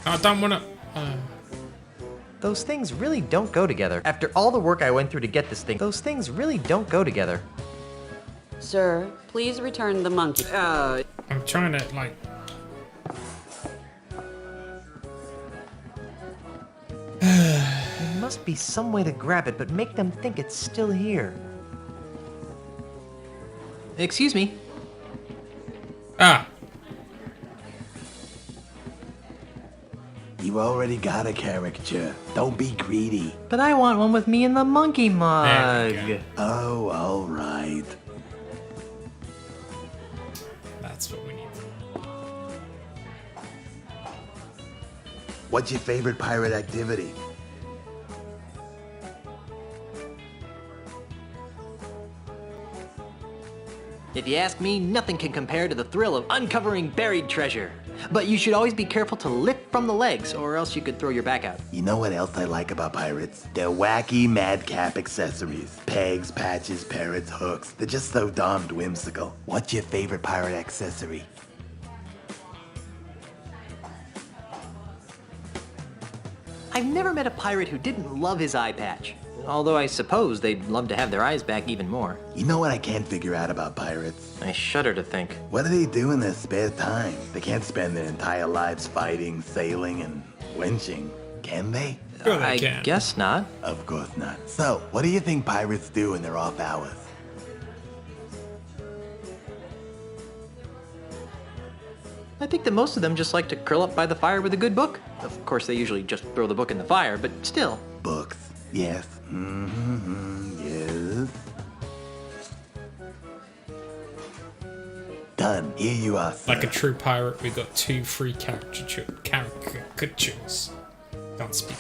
I don't want to... Those things really don't go together. After all the work I went through to get this thing, those things really don't go together. Sir, please return the monkey. I'm trying to, like... There must be some way to grab it, but make them think it's still here. Excuse me. Ah. You already got a caricature. Don't be greedy. But I want one with me in the monkey mug. Oh, all right. That's what we need. What's your favorite pirate activity? If you ask me, nothing can compare to the thrill of uncovering buried treasure. But you should always be careful to lift from the legs, or else you could throw your back out. You know what else I like about pirates? Their wacky madcap accessories. Pegs, patches, parrots, hooks. They're just so darned whimsical. What's your favorite pirate accessory? I've never met a pirate who didn't love his eye patch. Although I suppose they'd love to have their eyes back even more. You know what I can't figure out about pirates? I shudder to think. What do they do in their spare time? They can't spend their entire lives fighting, sailing, and lynching, can they? Sure they I can. guess not. Of course not. So, what do you think pirates do in their off hours? I think that most of them just like to curl up by the fire with a good book. Of course, they usually just throw the book in the fire, but still. Books. Yes. Yes. Done. Here you are, sir. Like a true pirate, we got 2 free caricatures. Can't speak.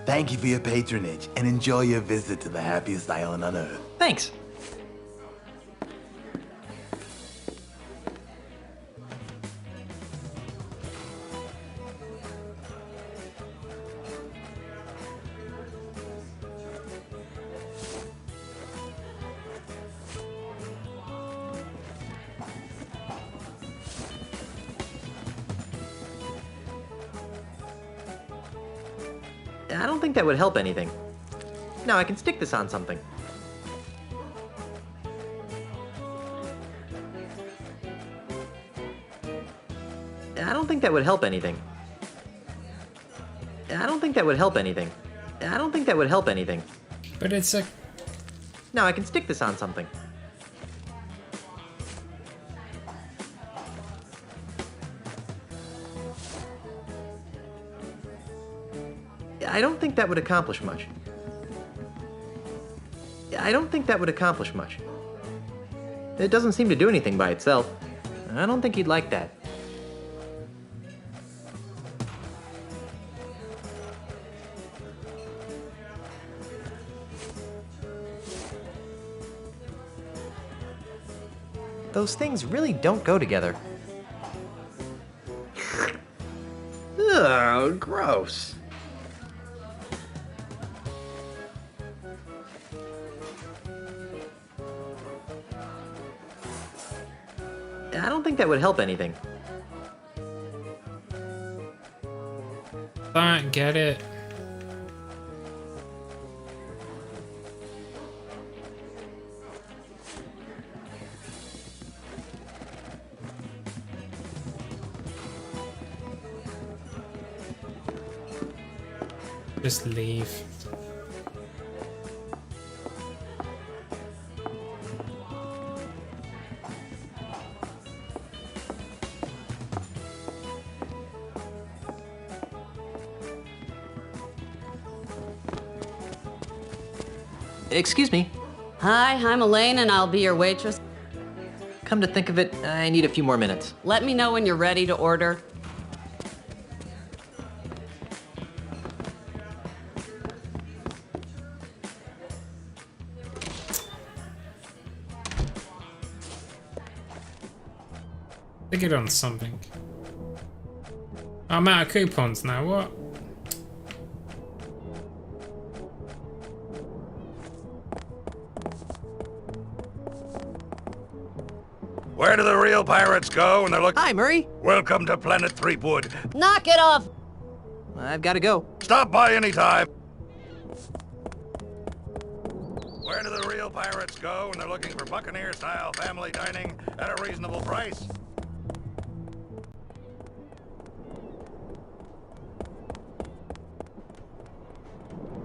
Thank you for your patronage, and enjoy your visit to the happiest island on Earth. Thanks. I don't think that would help anything. Now I can stick this on something. I don't think that would help anything. I don't think that would help anything. I don't think that would help anything. But it's a... Now I can stick this on something. I don't think that would accomplish much. I don't think that would accomplish much. It doesn't seem to do anything by itself. I don't think you'd like that. Those things really don't go together. Ugh, gross. I don't think that would help anything. Don't get it. Just leave. Excuse me. Hi, I'm Elaine, and I'll be your waitress. Come to think of it, I need a few more minutes. Let me know when you're ready to order. They get on something. I'm out of coupons now, what? Where do the real pirates go when they're looking? Hi, Murray. Welcome to Planet Threepwood. Knock it off! I've got to go. Stop by anytime. Where do the real pirates go when they're looking for Buccaneer-style family dining at a reasonable price?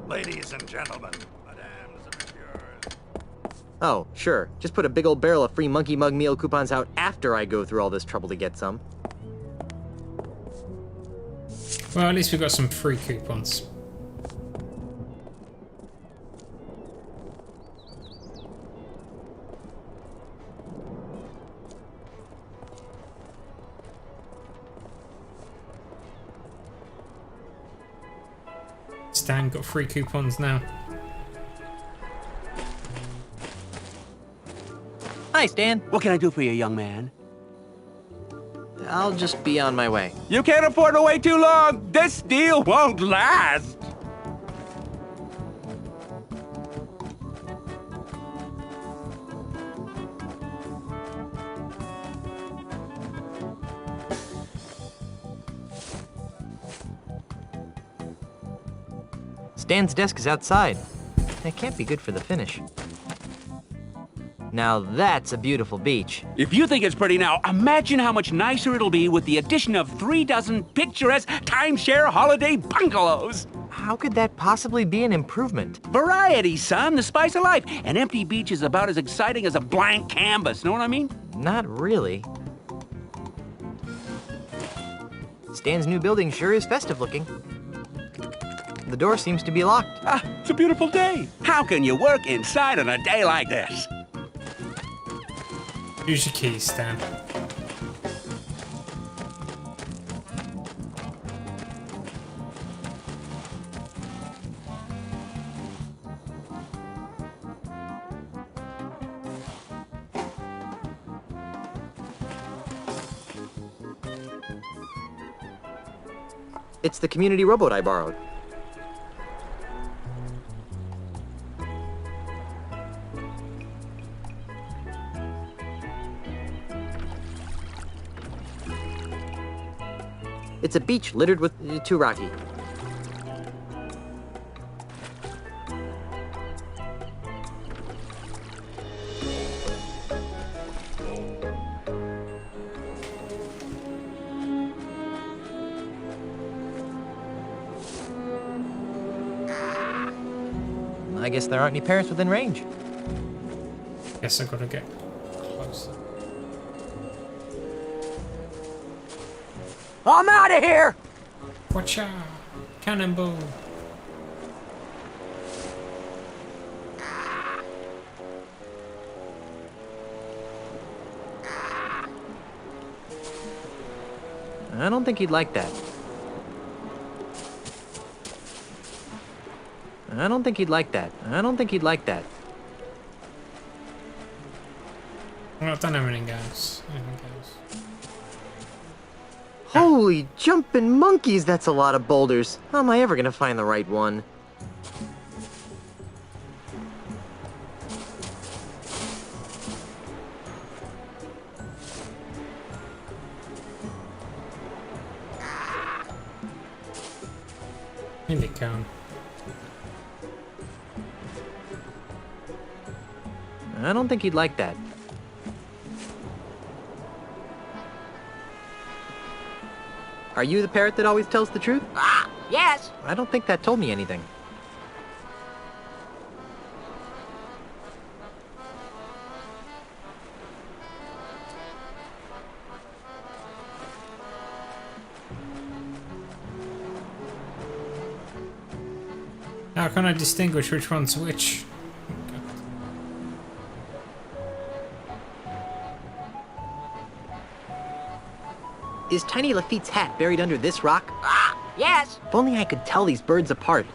Ladies and gentlemen, Oh, sure. Just put a big old barrel of free Monkey Mug meal coupons out after I go through all this trouble to get some. Well, at least we got some free coupons. Stan got free coupons now. Hi, Stan. What can I do for you, young man? I'll just be on my way. You can't afford to wait too long. This deal won't last. Stan's desk is outside. That can't be good for the finish. Now that's a beautiful beach. If you think it's pretty now, imagine how much nicer it'll be with the addition of 36 picturesque timeshare holiday bungalows. How could that possibly be an improvement? Variety, son, the spice of life. An empty beach is about as exciting as a blank canvas, know what I mean? Not really. Stan's new building sure is festive looking. The door seems to be locked. Ah, it's a beautiful day. How can you work inside on a day like this? Use your keys, Stan. It's the community rowboat I borrowed. It's a beach littered with too rocky. I guess there aren't any parents within range. Guess I gotta get closer. I'm out of here! Watch out! Cannonball! I don't think he'd like that. I don't think he'd like that. I don't think he'd like that. Well, I don't know anything else. Holy jumping monkeys, that's a lot of boulders. How am I ever gonna find the right one? Here they come. I don't think he'd like that. Are you the parrot that always tells the truth? Ah! Yes. I don't think that told me anything. How can I distinguish which one's which? Is Tiny Lafitte's hat buried under this rock? Ah, yes. If only I could tell these birds apart.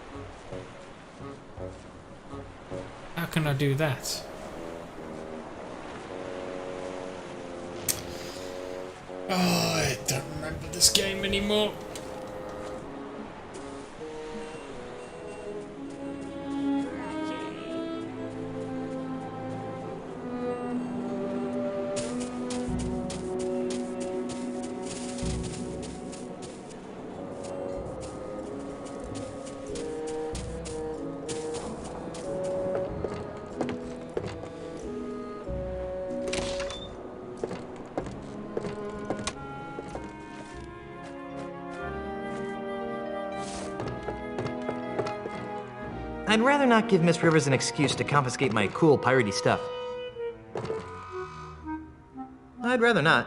How can I do that? Oh, I don't remember this game anymore. I'd rather not give Miss Rivers an excuse to confiscate my cool piratey stuff. I'd rather not.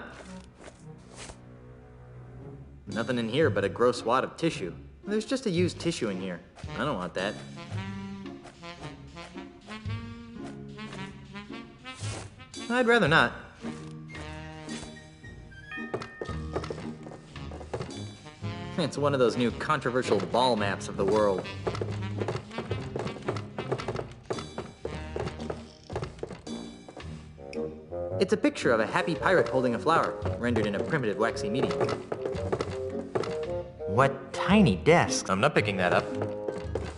Nothing in here but a gross wad of tissue. There's just a used tissue in here. I don't want that. I'd rather not. It's one of those new controversial ball maps of the world. It's a picture of a happy pirate holding a flower, rendered in a primitive waxy medium. What tiny desks. I'm not picking that up.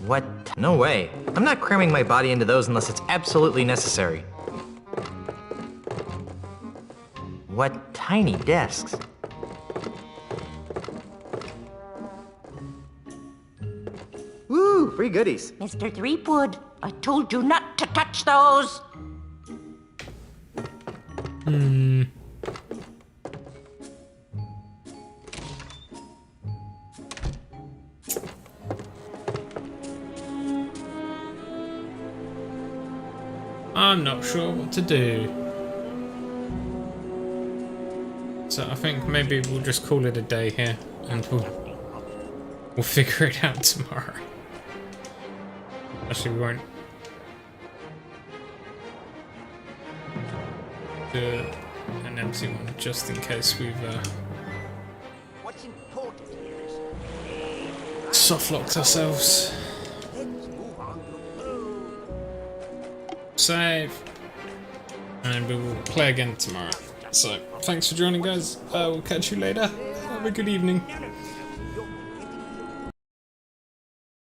What? No way. I'm not cramming my body into those unless it's absolutely necessary. What tiny desks. Woo, free goodies. Mr. Threepwood, I told you not to touch those. I'm not sure what to do. So I think maybe we'll just call it a day here and we'll figure it out tomorrow. Actually, we won't do an empty one just in case we've What's important here is soft locked ourselves. Save. And we will play again tomorrow. So, thanks for joining, guys. We'll catch you later. Have a good evening.